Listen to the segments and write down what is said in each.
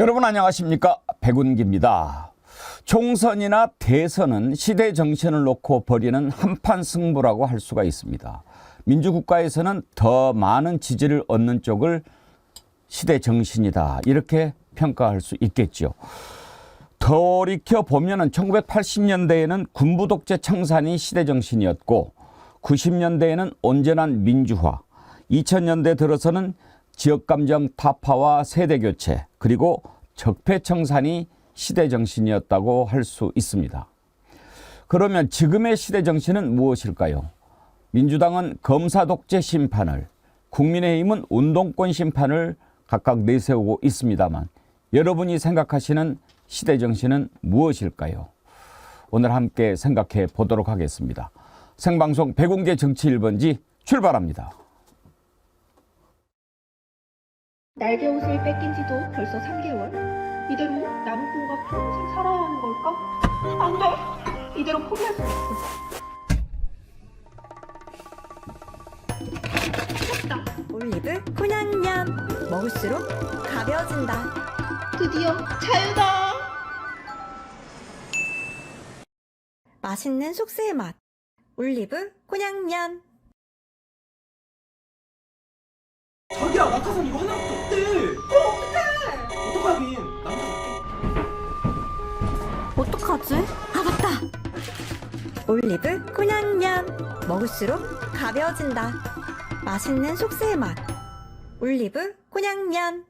여러분 안녕하십니까? 백운기입니다. 총선이나 대선은 시대 정신을 놓고 벌이는 한판 승부라고 할 수가 있습니다. 민주국가에서는 더 많은 지지를 얻는 쪽을 시대 정신이다 이렇게 평가할 수 있겠죠. 돌이켜 보면은 1980년대에는 군부 독재 청산이 시대 정신이었고 90년대에는 온전한 민주화, 2000년대 들어서는 지역감정 타파와 세대교체 그리고 적폐청산이 시대정신이었다고 할 수 있습니다. 그러면 지금의 시대정신은 무엇일까요? 민주당은 검사독재 심판을, 국민의힘은 운동권 심판을 각각 내세우고 있습니다만 여러분이 생각하시는 시대정신은 무엇일까요? 오늘 함께 생각해 보도록 하겠습니다. 생방송 백운계 정치 1번지 출발합니다. 날개 옷을 뺏긴 지도 벌써 3개월. 이대로 나무꾼과 평생 살아야 하는 걸까? 안 돼! 이대로 포기할 수 없어. 쳤다! 올리브 곤약면 먹을수록 가벼워진다. 드디어 자유다! 맛있는 속세의 맛 올리브 곤약면. 자기야, 낙하산 이거 하나밖에 없대. 어떡해? 어떡하긴. 어떡하지? 아 맞다. 올리브 곤약면 먹을수록 가벼워진다. 맛있는 속세의 맛 올리브 곤약면.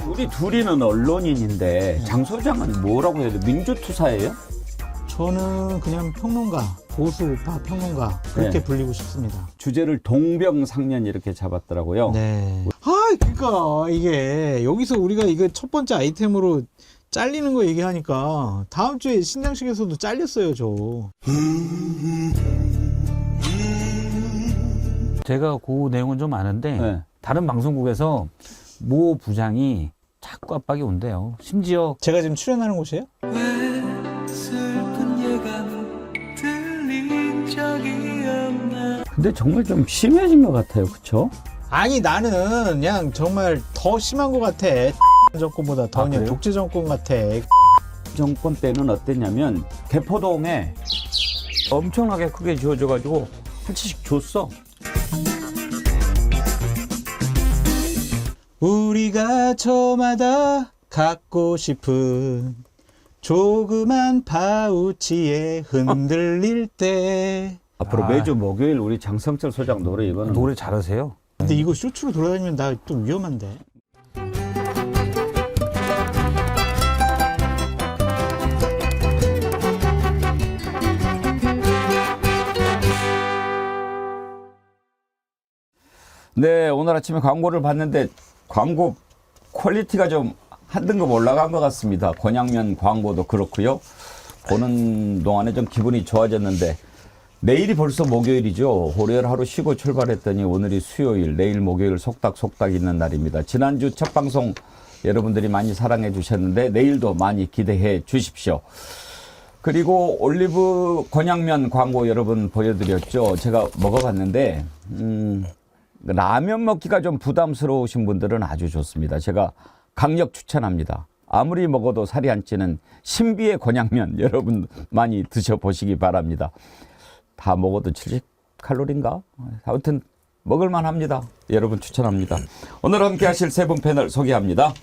우리 둘이는 언론인인데 장 소장은 뭐라고 해야 돼? 민주투사예요? 저는 그냥 평론가, 보수우파 평론가 그렇게 네. 불리고 싶습니다. 주제를 동병상련 이렇게 잡았더라고요. 네. 그러니까 이게 여기서 우리가 이거 첫 번째 아이템으로 잘리는 거 얘기하니까 다음 주에 신장식에서도 잘렸어요, 저. 제가 그 내용은 좀 아는데 네. 다른 방송국에서 모 부장이 자꾸 압박이 온대요. 심지어 제가 지금 출연하는 곳이에요? 근데 정말 좀 심해진 것 같아요. 그렇죠? 아니 나는 그냥 정말 더 심한 것 같아. 정권보다 더 그냥 그래요? 독재 정권 같아. 정권 때는 어땠냐면 개포동에 엄청나게 크게 지어져가지고 한 채씩 줬어. 우리가 저마다 갖고 싶은 조그만 파우치에 흔들릴 때. 앞으로 매주 목요일 우리 장성철 소장 노래 이거는 노래 잘하세요. 근데 이거 쇼츠로 돌아다니면 나 또 위험한데. 네, 오늘 아침에 광고를 봤는데 광고 퀄리티가 좀 한 등급 올라간 것 같습니다. 곤약면 광고도 그렇고요. 보는 동안에 좀 기분이 좋아졌는데 내일이 벌써 목요일이죠. 월요일 하루 쉬고 출발했더니 오늘이 수요일, 내일 목요일 속닥속닥 있는 날입니다. 지난주 첫 방송 여러분들이 많이 사랑해 주셨는데 내일도 많이 기대해 주십시오. 그리고 올리브 곤약면 광고 여러분 보여드렸죠. 제가 먹어봤는데 라면 먹기가 좀 부담스러우신 분들은 아주 좋습니다. 제가 강력 추천합니다. 아무리 먹어도 살이 안 찌는 신비의 곤약면 여러분 많이 드셔보시기 바랍니다. 다 먹어도 70칼로리인가? 아무튼 먹을만 합니다. 여러분 추천합니다. 오늘 함께 하실 세 분 패널 소개합니다.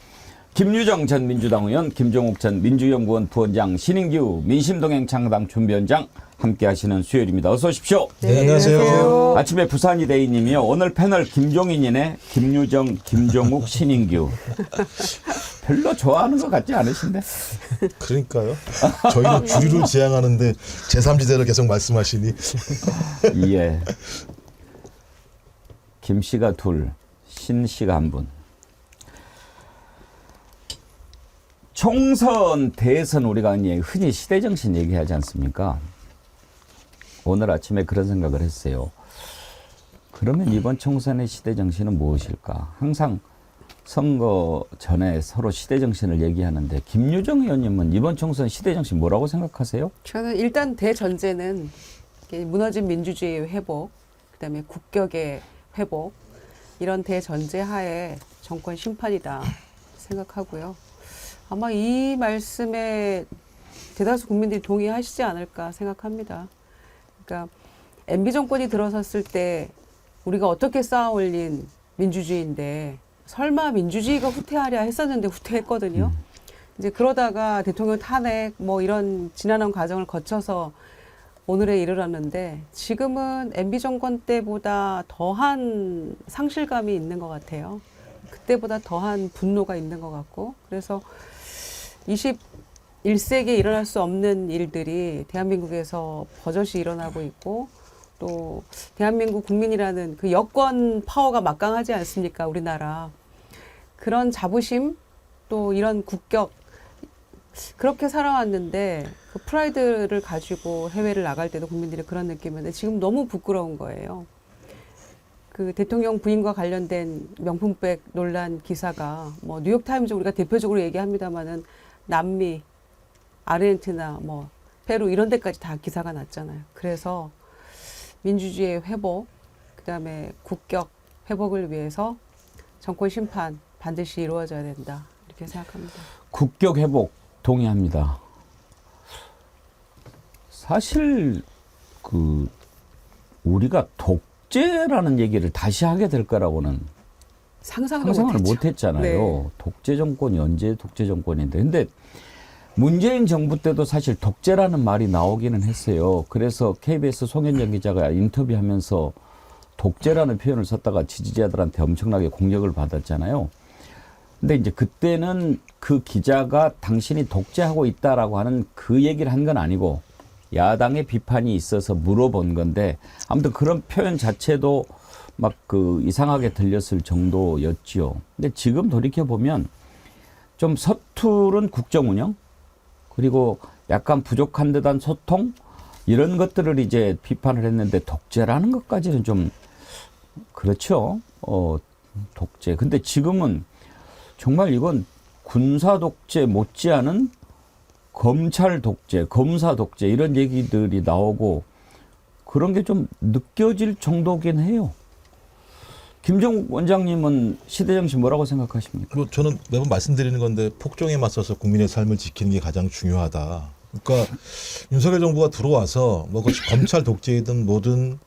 김유정 전 민주당 의원, 김종욱 전 민주연구원 부원장, 신인규 민심동행 창당 준비원장 함께 하시는 수요일입니다. 어서 오십시오. 네, 안녕하세요. 아침에 부산이 대인님이요. 오늘 패널 김종인이네. 김유정, 김종욱, 신인규. 별로 좋아하는 것 같지 않으신데? 그러니까요. 저희는 주류를 지향하는데 제3지대를 계속 말씀하시니. 예. 김 씨가 둘, 신 씨가 한 분. 총선, 대선 우리가 흔히 시대정신 얘기하지 않습니까? 오늘 아침에 그런 생각을 했어요. 그러면 이번 총선의 시대정신은 무엇일까? 항상 선거 전에 서로 시대정신을 얘기하는데 김유정 의원님은 이번 총선 시대정신 뭐라고 생각하세요? 저는 일단 대전제는 무너진 민주주의 회복, 그다음에 국격의 회복 이런 대전제 하에 정권 심판이다 생각하고요. 아마 이 말씀에 대다수 국민들이 동의하시지 않을까 생각합니다. 그러니까 MB 정권이 들어섰을 때 우리가 어떻게 쌓아올린 민주주의인데 설마 민주주의가 후퇴하랴 했었는데 후퇴했거든요. 이제 그러다가 대통령 탄핵 뭐 이런 지난한 과정을 거쳐서 오늘에 이르렀는데 지금은 MB 정권 때보다 더한 상실감이 있는 것 같아요. 그때보다 더한 분노가 있는 것 같고 그래서 21세기에 일어날 수 없는 일들이 대한민국에서 버젓이 일어나고 있고 또 대한민국 국민이라는 그 여권 파워가 막강하지 않습니까? 우리나라. 그런 자부심 또 이런 국격 그렇게 살아왔는데 그 프라이드를 가지고 해외를 나갈 때도 국민들이 그런 느낌인데 지금 너무 부끄러운 거예요. 그 대통령 부인과 관련된 명품백 논란 기사가 뭐 뉴욕타임즈 우리가 대표적으로 얘기합니다마는 남미, 아르헨티나, 뭐 페루 이런 데까지 다 기사가 났잖아요. 그래서 민주주의의 회복, 그다음에 국격 회복을 위해서 정권 심판 반드시 이루어져야 된다. 이렇게 생각합니다. 국격 회복 동의합니다. 사실 그 우리가 독재라는 얘기를 다시 하게 될 거라고는 상상을 못 했잖아요. 네. 독재 정권이 언제 독재 정권인데. 근데 문재인 정부 때도 사실 독재라는 말이 나오기는 했어요. 그래서 KBS 송현정 기자가 인터뷰하면서 독재라는 표현을 썼다가 지지자들한테 엄청나게 공격을 받았잖아요. 근데 이제 그때는 그 기자가 당신이 독재하고 있다라고 하는 그 얘기를 한 건 아니고 야당의 비판이 있어서 물어본 건데 아무튼 그런 표현 자체도 막 그 이상하게 들렸을 정도였지요. 근데 지금 돌이켜보면 좀 서투른 국정 운영 그리고 약간 부족한 듯한 소통 이런 것들을 이제 비판을 했는데 독재라는 것까지는 좀 그렇죠. 독재. 근데 지금은 정말 이건 군사 독재 못지않은 검찰 독재, 검사 독재 이런 얘기들이 나오고 그런 게 좀 느껴질 정도긴 해요. 김정욱 원장님은 시대정신 뭐라고 생각하십니까? 뭐 저는 매번 말씀드리는 건데 폭정에 맞서서 국민의 삶을 지키는 게 가장 중요하다. 그러니까 윤석열 정부가 들어와서 뭐 그것이 검찰 독재이든 뭐든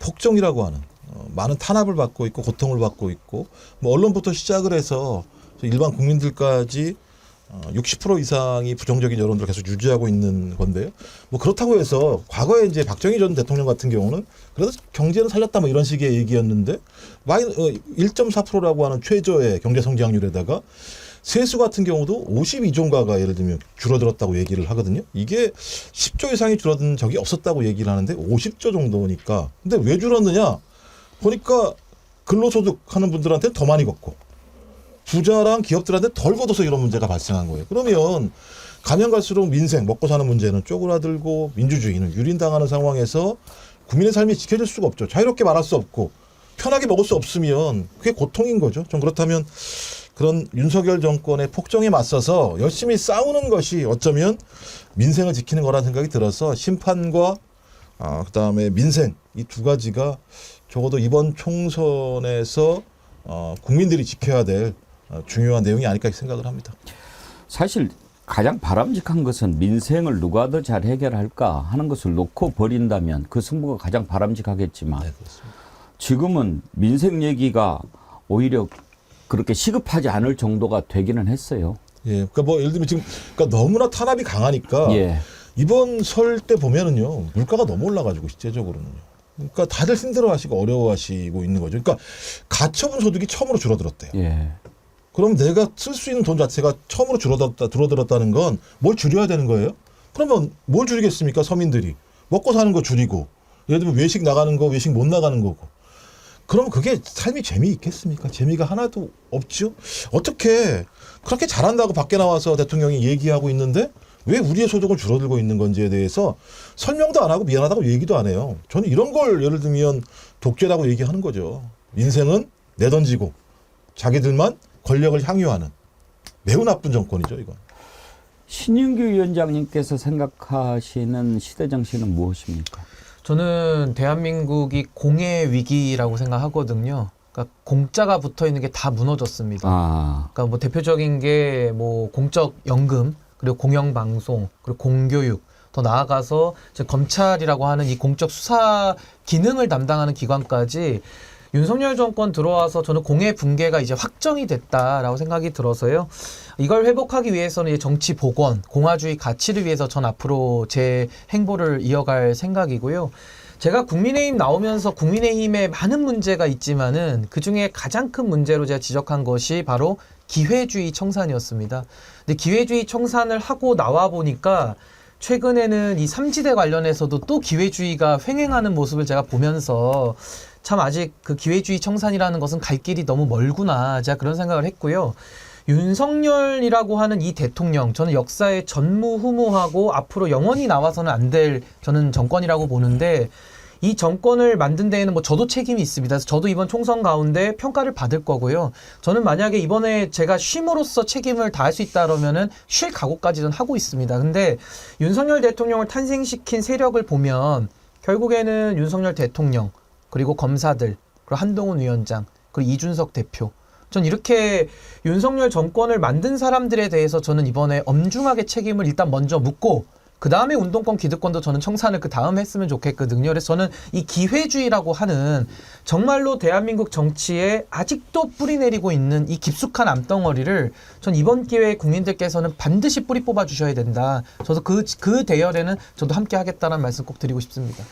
폭정이라고 하는 많은 탄압을 받고 있고 고통을 받고 있고 뭐 언론부터 시작을 해서 일반 국민들까지 60% 이상이 부정적인 여론들을 계속 유지하고 있는 건데요. 뭐 그렇다고 해서 과거에 이제 박정희 전 대통령 같은 경우는 그래도 경제는 살렸다 뭐 이런 식의 얘기였는데 1.4%라고 하는 최저의 경제 성장률에다가 세수 같은 경우도 52조인가가 예를 들면 줄어들었다고 얘기를 하거든요. 이게 10조 이상이 줄어든 적이 없었다고 얘기를 하는데 50조 정도니까. 근데 왜 줄었느냐? 보니까 근로소득 하는 분들한테는 더 많이 걷고 부자랑 기업들한테 덜 걷어서 이런 문제가 발생한 거예요. 그러면 가면 갈수록 민생, 먹고 사는 문제는 쪼그라들고 민주주의는 유린당하는 상황에서 국민의 삶이 지켜질 수가 없죠. 자유롭게 말할 수 없고 편하게 먹을 수 없으면 그게 고통인 거죠. 좀 그렇다면 그런 윤석열 정권의 폭정에 맞서서 열심히 싸우는 것이 어쩌면 민생을 지키는 거라는 생각이 들어서 심판과 그다음에 민생 이 두 가지가 적어도 이번 총선에서 국민들이 지켜야 될 중요한 내용이 아닐까 생각을 합니다. 사실 가장 바람직한 것은 민생을 누가 더 잘 해결할까 하는 것을 놓고 버린다면 그 승부가 가장 바람직하겠지만 네, 그렇습니다. 지금은 민생 얘기가 오히려 그렇게 시급하지 않을 정도가 되기는 했어요. 예, 그러니까 뭐 예를 들면 지금 그러니까 너무나 탄압이 강하니까 예. 이번 설 때 보면은요 물가가 너무 올라가지고 실제적으로는요. 그러니까 다들 힘들어하시고 어려워하시고 있는 거죠. 그러니까 가처분 소득이 처음으로 줄어들었대요. 예. 그럼 내가 쓸 수 있는 돈 자체가 처음으로 줄어들었다는 건 뭘 줄여야 되는 거예요? 그러면 뭘 줄이겠습니까? 서민들이 먹고 사는 거 줄이고 예를 들면 외식 나가는 거 외식 못 나가는 거고. 그럼 그게 삶이 재미있겠습니까? 재미가 하나도 없죠. 어떻게 그렇게 잘한다고 밖에 나와서 대통령이 얘기하고 있는데 왜 우리의 소득을 줄어들고 있는 건지에 대해서 설명도 안 하고 미안하다고 얘기도 안 해요. 저는 이런 걸 예를 들면 독재라고 얘기하는 거죠. 민생은 내던지고 자기들만 권력을 향유하는 매우 나쁜 정권이죠, 이건. 신윤규 위원장님께서 생각하시는 시대정신은 무엇입니까? 저는 대한민국이 공해 위기라고 생각하거든요. 그러니까 공짜가 붙어 있는 게 다 무너졌습니다. 그러니까 뭐 대표적인 게 뭐 공적 연금, 그리고 공영방송, 그리고 공교육, 더 나아가서 이제 검찰이라고 하는 이 공적 수사 기능을 담당하는 기관까지 윤석열 정권 들어와서 저는 공해 붕괴가 이제 확정이 됐다라고 생각이 들어서요. 이걸 회복하기 위해서는 이제 정치 복원, 공화주의 가치를 위해서 전 앞으로 제 행보를 이어갈 생각이고요. 제가 국민의힘 나오면서 국민의힘에 많은 문제가 있지만은 그중에 가장 큰 문제로 제가 지적한 것이 바로 기회주의 청산이었습니다. 근데 기회주의 청산을 하고 나와 보니까 최근에는 이 삼지대 관련해서도 또 기회주의가 횡행하는 모습을 제가 보면서 참 아직 그 기회주의 청산이라는 것은 갈 길이 너무 멀구나, 제가 그런 생각을 했고요. 윤석열이라고 하는 이 대통령, 저는 역사에 전무후무하고 앞으로 영원히 나와서는 안 될 저는 정권이라고 보는데, 이 정권을 만든 데에는 뭐 저도 책임이 있습니다. 그래서 저도 이번 총선 가운데 평가를 받을 거고요. 저는 만약에 이번에 제가 쉼으로써 책임을 다할 수 있다 그러면은 쉴 각오까지 는 하고 있습니다. 근데 윤석열 대통령을 탄생시킨 세력을 보면 결국에는 윤석열 대통령, 그리고 검사들, 그리고 한동훈 위원장, 그리고 이준석 대표, 전 이렇게 윤석열 정권을 만든 사람들에 대해서 저는 이번에 엄중하게 책임을 일단 먼저 묻고 그 다음에 운동권, 기득권도 저는 청산을 그 다음 했으면 좋겠거든요. 그래서 저는 이 기회주의라고 하는 정말로 대한민국 정치에 아직도 뿌리 내리고 있는 이 깊숙한 암덩어리를 전 이번 기회에 국민들께서는 반드시 뿌리 뽑아 주셔야 된다. 저도 그 대열에는 저도 함께 하겠다는 말씀 꼭 드리고 싶습니다.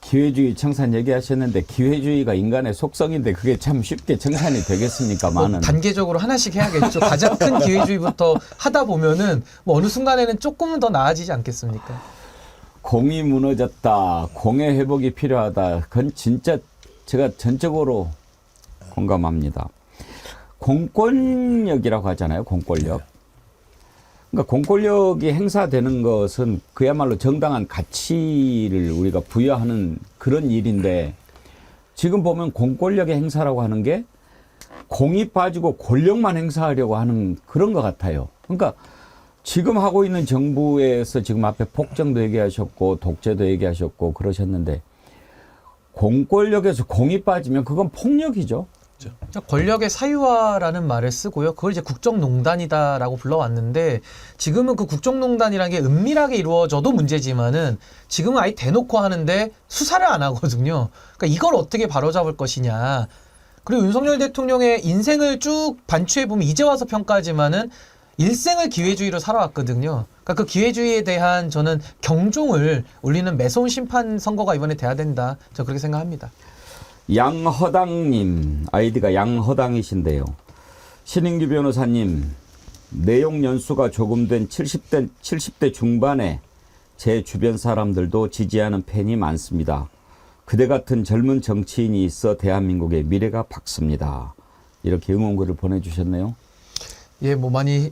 기회주의 청산 얘기하셨는데 기회주의가 인간의 속성인데 그게 참 쉽게 청산이 되겠습니까만은 단계적으로 하나씩 해야겠죠. 가장 큰 기회주의부터 하다 보면은 뭐 어느 순간에는 조금은 더 나아지지 않겠습니까? 공이 무너졌다, 공의 회복이 필요하다. 그건 진짜 제가 전적으로 공감합니다. 공권력이라고 하잖아요. 공권력. 그러니까 공권력이 행사되는 것은 그야말로 정당한 가치를 우리가 부여하는 그런 일인데, 지금 보면 공권력의 행사라고 하는 게 공이 빠지고 권력만 행사하려고 하는 그런 것 같아요. 그러니까 지금 하고 있는 정부에서 지금 앞에 폭정도 얘기하셨고 독재도 얘기하셨고 그러셨는데, 공권력에서 공이 빠지면 그건 폭력이죠. 권력의 사유화라는 말을 쓰고요. 그걸 이제 국정농단이다라고 불러왔는데, 지금은 그 국정농단이라는 게 은밀하게 이루어져도 문제지만은 지금은 아예 대놓고 하는데 수사를 안 하거든요. 그러니까 이걸 어떻게 바로잡을 것이냐. 그리고 윤석열 대통령의 인생을 쭉 반추해보면 이제 와서 평가하지만은 일생을 기회주의로 살아왔거든요. 그러니까 그 기회주의에 대한 저는 경종을 울리는 매서운 심판 선거가 이번에 돼야 된다. 저 그렇게 생각합니다. 양허당님, 아이디가 양허당이신데요. 신인규 변호사님, 내용 연수가 조금 된 70대 중반에 제 주변 사람들도 지지하는 팬이 많습니다. 그대 같은 젊은 정치인이 있어 대한민국의 미래가 밝습니다. 이렇게 응원글을 보내주셨네요. 예, 뭐 많이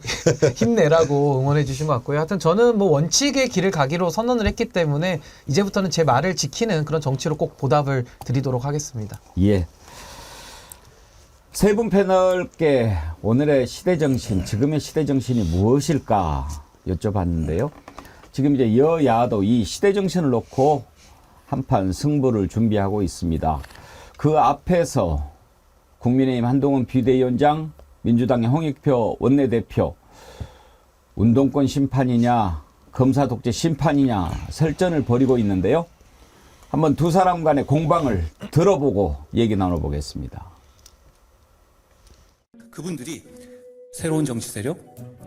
힘내라고 응원해 주신 것 같고요. 하여튼 저는 뭐 원칙의 길을 가기로 선언을 했기 때문에 이제부터는 제 말을 지키는 그런 정치로 꼭 보답을 드리도록 하겠습니다. 예. 세 분 패널께 오늘의 시대정신, 지금의 시대정신이 무엇일까 여쭤봤는데요. 지금 이제 여야도 이 시대정신을 놓고 한판 승부를 준비하고 있습니다. 그 앞에서 국민의힘 한동훈 비대위원장, 민주당의 홍익표 원내대표, 운동권 심판이냐 검사 독재 심판이냐 설전을 벌이고 있는데요. 한번 두 사람 간의 공방을 들어보고 얘기 나눠보겠습니다. 그분들이 새로운 정치 세력,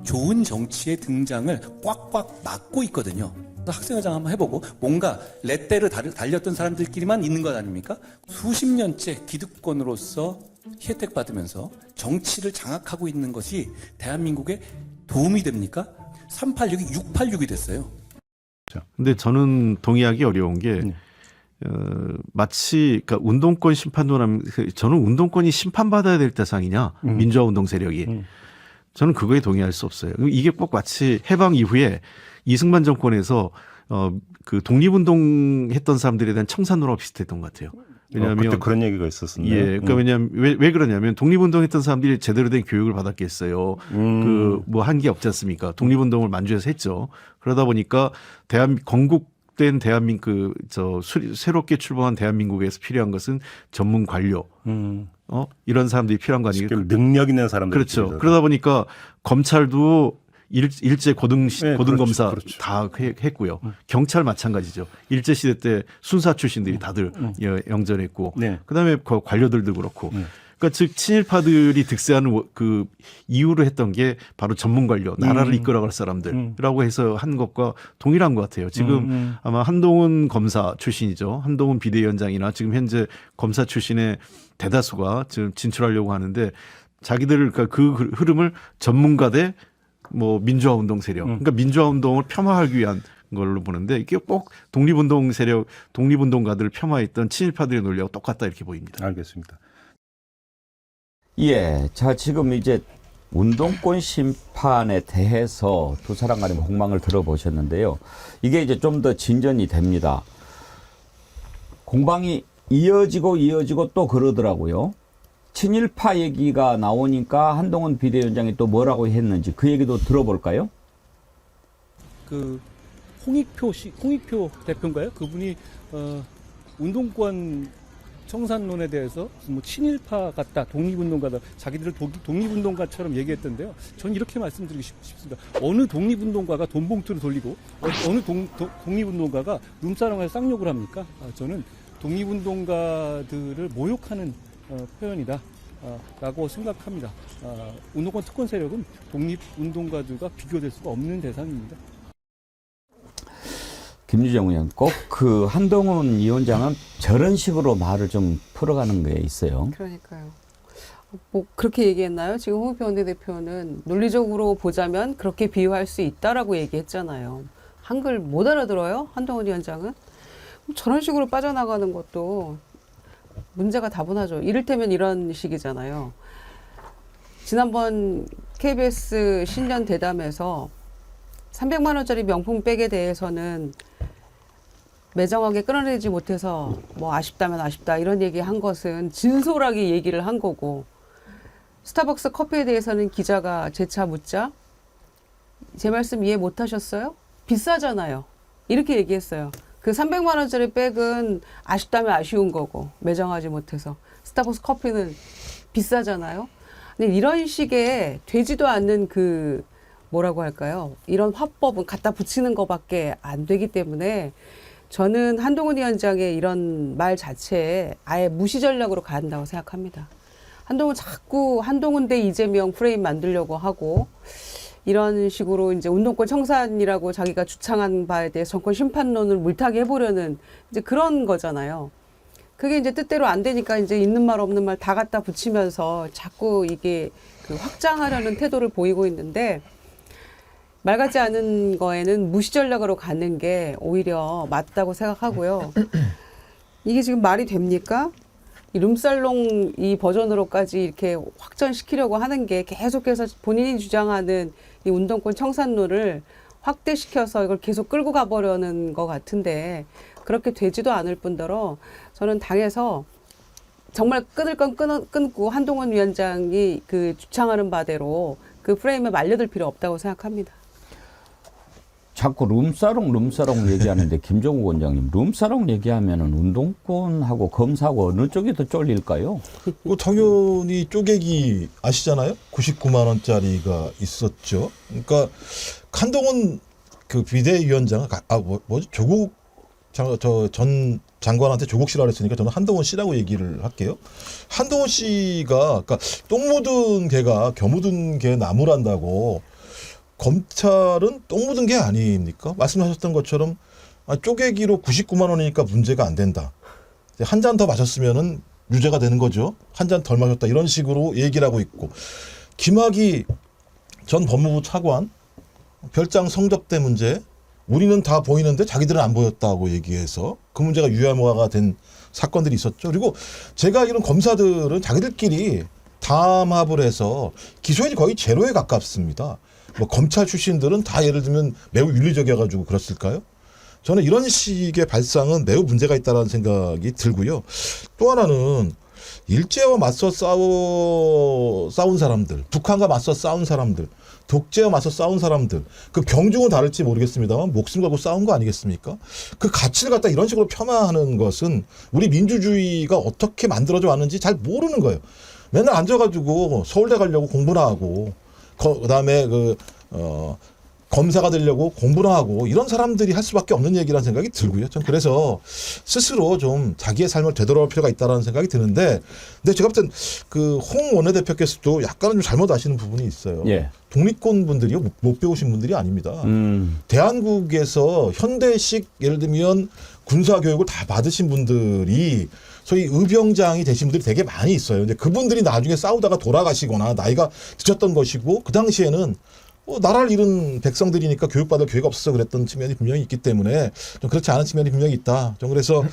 좋은 정치의 등장을 꽉꽉 막고 있거든요. 학생회장 한번 해보고 뭔가 렛대를 달렸던 사람들끼리만 있는 것 아닙니까? 수십 년째 기득권으로서 혜택받으면서 정치를 장악하고 있는 것이 대한민국에 도움이 됩니까? 386이 686이 됐어요. 근데 저는 동의하기 어려운 게 마치 그러니까 운동권 심판론하면 저는 운동권이 심판받아야 될 대상이냐 민주화 운동 세력이 저는 그거에 동의할 수 없어요. 이게 꼭 마치 해방 이후에 이승만 정권에서 그 독립운동 했던 사람들에 대한 청산론하고 비슷했던 것 같아요. 왜냐하면 그때 그런 얘기가 있었었네요. 예, 그러니까 왜냐하면 왜 그러냐면 독립운동했던 사람들이 제대로 된 교육을 받았겠어요. 그 뭐 한 게 없지 않습니까? 독립운동을 만주에서 했죠. 그러다 보니까 건국 복된 대한민국 새롭게 출범한 대한민국에서 필요한 것은 전문 관료. 이런 사람들이 필요한 거 아니에요? 능력 있는 사람들. 그렇죠. 그러다 보니까 검찰도 일제 고등검사 그렇죠. 다 했고요. 경찰 마찬가지죠. 일제 시대 때 순사 출신들이 다들 영전했고, 네. 그다음에 그 관료들도 그렇고. 그러니까 즉 친일파들이 득세하는 그 이유로 했던 게 바로 전문 관료, 나라를 이끌어갈 사람들이라고 해서 한 것과 동일한 것 같아요. 지금 아마 한동훈 검사 출신이죠. 한동훈 비대위원장이나 지금 현재 검사 출신의 대다수가 지금 진출하려고 하는데 자기들 그러니까 그 흐름을 전문가 대 뭐 민주화 운동 세력, 그러니까 민주화 운동을 폄하하기 위한 걸로 보는데 이게 꼭 독립운동 세력, 독립운동가들을 폄하했던 친일파들의 논리하고 똑같다 이렇게 보입니다. 알겠습니다. 예, 자 지금 이제 운동권 심판에 대해서 두 사람 간의 공방을 들어보셨는데요. 이게 이제 좀 더 진전이 됩니다. 공방이 이어지고 또 그러더라고요. 친일파 얘기가 나오니까 한동훈 비대위원장이 또 뭐라고 했는지 그 얘기도 들어볼까요? 그 홍익표 대표인가요? 그분이 운동권 청산론에 대해서 뭐 친일파 같다, 독립운동가다, 자기들을 독립운동가처럼 얘기했던데요. 저는 이렇게 말씀드리고 싶습니다. 어느 독립운동가가 돈 봉투를 돌리고 어느 독립운동가가 룸사롱에서 쌍욕을 합니까? 저는 독립운동가들을 모욕하는 표현이다 라고 생각합니다. 운동권 특권 세력은 독립운동가들과 비교될 수가 없는 대상입니다. 김유정 의원, 꼭 그 한동훈 위원장은 저런 식으로 말을 좀 풀어가는 게 있어요. 그러니까요. 뭐 그렇게 얘기했나요? 지금 홍익표 원내대표는 논리적으로 보자면 그렇게 비유할 수 있다라고 얘기했잖아요. 한글 못 알아들어요? 한동훈 위원장은? 저런 식으로 빠져나가는 것도 문제가 다분하죠. 이를테면 이런 식이잖아요. 지난번 KBS 신년 대담에서 300만 원짜리 명품백에 대해서는 매정하게 끌어내지 못해서 뭐 아쉽다면 아쉽다 이런 얘기한 것은 진솔하게 얘기를 한 거고, 스타벅스 커피에 대해서는 기자가 재차 묻자 제 말씀 이해 못 하셨어요? 비싸잖아요. 이렇게 얘기했어요. 그 300만 원짜리 백은 아쉽다면 아쉬운 거고 매정하지 못해서, 스타벅스 커피는 비싸잖아요. 근데 이런 식의 되지도 않는 그 뭐라고 할까요? 이런 화법은 갖다 붙이는 것밖에 안 되기 때문에 저는 한동훈 위원장의 이런 말 자체에 아예 무시 전략으로 간다고 생각합니다. 한동훈 자꾸 한동훈 대 이재명 프레임 만들려고 하고, 이런 식으로 이제 운동권 청산이라고 자기가 주창한 바에 대해서 정권 심판론을 물타기 해보려는 이제 그런 거잖아요. 그게 이제 뜻대로 안 되니까 이제 있는 말 없는 말 다 갖다 붙이면서 자꾸 이게 그 확장하려는 태도를 보이고 있는데, 말 같지 않은 거에는 무시 전략으로 가는 게 오히려 맞다고 생각하고요. 이게 지금 말이 됩니까? 이 룸살롱 이 버전으로까지 이렇게 확전시키려고 하는 게 계속해서 본인이 주장하는 이 운동권 청산론을 확대시켜서 이걸 계속 끌고 가보려는 것 같은데, 그렇게 되지도 않을 뿐더러 저는 당에서 정말 끊을 건 끊고 한동훈 위원장이 그 주창하는 바대로 그 프레임에 말려들 필요 없다고 생각합니다. 자꾸 룸사롱 얘기하는데 김종국 원장님, 룸사롱 얘기하면은 운동권하고 검사하고 어느 쪽이 더 쫄릴까요? 뭐 당연히 쪼개기 아시잖아요. 99만 원짜리가 있었죠. 그러니까 한동훈 그 비대위원장 뭐지 조국 전 장관한테 조국 씨라고 했으니까 저는 한동훈 씨라고 얘기를 할게요. 한동훈 씨가 그러니까 똥 묻은 개가 겨 묻은 개 나무란다고. 검찰은 똥 묻은 게 아닙니까? 말씀하셨던 것처럼 쪼개기로 99만 원이니까 문제가 안 된다. 한 잔 더 마셨으면은 유죄가 되는 거죠. 한 잔 덜 마셨다 이런 식으로 얘기를 하고 있고, 김학의 전 법무부 차관 별장 성접대 문제 우리는 다 보이는데 자기들은 안 보였다고 얘기해서 그 문제가 유야무화가 된 사건들이 있었죠. 그리고 제가 알기로는 검사들은 자기들끼리 담합을 해서 기소율이 거의 제로에 가깝습니다. 뭐 검찰 출신들은 다 예를 들면 매우 윤리적이어가지고 그랬을까요? 저는 이런 식의 발상은 매우 문제가 있다는 생각이 들고요. 또 하나는 일제와 맞서 싸운 사람들, 북한과 맞서 싸운 사람들, 독재와 맞서 싸운 사람들, 그 경중은 다를지 모르겠습니다만 목숨 걸고 싸운 거 아니겠습니까? 그 가치를 갖다 이런 식으로 폄하하는 것은 우리 민주주의가 어떻게 만들어져 왔는지 잘 모르는 거예요. 맨날 앉아가지고 서울대 가려고 공부나 하고, 그다음에 검사가 되려고 공부나 하고, 이런 사람들이 할 수밖에 없는 얘기라는 생각이 들고요. 전 그래서 스스로 좀 자기의 삶을 되돌아볼 필요가 있다라는 생각이 드는데, 근데 제가 볼 땐 그 홍 원내대표께서도 약간은 좀 잘못 아시는 부분이 있어요. 예. 독립군 분들이요, 못 배우신 분들이 아닙니다. 대한국에서 현대식 예를 들면 군사 교육을 다 받으신 분들이 소위 의병장이 되신 분들이 되게 많이 있어요. 근데 그분들이 나중에 싸우다가 돌아가시거나 나이가 드셨던 것이고, 그 당시에는 나라를 잃은 백성들이니까 교육받을 기회가 없어서 그랬던 측면이 분명히 있기 때문에 좀 그렇지 않은 측면이 분명히 있다. 좀 그래서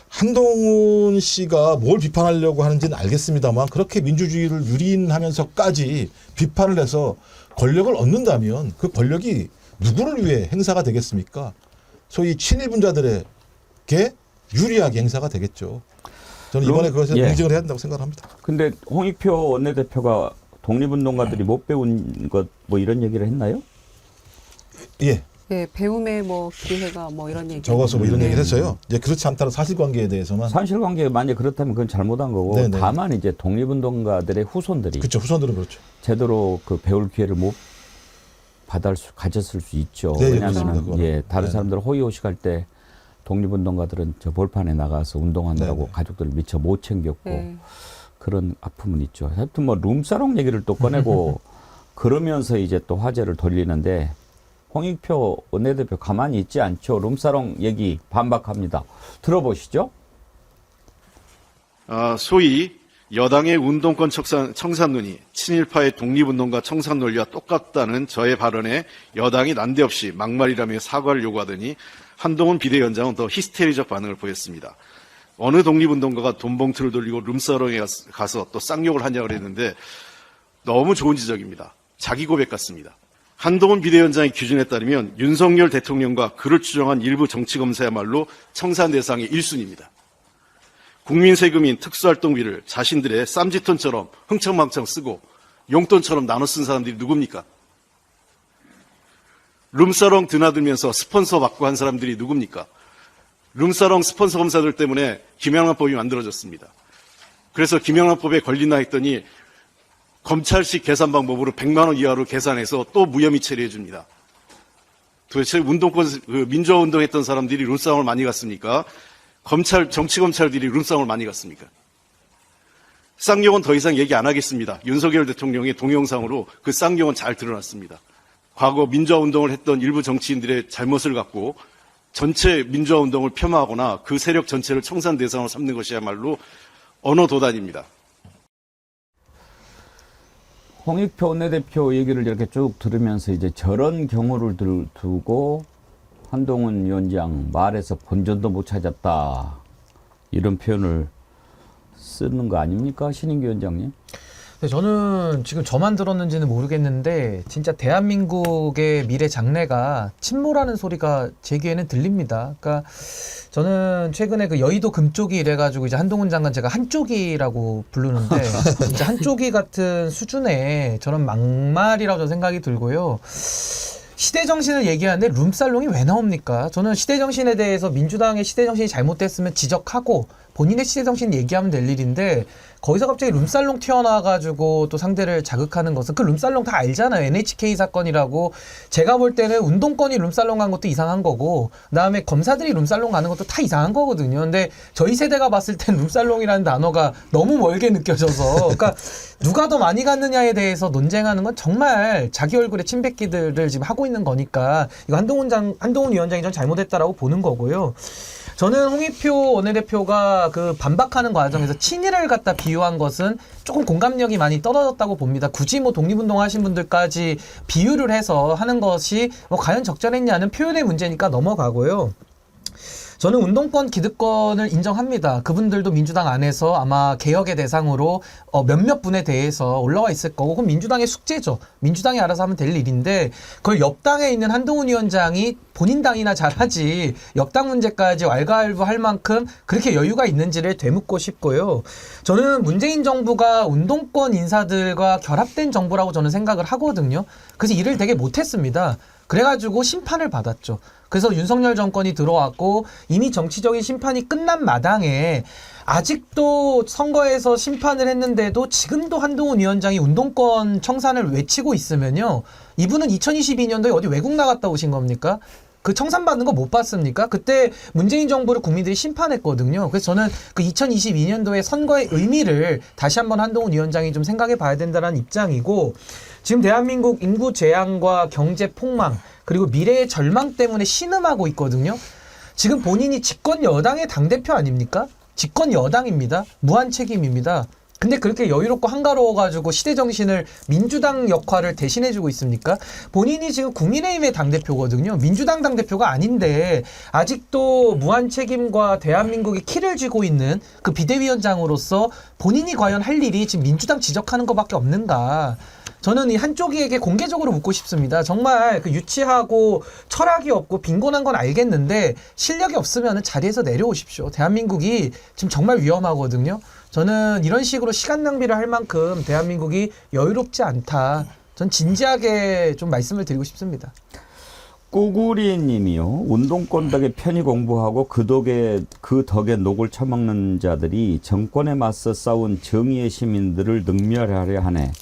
한동훈 씨가 뭘 비판하려고 하는지는 알겠습니다만, 그렇게 민주주의를 유린하면서까지 비판을 해서 권력을 얻는다면 그 권력이 누구를 위해 행사가 되겠습니까? 소위 친일분자들에게 유리하게 행사가 되겠죠. 저는 이번에 그것에 응징을 해야 된다고 생각합니다. 근데 홍익표 원내대표가 독립운동가들이 못 배운 것 뭐 이런 얘기를 했나요? 예. 예, 배움의 뭐 기회가 뭐 이런 얘기. 적어서 뭐 이런 얘기를 했어요. 이제 그렇지 않다는 사실관계에 대해서만. 사실관계가 만약 그렇다면 그건 잘못한 거고, 네네. 다만 이제 독립운동가들의 후손들이 그렇죠. 후손들은 그렇죠. 제대로 그 배울 기회를 못 가졌을 수 있죠. 네, 왜냐하면 그렇습니다. 다른 사람들 호의호식할 때 독립운동가들은 저 볼판에 나가서 운동하느라고 네네. 가족들을 미처 못 챙겼고 네. 그런 아픔은 있죠. 하여튼 뭐 룸사롱 얘기를 또 꺼내고 그러면서 이제 또 화제를 돌리는데, 홍익표 원내대표 가만히 있지 않죠. 룸사롱 얘기 반박합니다. 들어보시죠. 소위 여당의 운동권 청산론이 친일파의 독립운동가 청산 논리와 똑같다는 저의 발언에 여당이 난데없이 막말이라며 사과를 요구하더니 한동훈 비대위원장은 더 히스테리적 반응을 보였습니다. 어느 독립운동가가 돈봉투를 돌리고 룸사롱에 가서 또 쌍욕을 하냐고 그랬는데 너무 좋은 지적입니다. 자기 고백 같습니다. 한동훈 비대위원장의 기준에 따르면 윤석열 대통령과 그를 추종한 일부 정치검사야말로 청산 대상의 1순위입니다. 국민 세금인 특수활동비를 자신들의 쌈짓돈처럼 흥청망청 쓰고 용돈처럼 나눠 쓴 사람들이 누굽니까? 룸사롱 드나들면서 스폰서 받고 한 사람들이 누굽니까? 룸사롱 스폰서 검사들 때문에 김영란법이 만들어졌습니다. 그래서 김영란법에 걸린다 했더니 검찰식 계산 방법으로 100만 원 이하로 계산해서 또 무혐의 처리해 줍니다. 도대체 민주화 운동했던 사람들이 룸사롱을 많이 갔습니까? 정치검찰들이 룸사롱을 많이 갔습니까? 쌍욕은 더 이상 얘기 안 하겠습니다. 윤석열 대통령의 동영상으로 그 쌍욕은 잘 드러났습니다. 과거 민주화 운동을 했던 일부 정치인들의 잘못을 갖고 전체 민주화 운동을 폄하하거나 그 세력 전체를 청산 대상으로 삼는 것이야말로 언어 도단입니다. 홍익표 원내대표 얘기를 이렇게 쭉 들으면서 이제 저런 경우를 두고 한동훈 위원장 말에서 본전도 못 찾았다, 이런 표현을 쓰는 거 아닙니까, 신인규 위원장님? 네, 저는 지금 저만 들었는지는 모르겠는데 진짜 대한민국의 미래 장래가 침몰하는 소리가 제 귀에는 들립니다. 그러니까 저는 최근에 그 여의도 금쪽이 이래가지고 이제 한동훈 장관 제가 한쪽이라고 부르는데 진짜 한쪽이 같은 수준의 저런 막말이라고 저는 생각이 들고요. 시대정신을 얘기하는데 룸살롱이 왜 나옵니까? 저는 시대정신에 대해서 민주당의 시대정신이 잘못됐으면 지적하고 본인의 시대정신 얘기하면 될 일인데, 거기서 갑자기 룸살롱 튀어나와가지고 또 상대를 자극하는 것은, 그 룸살롱 다 알잖아요. NHK 사건이라고. 제가 볼 때는 운동권이 룸살롱 간 것도 이상한 거고, 그다음에 검사들이 룸살롱 가는 것도 다 이상한 거거든요. 근데 저희 세대가 봤을 땐 룸살롱이라는 단어가 너무 멀게 느껴져서, 그러니까 누가 더 많이 갔느냐에 대해서 논쟁하는 건 정말 자기 얼굴에 침 뱉기들을 지금 하고 있는 거니까 이거 한동훈 위원장이 전 잘못했다라고 보는 거고요. 저는 홍익표 원내대표가 그 반박하는 과정에서 친일을 갖다 비유한 것은 조금 공감력이 많이 떨어졌다고 봅니다. 굳이 뭐 독립운동 하신 분들까지 비유를 해서 하는 것이 뭐 과연 적절했냐는 표현의 문제니까 넘어가고요. 저는 운동권, 기득권을 인정합니다. 그분들도 민주당 안에서 아마 개혁의 대상으로 몇몇 분에 대해서 올라와 있을 거고, 그건 민주당의 숙제죠. 민주당이 알아서 하면 될 일인데, 그걸 옆당에 있는 한동훈 위원장이 본인 당이나 잘하지 역당 문제까지 왈가왈부할 만큼 그렇게 여유가 있는지를 되묻고 싶고요. 저는 문재인 정부가 운동권 인사들과 결합된 정부라고 저는 생각을 하거든요. 그래서 일을 되게 못했습니다. 그래가지고 심판을 받았죠. 그래서 윤석열 정권이 들어왔고 이미 정치적인 심판이 끝난 마당에 아직도 선거에서 심판을 했는데도 지금도 한동훈 위원장이 운동권 청산을 외치고 있으면요. 이분은 2022년도에 어디 외국 나갔다 오신 겁니까? 그 청산받는 거 못 봤습니까? 그때 문재인 정부를 국민들이 심판했거든요. 그래서 저는 그 2022년도의 선거의 의미를 다시 한번 한동훈 위원장이 좀 생각해 봐야 된다는 입장이고, 지금 대한민국 인구 재앙과 경제 폭망 그리고 미래의 절망 때문에 신음하고 있거든요. 지금 본인이 집권 여당의 당대표 아닙니까? 집권 여당입니다. 무한 책임입니다. 근데 그렇게 여유롭고 한가로워가지고 시대정신을 민주당 역할을 대신해주고 있습니까? 본인이 지금 국민의힘의 당대표거든요. 민주당 당대표가 아닌데 아직도 무한 책임과 대한민국이 키를 쥐고 있는 그 비대위원장으로서 본인이 과연 할 일이 지금 민주당 지적하는 것밖에 없는가? 저는 이 한쪽에게 공개적으로 묻고 싶습니다. 정말 그 유치하고 철학이 없고 빈곤한 건 알겠는데 실력이 없으면 자리에서 내려오십시오. 대한민국이 지금 정말 위험하거든요. 저는 이런 식으로 시간 낭비를 할 만큼 대한민국이 여유롭지 않다. 전 진지하게 좀 말씀을 드리고 싶습니다. 꾸구리 님이요. 운동권 덕에 편히 공부하고 그 덕에 녹을 처먹는 자들이 정권에 맞서 싸운 정의의 시민들을 능멸하려 하네.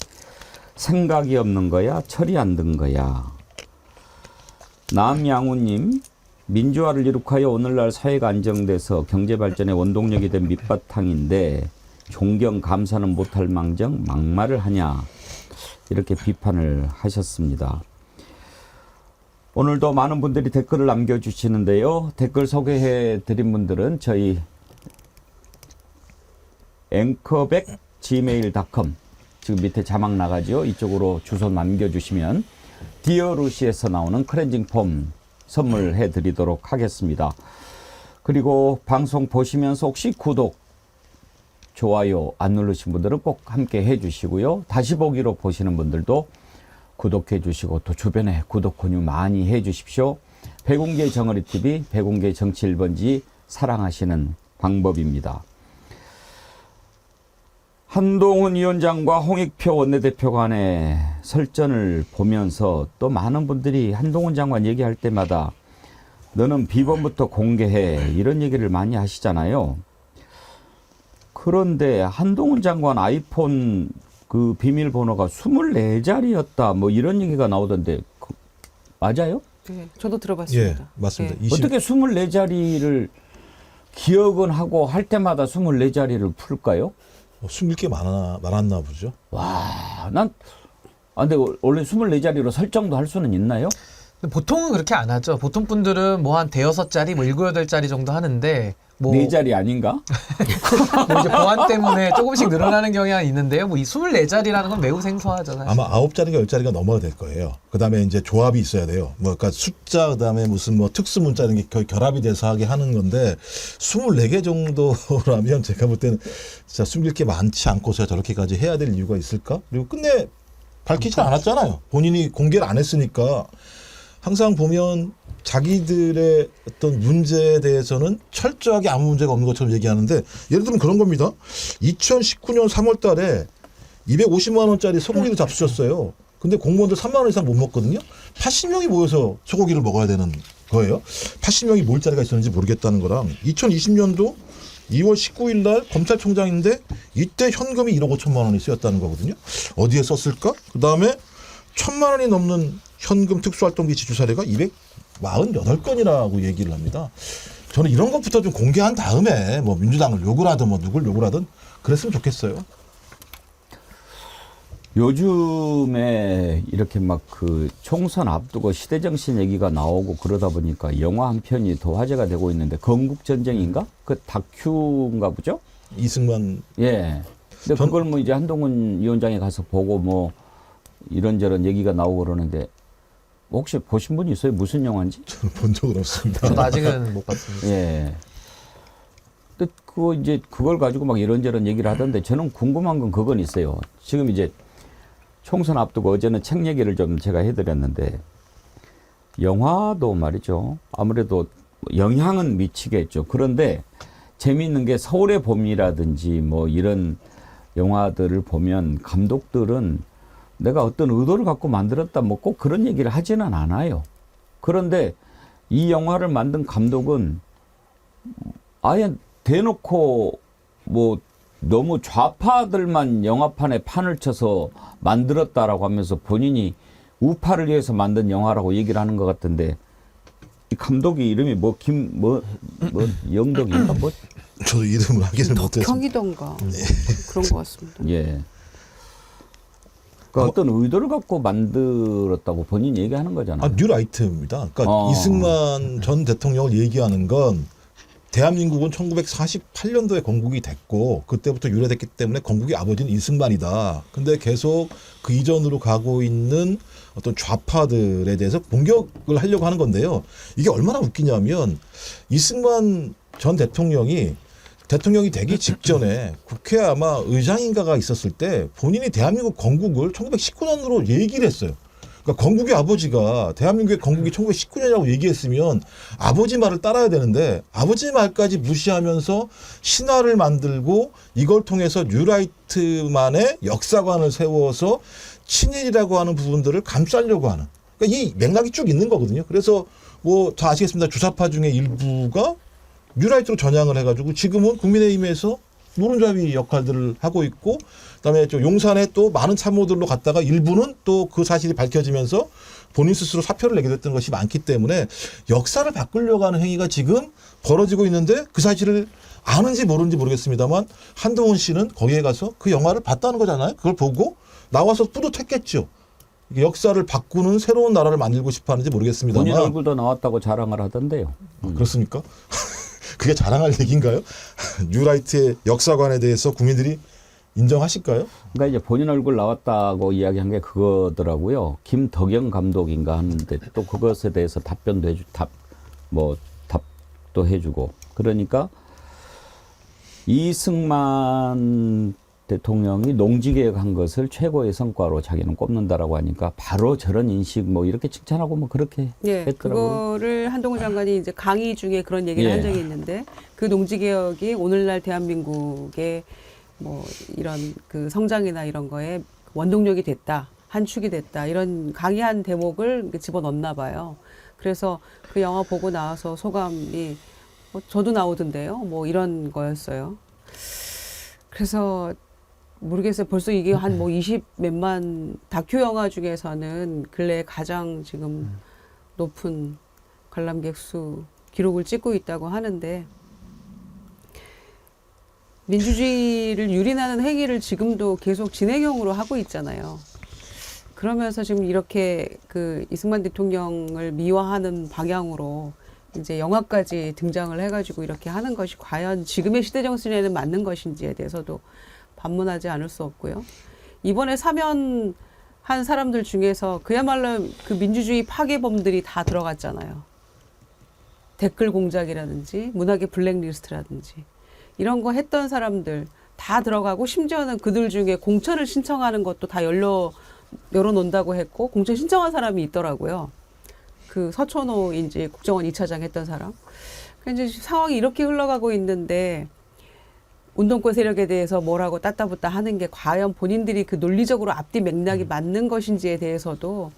생각이 없는 거야? 철이 안 든 거야? 남양우님, 민주화를 이룩하여 오늘날 사회가 안정돼서 경제발전의 원동력이 된 밑바탕인데 존경 감사는 못할 망정 막말을 하냐, 이렇게 비판을 하셨습니다. 오늘도 많은 분들이 댓글을 남겨주시는데요. 댓글 소개해 드린 분들은 저희 anchorback@gmail.com, 지금 밑에 자막 나가죠. 이쪽으로 주소 남겨주시면 디어루시에서 나오는 클렌징 폼 선물해 드리도록 하겠습니다. 그리고 방송 보시면서 혹시 구독, 좋아요 안 누르신 분들은 꼭 함께 해주시고요. 다시 보기로 보시는 분들도 구독해 주시고 또 주변에 구독 권유 많이 해 주십시오. 백운계 정어리TV, 백운계 정치 1번지 사랑하시는 방법입니다. 한동훈 위원장과 홍익표 원내대표 간의 설전을 보면서 또 많은 분들이 한동훈 장관 얘기할 때마다 너는 비번부터 공개해, 이런 얘기를 많이 하시잖아요. 그런데 한동훈 장관 아이폰 그 비밀번호가 24자리였다 뭐 이런 얘기가 나오던데 맞아요? 네, 저도 들어봤습니다. 예, 맞습니다. 네. 어떻게 24자리를 기억은 하고 할 때마다 24자리를 풀까요? 숨길 게 많았나 보죠. 와, 근데 원래 24자리로 설정도 할 수는 있나요? 보통은 그렇게 안 하죠. 보통 분들은 뭐 한 5-6자리, 뭐 7-8자리 정도 하는데 뭐 4자리 아닌가? 뭐 이제 보안 때문에 조금씩 늘어나는 경향이 있는데요. 뭐 이 24자리라는 건 매우 생소하잖아요. 아마 9자리가 10자리가 넘어야 될 거예요. 그다음에 이제 조합이 있어야 돼요. 뭐 그러니까 숫자 그다음에 무슨 뭐 특수 문자 이런 게 거의 결합이 돼서 하게 하는 건데 24개 정도라면 제가 볼 때는 진짜 숨길 게 많지 않고서 저렇게까지 해야 될 이유가 있을까? 그리고 끝내 밝히지 않았잖아요. 본인이 공개를 안 했으니까. 항상 보면 자기들의 어떤 문제에 대해서는 철저하게 아무 문제가 없는 것처럼 얘기하는데, 예를 들면 그런 겁니다. 2019년 3월 달에 250만 원짜리 소고기를 잡수셨어요. 근데 공무원들 3만 원 이상 못 먹거든요. 80명이 모여서 소고기를 먹어야 되는 거예요. 80명이 모일 자리가 있었는지 모르겠다는 거랑, 2020년도 2월 19일 날 검찰총장인데 이때 현금이 1억 5천만 원이 쓰였다는 거거든요. 어디에 썼을까? 그다음에 1,000만 원이 넘는 현금 특수활동비 지출 사례가 248건이라고 얘기를 합니다. 저는 이런 것부터 좀 공개한 다음에 뭐 민주당을 욕을 하든 뭐 누굴 욕을 하든 그랬으면 좋겠어요. 요즘에 이렇게 막 그 총선 앞두고 시대정신 얘기가 나오고 그러다 보니까 영화 한 편이 더 화제가 되고 있는데, 건국전쟁인가? 그 다큐인가 보죠? 이승만. 예. 근데 그걸 뭐 이제 한동훈 위원장이 가서 보고 뭐 이런저런 얘기가 나오고 그러는데, 혹시 보신 분 있어요? 무슨 영화인지? 저는 본 적은 없습니다. 저도 아직은 못 봤습니다. 예. 근데 그거 이제 그걸 가지고 막 이런저런 얘기를 하던데 저는 궁금한 건 그건 있어요. 지금 이제 총선 앞두고 어제는 책 얘기를 좀 제가 해드렸는데 영화도 말이죠. 아무래도 영향은 미치겠죠. 그런데 재미있는 게 서울의 봄이라든지 뭐 이런 영화들을 보면 감독들은 내가 어떤 의도를 갖고 만들었다 뭐 꼭 그런 얘기를 하지는 않아요. 그런데 이 영화를 만든 감독은 아예 대놓고 뭐 너무 좌파들만 영화판에 판을 쳐서 만들었다라고 하면서 본인이 우파를 위해서 만든 영화라고 얘기를 하는 것 같은데 이 감독이 이름이 뭐 영덕인가 뭐 저도 이름을 확인을 못했습니다. 덕형이던가 그런 것 같습니다. 예. 그러니까 어떤 의도를 갖고 만들었다고 본인이 얘기하는 거잖아요. 뉴라이트입니다. 그러니까 이승만 전 대통령을 얘기하는 건 대한민국은 1948년도에 건국이 됐고 그때부터 유래됐기 때문에 건국의 아버지는 이승만이다. 근데 계속 그 이전으로 가고 있는 어떤 좌파들에 대해서 공격을 하려고 하는 건데요. 이게 얼마나 웃기냐면 이승만 전 대통령이 되기 직전에 국회 아마 의장인가가 있었을 때 본인이 대한민국 건국을 1919년으로 얘기를 했어요. 그러니까 건국의 아버지가 대한민국의 건국이 1919년이라고 얘기했으면 아버지 말을 따라야 되는데 아버지 말까지 무시하면서 신화를 만들고 이걸 통해서 뉴라이트만의 역사관을 세워서 친일이라고 하는 부분들을 감싸려고 하는 그러니까 이 맥락이 쭉 있는 거거든요. 그래서 뭐 다 아시겠습니다. 주사파 중에 일부가 뉴라이트로 전향을 해가지고 지금은 국민의힘에서 노른자위 역할들을 하고 있고 그다음에 저 용산에 또 많은 참모들로 갔다가 일부는 또 그 사실이 밝혀지면서 본인 스스로 사표를 내게 됐던 것이 많기 때문에 역사를 바꾸려고 하는 행위가 지금 벌어지고 있는데 그 사실을 아는지 모르는지 모르겠습니다만 한동훈 씨는 거기에 가서 그 영화를 봤다는 거잖아요. 그걸 보고 나와서 뿌듯했겠죠. 이게 역사를 바꾸는 새로운 나라를 만들고 싶어 하는지 모르겠습니다만 본인 얼굴도 나왔다고 자랑을 하던데요. 그렇습니까? 그게 자랑할 얘기인가요? 뉴라이트의 역사관에 대해서 국민들이 인정하실까요? 그러니까 이제 본인 얼굴 나왔다고 이야기한 게 그거더라고요. 김덕영 감독인가 하는데 또 그것에 대해서 답변도 답도 해주고 그러니까 이승만 대통령이 농지개혁한 것을 최고의 성과로 자기는 꼽는다라고 하니까 바로 저런 인식 뭐 이렇게 칭찬하고 뭐 그렇게 했더라고요. 그거를 한동훈 장관이 이제 강의 중에 그런 얘기를 한 적이 있는데 그 농지개혁이 오늘날 대한민국의 뭐 이런 그 성장이나 이런 거에 원동력이 됐다, 한 축이 됐다 이런 강의한 대목을 집어넣나 봐요. 그래서 그 영화 보고 나와서 소감이 저도 나오던데요. 뭐 이런 거였어요. 그래서 모르겠어요. 벌써 이게 한 뭐 20몇만 다큐 영화 중에서는 근래 가장 지금 높은 관람객 수 기록을 찍고 있다고 하는데 민주주의를 유린하는 행위를 지금도 계속 진행형으로 하고 있잖아요. 그러면서 지금 이렇게 그 이승만 대통령을 미화하는 방향으로 이제 영화까지 등장을 해가지고 이렇게 하는 것이 과연 지금의 시대 정신에는 맞는 것인지에 대해서도 반문하지 않을 수 없고요. 이번에 사면한 사람들 중에서 그야말로 그 민주주의 파괴범들이 다 들어갔잖아요. 댓글 공작이라든지 문학의 블랙리스트라든지 이런 거 했던 사람들 다 들어가고 심지어는 그들 중에 공천을 신청하는 것도 다 열어놓는다고 했고 공천 신청한 사람이 있더라고요. 그 서천호인지 국정원 2차장 했던 사람. 이제 상황이 이렇게 흘러가고 있는데 운동권 세력에 대해서 뭐라고 따따붙다 하는 게 과연 본인들이 그 논리적으로 앞뒤 맥락이 맞는 것인지에 대해서도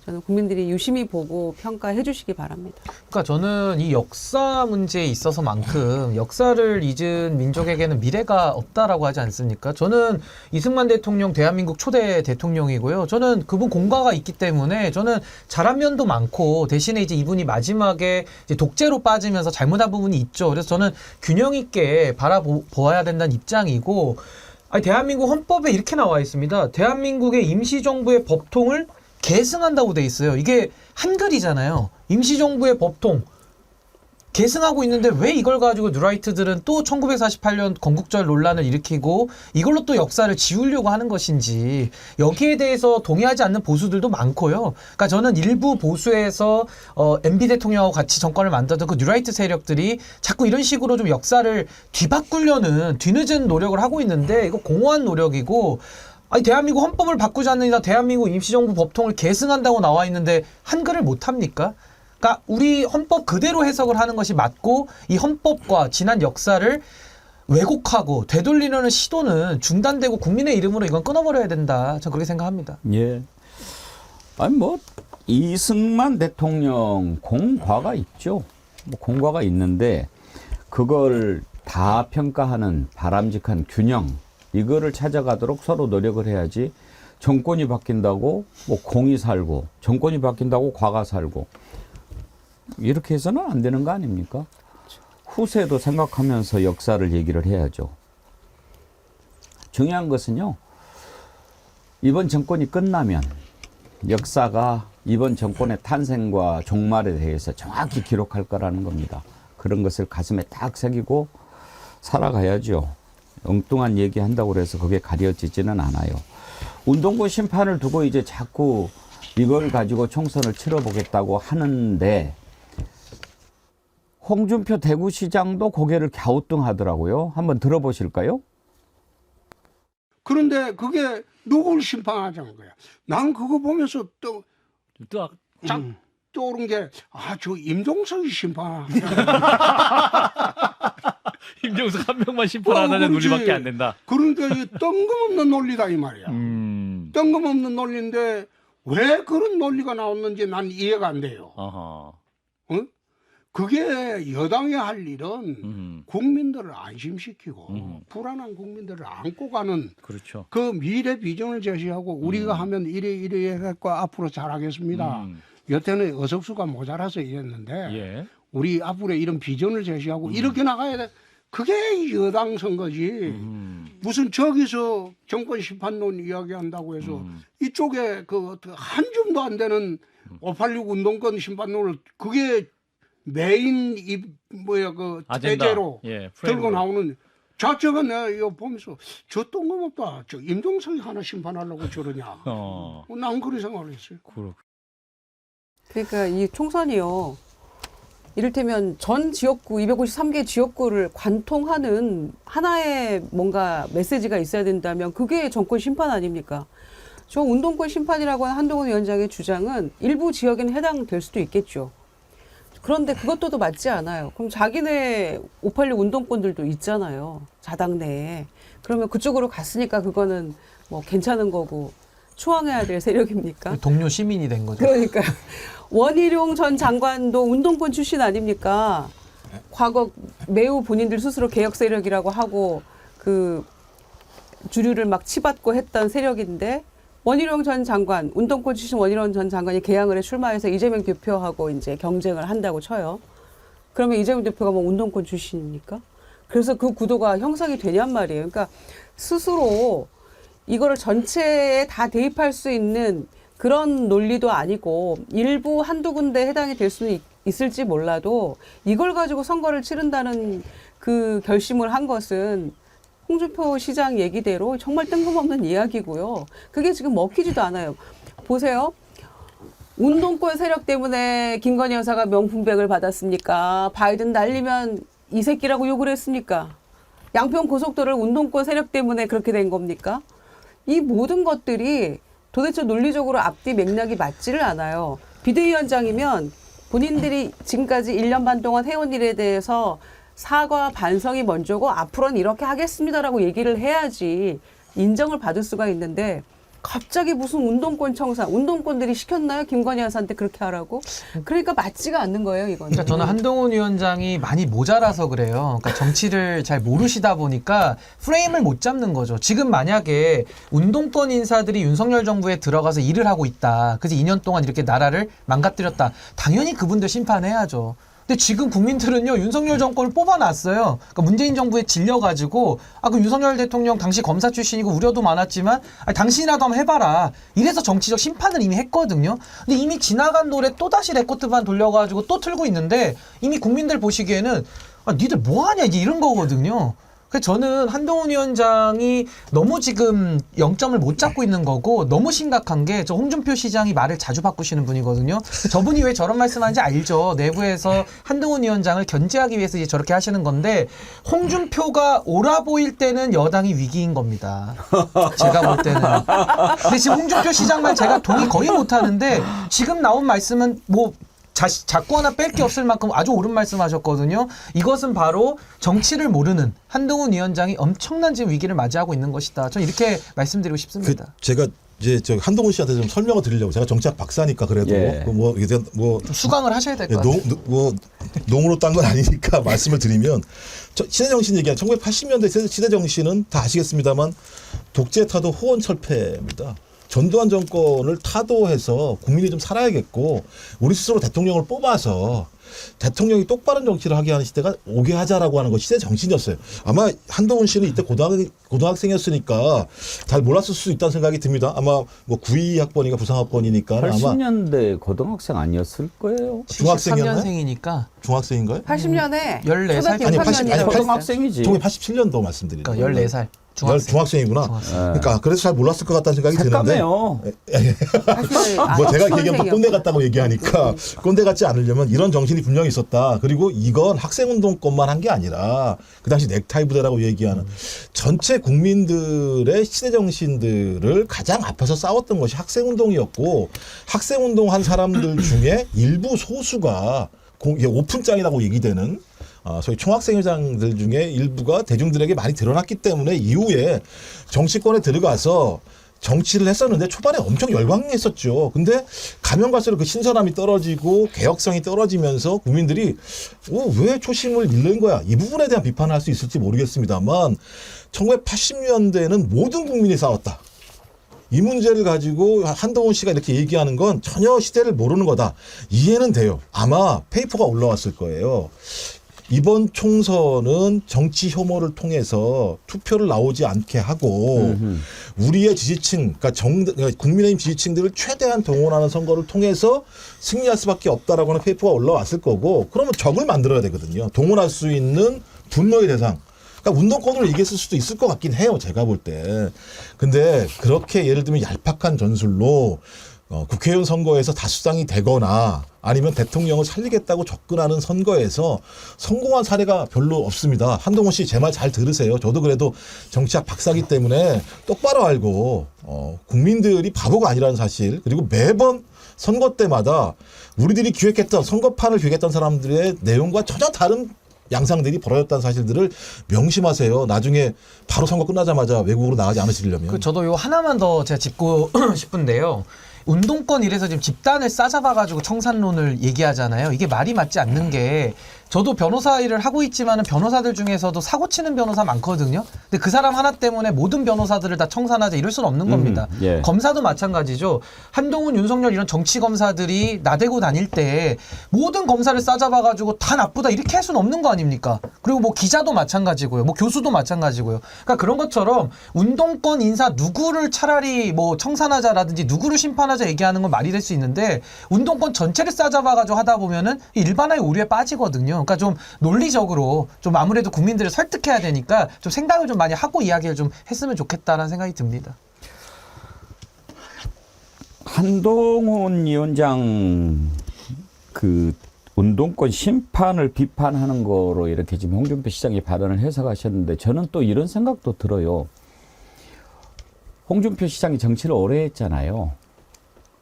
저는 국민들이 유심히 보고 평가해 주시기 바랍니다. 그러니까 저는 이 역사 문제에 있어서만큼 역사를 잊은 민족에게는 미래가 없다라고 하지 않습니까? 저는 이승만 대통령 대한민국 초대 대통령이고요. 저는 그분 공과가 있기 때문에 저는 잘한 면도 많고 대신에 이제 이분이 마지막에 이제 독재로 빠지면서 잘못한 부분이 있죠. 그래서 저는 균형 있게 바라보아야 된다는 입장이고 아니, 대한민국 헌법에 이렇게 나와 있습니다. 대한민국의 임시정부의 법통을 계승한다고 돼 있어요. 이게 한글이잖아요. 임시정부의 법통 계승하고 있는데 왜 이걸 가지고 뉴라이트들은 또 1948년 건국절 논란을 일으키고 이걸로 또 역사를 지우려고 하는 것인지 여기에 대해서 동의하지 않는 보수들도 많고요. 그러니까 저는 일부 보수에서 MB 대통령하고 같이 정권을 만들던 그 뉴라이트 세력들이 자꾸 이런 식으로 좀 역사를 뒤바꾸려는 뒤늦은 노력을 하고 있는데 이거 공허한 노력이고 아니 대한민국 헌법을 바꾸자느니 대한민국 임시정부 법통을 계승한다고 나와 있는데 한글을 못합니까? 그러니까 우리 헌법 그대로 해석을 하는 것이 맞고 이 헌법과 지난 역사를 왜곡하고 되돌리려는 시도는 중단되고 국민의 이름으로 이건 끊어버려야 된다. 저는 그렇게 생각합니다. 예. 아니 뭐 이승만 대통령 공과가 있죠. 뭐 공과가 있는데 그걸 다 평가하는 바람직한 균형 이거를 찾아가도록 서로 노력을 해야지. 정권이 바뀐다고 뭐 공이 살고 정권이 바뀐다고 과가 살고 이렇게 해서는 안 되는 거 아닙니까? 후세도 생각하면서 역사를 얘기를 해야죠. 중요한 것은요. 이번 정권이 끝나면 역사가 이번 정권의 탄생과 종말에 대해서 정확히 기록할 거라는 겁니다. 그런 것을 가슴에 딱 새기고 살아가야죠. 엉뚱한 얘기한다고 해서 그게 가려지지는 않아요. 운동권 심판을 두고 이제 자꾸 이걸 가지고 총선을 치러보겠다고 하는데 홍준표 대구시장도 고개를 갸우뚱하더라고요. 한번 들어보실까요? 그런데 그게 누굴 심판하자는 거야. 난 그거 보면서 또 떠오른 게 저 임종석이 심판하는 임종석 한 명만 심판하는 논리밖에 안 된다. 그러니까 이 뜬금없는 논리다 이 말이야. 뜬금없는 논리인데 왜 그런 논리가 나왔는지 난 이해가 안 돼요. 어? 그게 여당이 할 일은 국민들을 안심시키고 불안한 국민들을 안고 가는 그렇죠. 그 미래 비전을 제시하고 우리가 하면 이래 해갖고 앞으로 잘하겠습니다. 여태는 의석수가 모자라서 이랬는데 예. 우리 앞으로 이런 비전을 제시하고 이렇게 나가야 돼. 그게 여당 선거지. 무슨 저기서 정권 심판론 이야기한다고 해서 이쪽에 그 한 줌도 안 되는 586 운동권 심판론을 그게 메인 대제로 예, 들고 나오는 자체가 내가 이거 보면서 저 똥검없다. 저 임종석이 하나 심판하려고 저러냐. 난 그런 생각을 했어요. 그러니까 이 총선이요. 이를테면 전 지역구 253개 지역구를 관통하는 하나의 뭔가 메시지가 있어야 된다면 그게 정권 심판 아닙니까? 저 운동권 심판이라고 하는 한동훈 위원장의 주장은 일부 지역에는 해당될 수도 있겠죠. 그런데 그것도 맞지 않아요. 그럼 자기네 586 운동권들도 있잖아요. 자당 내에. 그러면 그쪽으로 갔으니까 그거는 뭐 괜찮은 거고 추앙해야 될 세력입니까? 동료 시민이 된 거죠. 그러니까요. 원희룡 전 장관도 운동권 출신 아닙니까? 과거 매우 본인들 스스로 개혁 세력이라고 하고 그 주류를 막 치받고 했던 세력인데 원희룡 전 장관, 운동권 출신 원희룡 전 장관이 개항을 해 출마해서 이재명 대표하고 이제 경쟁을 한다고 쳐요. 그러면 이재명 대표가 뭐 운동권 출신입니까? 그래서 그 구도가 형성이 되냔 말이에요. 그러니까 스스로 이거를 전체에 다 대입할 수 있는 그런 논리도 아니고 일부 한두 군데 해당이 될 수는 있을지 몰라도 이걸 가지고 선거를 치른다는 그 결심을 한 것은 홍준표 시장 얘기대로 정말 뜬금없는 이야기고요. 그게 지금 먹히지도 않아요. 보세요. 운동권 세력 때문에 김건희 여사가 명품백을 받았습니까? 바이든 날리면 이 새끼라고 욕을 했습니까? 양평 고속도로를 운동권 세력 때문에 그렇게 된 겁니까? 이 모든 것들이 도대체 논리적으로 앞뒤 맥락이 맞지를 않아요. 비대위원장이면 본인들이 지금까지 1년 반 동안 해온 일에 대해서 사과 반성이 먼저고 앞으로는 이렇게 하겠습니다라고 얘기를 해야지 인정을 받을 수가 있는데 갑자기 무슨 운동권 청사, 운동권들이 시켰나요? 김건희 여사한테 그렇게 하라고? 그러니까 맞지가 않는 거예요, 이거는. 그러니까 저는 한동훈 위원장이 많이 모자라서 그래요. 그러니까 정치를 잘 모르시다 보니까 프레임을 못 잡는 거죠. 지금 만약에 운동권 인사들이 윤석열 정부에 들어가서 일을 하고 있다. 그래서 2년 동안 이렇게 나라를 망가뜨렸다. 당연히 그분들 심판해야죠. 근데 지금 국민들은요 윤석열 정권을 뽑아놨어요. 그러니까 문재인 정부에 질려가지고 그 윤석열 대통령 당시 검사 출신이고 우려도 많았지만 당신이라도 한번 해봐라. 이래서 정치적 심판을 이미 했거든요. 근데 이미 지나간 노래 또 다시 레코드반 돌려가지고 또 틀고 있는데 이미 국민들 보시기에는 니들 뭐하냐 이제 이런 거거든요. 그래서 저는 한동훈 위원장이 너무 지금 0점을 못 잡고 있는 거고 너무 심각한 게 저 홍준표 시장이 말을 자주 바꾸시는 분이거든요. 저분이 왜 저런 말씀하는지 알죠. 내부에서 한동훈 위원장을 견제하기 위해서 이제 저렇게 하시는 건데 홍준표가 옳아 보일 때는 여당이 위기인 겁니다. 제가 볼 때는. 근데 지금 홍준표 시장 말 제가 동의 거의 못하는데 지금 나온 말씀은 뭐 자꾸 하나 뺄 게 없을 만큼 아주 옳은 말씀하셨거든요. 이것은 바로 정치를 모르는 한동훈 위원장이 엄청난 지금 위기를 맞이하고 있는 것이다. 저는 이렇게 말씀드리고 싶습니다. 제가 이제 저 한동훈 씨한테 좀 설명을 드리려고 제가 정치학 박사니까 그래도 뭐 수강을 하셔야 될 것 같아요. 농으로 딴 건 아니니까 말씀을 드리면 시대정신 얘기한 1980년대 시대정신은 다 아시겠습니다만 독재 타도 호언 철폐입니다. 전두환 정권을 타도해서 국민이 좀 살아야겠고 우리 스스로 대통령을 뽑아서 대통령이 똑바른 정치를 하게 하는 시대가 오게 하자라고 하는 것이 시대 정신이었어요. 아마 한동훈 씨는 이때 고등학생이었으니까 잘 몰랐을 수 있다는 생각이 듭니다. 아마 뭐 92학번이니까 부상학번이니까 80년대 고등학생 아니었을 거예요. 중학생이었나요? 73년생이니까 중학생인가요? 80년에 14살 아니 고등학생이지. 1987년도 말씀드리는 거예요. 14살. 중학생이구나. 그러니까 그래서 잘 몰랐을 것 같다는 생각이 드는데. 뭐 제가 얘기하면 또 꼰대 같다고 얘기하니까 꼰대 같지 않으려면 이런 정신이 분명히 있었다. 그리고 이건 학생운동권만 한 게 아니라 그 당시 넥타이 부대라고 얘기하는 전체 국민들의 시대 정신들을 가장 앞에서 싸웠던 것이 학생운동이었고 학생운동 한 사람들 중에 일부 소수가 오픈장이라고 얘기되는 소위 총학생회장들 중에 일부가 대중들에게 많이 드러났기 때문에 이후에 정치권에 들어가서 정치를 했었는데 초반에 엄청 열광했었죠. 근데 가면 갈수록 그 신선함이 떨어지고 개혁성이 떨어지면서 국민들이 왜 초심을 잃는 거야? 이 부분에 대한 비판을 할 수 있을지 모르겠습니다만 1980년대에는 모든 국민이 싸웠다. 이 문제를 가지고 한동훈 씨가 이렇게 얘기하는 건 전혀 시대를 모르는 거다. 이해는 돼요. 아마 페이퍼가 올라왔을 거예요. 이번 총선은 정치 혐오를 통해서 투표를 나오지 않게 하고 우리의 지지층, 그러니까 국민의힘 지지층들을 최대한 동원하는 선거를 통해서 승리할 수밖에 없다라고 하는 페이퍼가 올라왔을 거고 그러면 적을 만들어야 되거든요. 동원할 수 있는 분노의 대상. 그러니까 운동권으로 얘기했을 수도 있을 것 같긴 해요. 제가 볼 때. 근데 그렇게 예를 들면 얄팍한 전술로 국회의원 선거에서 다수당이 되거나 아니면 대통령을 살리겠다고 접근하는 선거에서 성공한 사례가 별로 없습니다. 한동훈 씨 제 말 잘 들으세요. 저도 그래도 정치학 박사기 때문에 똑바로 알고 국민들이 바보가 아니라는 사실 그리고 매번 선거 때마다 우리들이 기획했던 선거판을 기획했던 사람들의 내용과 전혀 다른 양상들이 벌어졌다는 사실들을 명심하세요. 나중에 바로 선거 끝나자마자 외국으로 나가지 않으시려면. 저도 요 하나만 더 제가 짚고 싶은데요. 운동권 이래서 지금 집단을 싸잡아가지고 청산론을 얘기하잖아요. 이게 말이 맞지 않는 게 저도 변호사 일을 하고 있지만은 변호사들 중에서도 사고 치는 변호사 많거든요. 근데 그 사람 하나 때문에 모든 변호사들을 다 청산하자 이럴 수는 없는 겁니다. 예. 검사도 마찬가지죠. 한동훈, 윤석열 이런 정치 검사들이 나대고 다닐 때 모든 검사를 싸잡아가지고 다 나쁘다 이렇게 할 수는 없는 거 아닙니까? 그리고 뭐 기자도 마찬가지고요. 뭐 교수도 마찬가지고요. 그러니까 그런 것처럼 운동권 인사 누구를 차라리 뭐 청산하자라든지 누구를 심판하자 얘기하는 건 말이 될 수 있는데 운동권 전체를 싸잡아가지고 하다 보면은 일반화의 오류에 빠지거든요. 그러니까 좀 논리적으로 좀 아무래도 국민들을 설득해야 되니까 좀 생각을 좀 많이 하고 이야기를 좀 했으면 좋겠다라는 생각이 듭니다. 한동훈 위원장 그 운동권 심판을 비판하는 거로 이렇게 지금 홍준표 시장이 발언을 해석하셨는데 저는 또 이런 생각도 들어요. 홍준표 시장이 정치를 오래 했잖아요.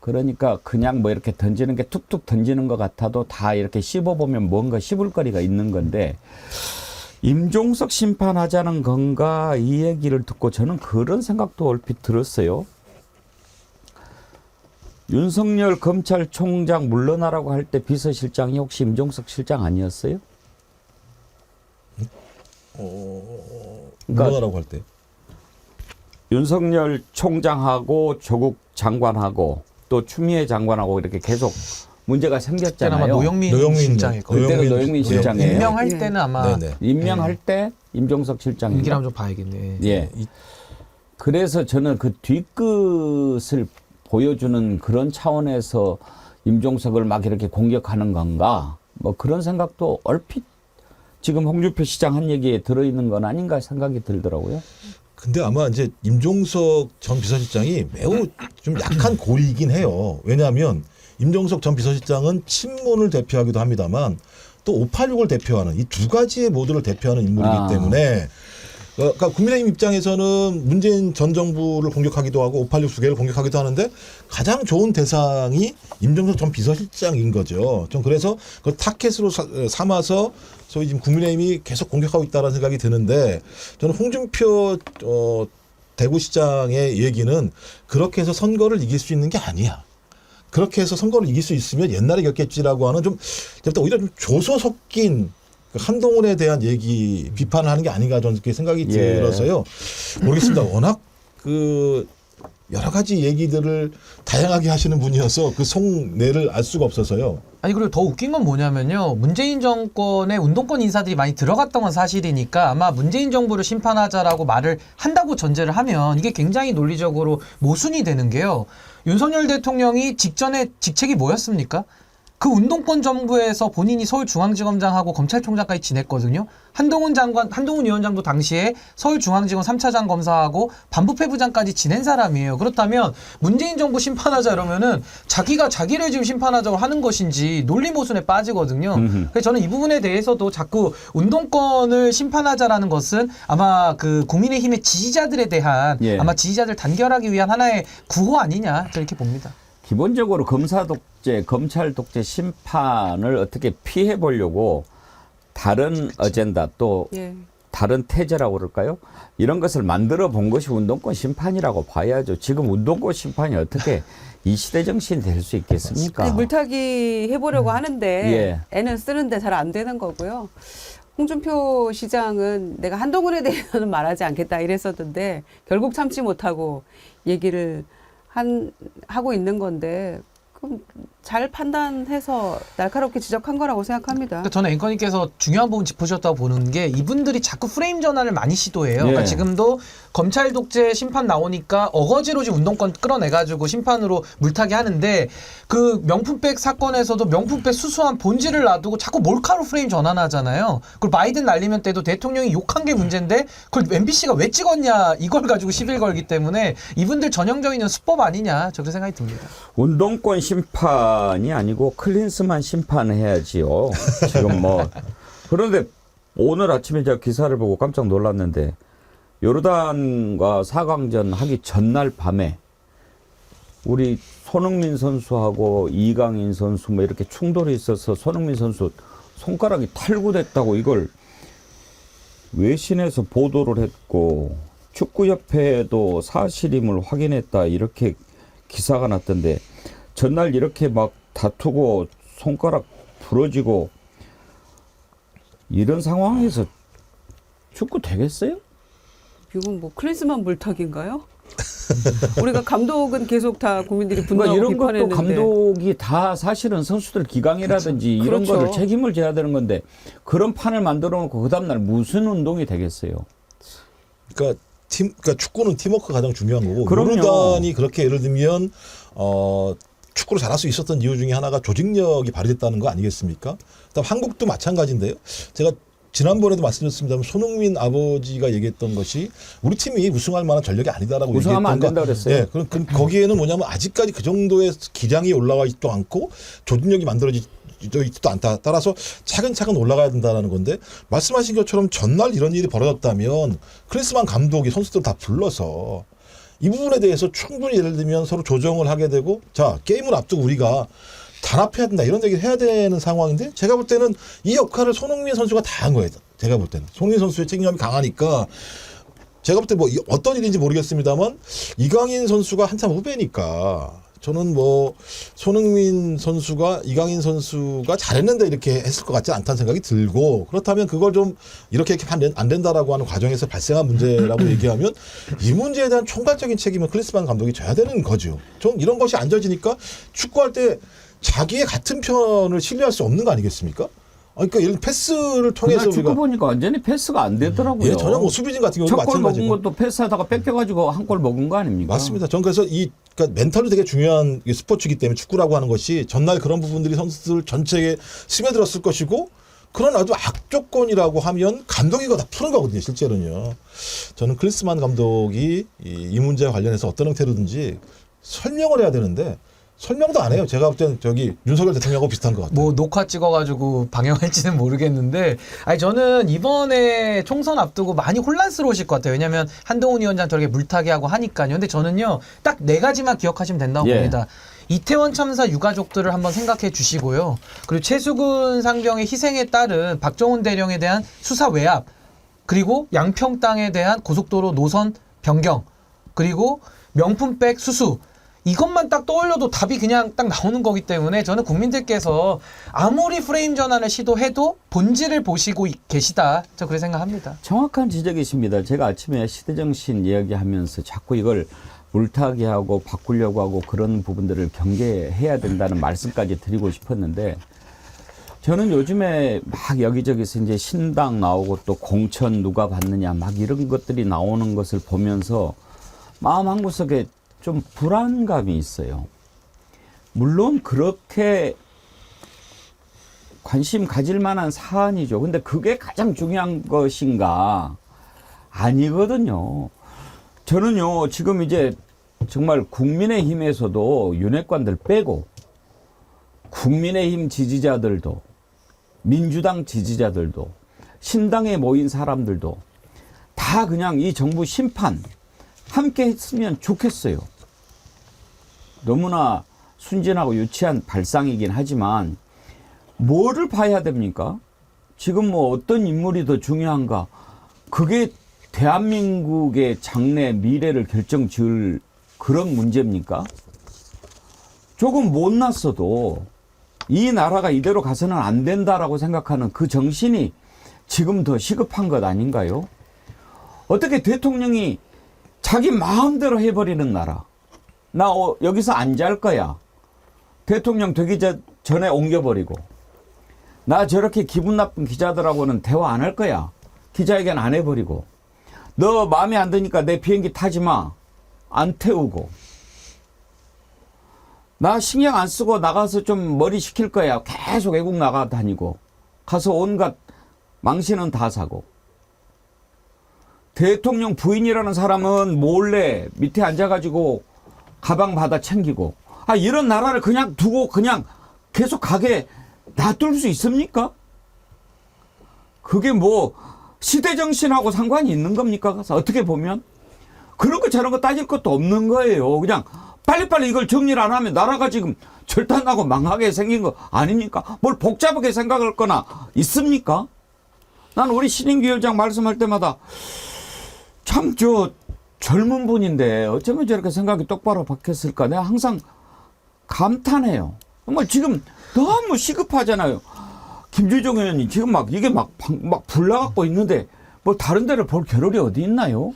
그러니까 그냥 뭐 이렇게 던지는 게 툭툭 던지는 것 같아도 다 이렇게 씹어보면 뭔가 씹을 거리가 있는 건데 임종석 심판하자는 건가 이 얘기를 듣고 저는 그런 생각도 얼핏 들었어요. 윤석열 검찰총장 물러나라고 할 때 비서실장이 혹시 임종석 실장 아니었어요? 물러나라고 할 때? 윤석열 총장하고 조국 장관하고 또 추미애 장관하고 이렇게 계속 문제가 그때는 생겼잖아요. 아마 노영민 실장일 거예요. 그때가 노영민 실장이에요. 임명할 때는 아마 임명할 때 임종석 실장인가? 얘기를 한번 좀 봐야겠네. 예. 그래서 저는 그 뒤끝을 보여주는 그런 차원에서 임종석을 막 이렇게 공격하는 건가? 뭐 그런 생각도 얼핏 지금 홍준표 시장 한 얘기에 들어있는 건 아닌가 생각이 들더라고요. 근데 아마 이제 임종석 전 비서실장이 매우 좀 약한 고리이긴 해요. 왜냐하면 임종석 전 비서실장은 친문을 대표하기도 합니다만 또 586을 대표하는 이 두 가지의 모두를 대표하는 인물이기 때문에 그러니까 국민의힘 입장에서는 문재인 전 정부를 공격하기도 하고 586 두 개를 공격하기도 하는데 가장 좋은 대상이 임종석 전 비서실장인 거죠. 좀 그래서 그 타켓으로 삼아서 소위 지금 국민의힘이 계속 공격하고 있다는 생각이 드는데 저는 홍준표 대구시장의 얘기는 그렇게 해서 선거를 이길 수 있는 게 아니야. 그렇게 해서 선거를 이길 수 있으면 옛날에 겪겠지라고 하는 좀 오히려 좀 조소 섞인 한동훈에 대한 얘기 비판을 하는 게 아닌가 저는 그렇게 생각이 들어서요. 모르겠습니다. 워낙 그 여러 가지 얘기들을 다양하게 하시는 분이어서 그 속내를 알 수가 없어서요. 아니 그리고 더 웃긴 건 뭐냐면요. 문재인 정권에 운동권 인사들이 많이 들어갔던 건 사실이니까 아마 문재인 정부를 심판하자라고 말을 한다고 전제를 하면 이게 굉장히 논리적으로 모순이 되는 게요. 윤석열 대통령이 직전에 직책이 뭐였습니까? 그 운동권 정부에서 본인이 서울중앙지검장하고 검찰총장까지 지냈거든요. 한동훈 위원장도 당시에 서울중앙지검 3차장 검사하고 반부패부장까지 지낸 사람이에요. 그렇다면 문재인 정부 심판하자 이러면은 자기가 자기를 지금 심판하자고 하는 것인지 논리 모순에 빠지거든요. 그래서 저는 이 부분에 대해서도 자꾸 운동권을 심판하자라는 것은 아마 그 국민의힘의 지지자들에 대한 아마 지지자들 단결하기 위한 하나의 구호 아니냐 이렇게 봅니다. 기본적으로 검사 독재, 검찰 독재 심판을 어떻게 피해 보려고 다른 어젠다 또 다른 태제라고 그럴까요? 이런 것을 만들어 본 것이 운동권 심판이라고 봐야죠. 지금 운동권 심판이 어떻게 이 시대 정신이 될 수 있겠습니까? 물타기 해보려고 하는데 애는 쓰는데 잘 안 되는 거고요. 홍준표 시장은 내가 한동훈에 대해서는 말하지 않겠다 이랬었는데 결국 참지 못하고 얘기를 하고 있는 건데 그럼 잘 판단해서 날카롭게 지적한 거라고 생각합니다. 그러니까 저는 앵커님께서 중요한 부분 짚으셨다고 보는 게 이분들이 자꾸 프레임 전환을 많이 시도해요. 그러니까 지금도 검찰 독재 심판 나오니까 어거지로 지금 운동권 끌어내가지고 심판으로 물타기 하는데 그 명품백 사건에서도 명품백 수수한 본질을 놔두고 자꾸 몰카로 프레임 전환하잖아요. 그리고 바이든 날리면 때도 대통령이 욕한 게 문제인데 그걸 MBC가 왜 찍었냐 이걸 가지고 시비 걸기 때문에 이분들 전형적인 수법 아니냐 저렇게 생각이 듭니다. 운동권 심판이 아니고 클린스만 심판해야지요. 지금 뭐 그런데 오늘 아침에 제가 기사를 보고 깜짝 놀랐는데 요르단과 4강전 하기 전날 밤에 우리 손흥민 선수하고 이강인 선수 뭐 이렇게 충돌이 있어서 손흥민 선수 손가락이 탈구됐다고 이걸 외신에서 보도를 했고 축구협회도 사실임을 확인했다 이렇게 기사가 났던데 전날 이렇게 막 다투고 손가락 부러지고 이런 상황에서 축구 되겠어요? 이건 뭐 클린스만 물타기인가요? 우리가 감독은 계속 다 국민들이 분노하고 이런 비판했는데. 것도 감독이 다 사실은 선수들 기강이라든지 이런 거를 책임을 져야 되는 건데 그런 판을 만들어 놓고 그 다음날 무슨 운동이 되겠어요? 그러니까 축구는 팀워크가 가장 중요한 거고 그럼요. 요르단이 그렇게 예를 들면 축구를 잘할 수 있었던 이유 중에 하나가 조직력이 발휘됐다는 거 아니겠습니까? 그다음 한국도 마찬가지인데요. 제가 지난번에도 말씀드렸습니다만 손흥민 아버지가 얘기했던 것이 우리 팀이 우승할 만한 전력이 아니다라고 우승하면 안 된다 그랬어요. 네, 그럼 거기에는 뭐냐면 아직까지 그 정도의 기량이 올라와 있지도 않고 조직력이 만들어지지도 않다. 따라서 차근차근 올라가야 된다는 건데 말씀하신 것처럼 전날 이런 일이 벌어졌다면 클린스만 감독이 선수들 다 불러서 이 부분에 대해서 충분히 예를 들면 서로 조정을 하게 되고 자 게임을 앞두고 우리가 단합해야 된다 이런 얘기를 해야 되는 상황인데 제가 볼 때는 이 역할을 손흥민 선수가 다 한 거예요. 제가 볼 때는 손흥민 선수의 책임감이 강하니까 제가 볼 때 뭐 어떤 일인지 모르겠습니다만 이강인 선수가 한참 후배니까 저는 뭐 손흥민 선수가 이강인 선수가 잘했는데 이렇게 했을 것 같지 않다는 생각이 들고 그렇다면 그걸 좀 이렇게 안 된다라고 하는 과정에서 발생한 문제라고 얘기하면 이 문제에 대한 총괄적인 책임을 클린스만 감독이 져야 되는 거죠. 좀 이런 것이 안 져지니까 축구할 때 자기의 같은 편을 신뢰할 수 없는 거 아니겠습니까? 그러니까 예를 들어 패스를 통해서 축구 보니까 완전히 패스가 안 되더라고요. 예, 전혀 뭐 수비진 같은 경우도 첫 골 마찬가지고. 먹은 것도 패스하다가 뺏겨가지고 한 골 먹은 거 아닙니까? 맞습니다. 전 그래서 그러니까 멘탈도 되게 중요한 스포츠이기 때문에 축구라고 하는 것이 전날 그런 부분들이 선수들 전체에 스며들었을 것이고 그런 아주 악조건이라고 하면 감독이 다 푸는 거거든요. 실제로는요. 저는 클리스만 감독이 이 문제와 관련해서 어떤 형태로든지 설명을 해야 되는데 설명도 안 해요. 제가 볼 때는 저기 윤석열 대통령하고 비슷한 것 같아요. 뭐 녹화 찍어가지고 방영할지는 모르겠는데, 아니 저는 이번에 총선 앞두고 많이 혼란스러우실 것 같아요. 왜냐하면 한동훈 위원장 저렇게 물타기 하고 하니까요. 근데 저는요 딱 4가지만 기억하시면 된다고 봅니다. 이태원 참사 유가족들을 한번 생각해 주시고요. 그리고 최수근 상병의 희생에 따른 박정훈 대령에 대한 수사 외압, 그리고 양평땅에 대한 고속도로 노선 변경, 그리고 명품백 수수. 이것만 딱 떠올려도 답이 그냥 딱 나오는 거기 때문에 저는 국민들께서 아무리 프레임 전환을 시도해도 본질을 보시고 계시다. 저 그렇게 생각합니다. 정확한 지적이십니다. 제가 아침에 시대정신 이야기하면서 자꾸 이걸 물타기하고 바꾸려고 하고 그런 부분들을 경계해야 된다는 말씀까지 드리고 싶었는데 저는 요즘에 막 여기저기서 이제 신당 나오고 또 공천 누가 받느냐 막 이런 것들이 나오는 것을 보면서 마음 한구석에 좀 불안감이 있어요. 물론 그렇게 관심 가질 만한 사안이죠. 근데 그게 가장 중요한 것인가? 아니거든요. 저는요, 지금 이제 정말 국민의힘에서도 윤핵관들 빼고 국민의힘 지지자들도 민주당 지지자들도 신당에 모인 사람들도 다 그냥 이 정부 심판 함께 했으면 좋겠어요. 너무나 순진하고 유치한 발상이긴 하지만 뭐를 봐야 됩니까? 지금 뭐 어떤 인물이 더 중요한가? 그게 대한민국의 장래 미래를 결정 지을 그런 문제입니까? 조금 못났어도 이 나라가 이대로 가서는 안 된다라고 생각하는 그 정신이 지금 더 시급한 것 아닌가요? 어떻게 대통령이 자기 마음대로 해버리는 나라. 나 여기서 안 잘 거야. 대통령 되기 전에 옮겨버리고. 나 저렇게 기분 나쁜 기자들하고는 대화 안 할 거야. 기자회견 안 해버리고. 너 마음에 안 드니까 내 비행기 타지 마. 안 태우고. 나 신경 안 쓰고 나가서 좀 머리 식힐 거야. 계속 외국 나가 다니고. 가서 온갖 망신은 다 사고. 대통령 부인이라는 사람은 몰래 밑에 앉아가지고 가방 받아 챙기고. 이런 나라를 그냥 두고 그냥 계속 가게 놔둘 수 있습니까? 그게 뭐 시대정신하고 상관이 있는 겁니까? 가서 어떻게 보면 그런 거 저런 거 따질 것도 없는 거예요. 그냥 빨리빨리 이걸 정리를 안 하면 나라가 지금 절단나고 망하게 생긴 거 아닙니까? 뭘 복잡하게 생각할 거나 있습니까? 난 우리 신인규 위원장 말씀할 때마다 참 젊은 분인데 어쩌면 저렇게 생각이 똑바로 바뀌었을까? 내가 항상 감탄해요. 정말 지금 너무 시급하잖아요. 김주정 의원이 지금 막 이게 막 불나갖고 있는데 뭐 다른 데를 볼 겨를이 어디 있나요?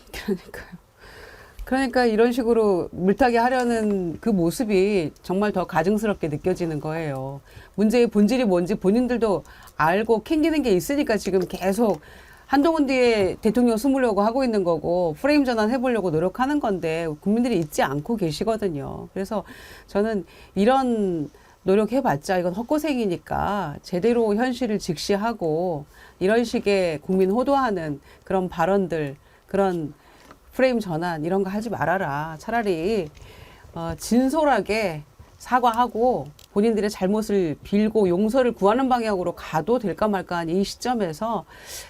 그러니까 이런 식으로 물타기 하려는 그 모습이 정말 더 가증스럽게 느껴지는 거예요. 문제의 본질이 뭔지 본인들도 알고 캥기는 게 있으니까 지금 계속 한동훈 뒤에 대통령 숨으려고 하고 있는 거고 프레임 전환 해보려고 노력하는 건데 국민들이 잊지 않고 계시거든요. 그래서 저는 이런 노력해봤자 이건 헛고생이니까 제대로 현실을 직시하고 이런 식의 국민 호도하는 그런 발언들, 그런 프레임 전환 이런 거 하지 말아라. 차라리 진솔하게 사과하고 본인들의 잘못을 빌고 용서를 구하는 방향으로 가도 될까 말까 한 이 시점에서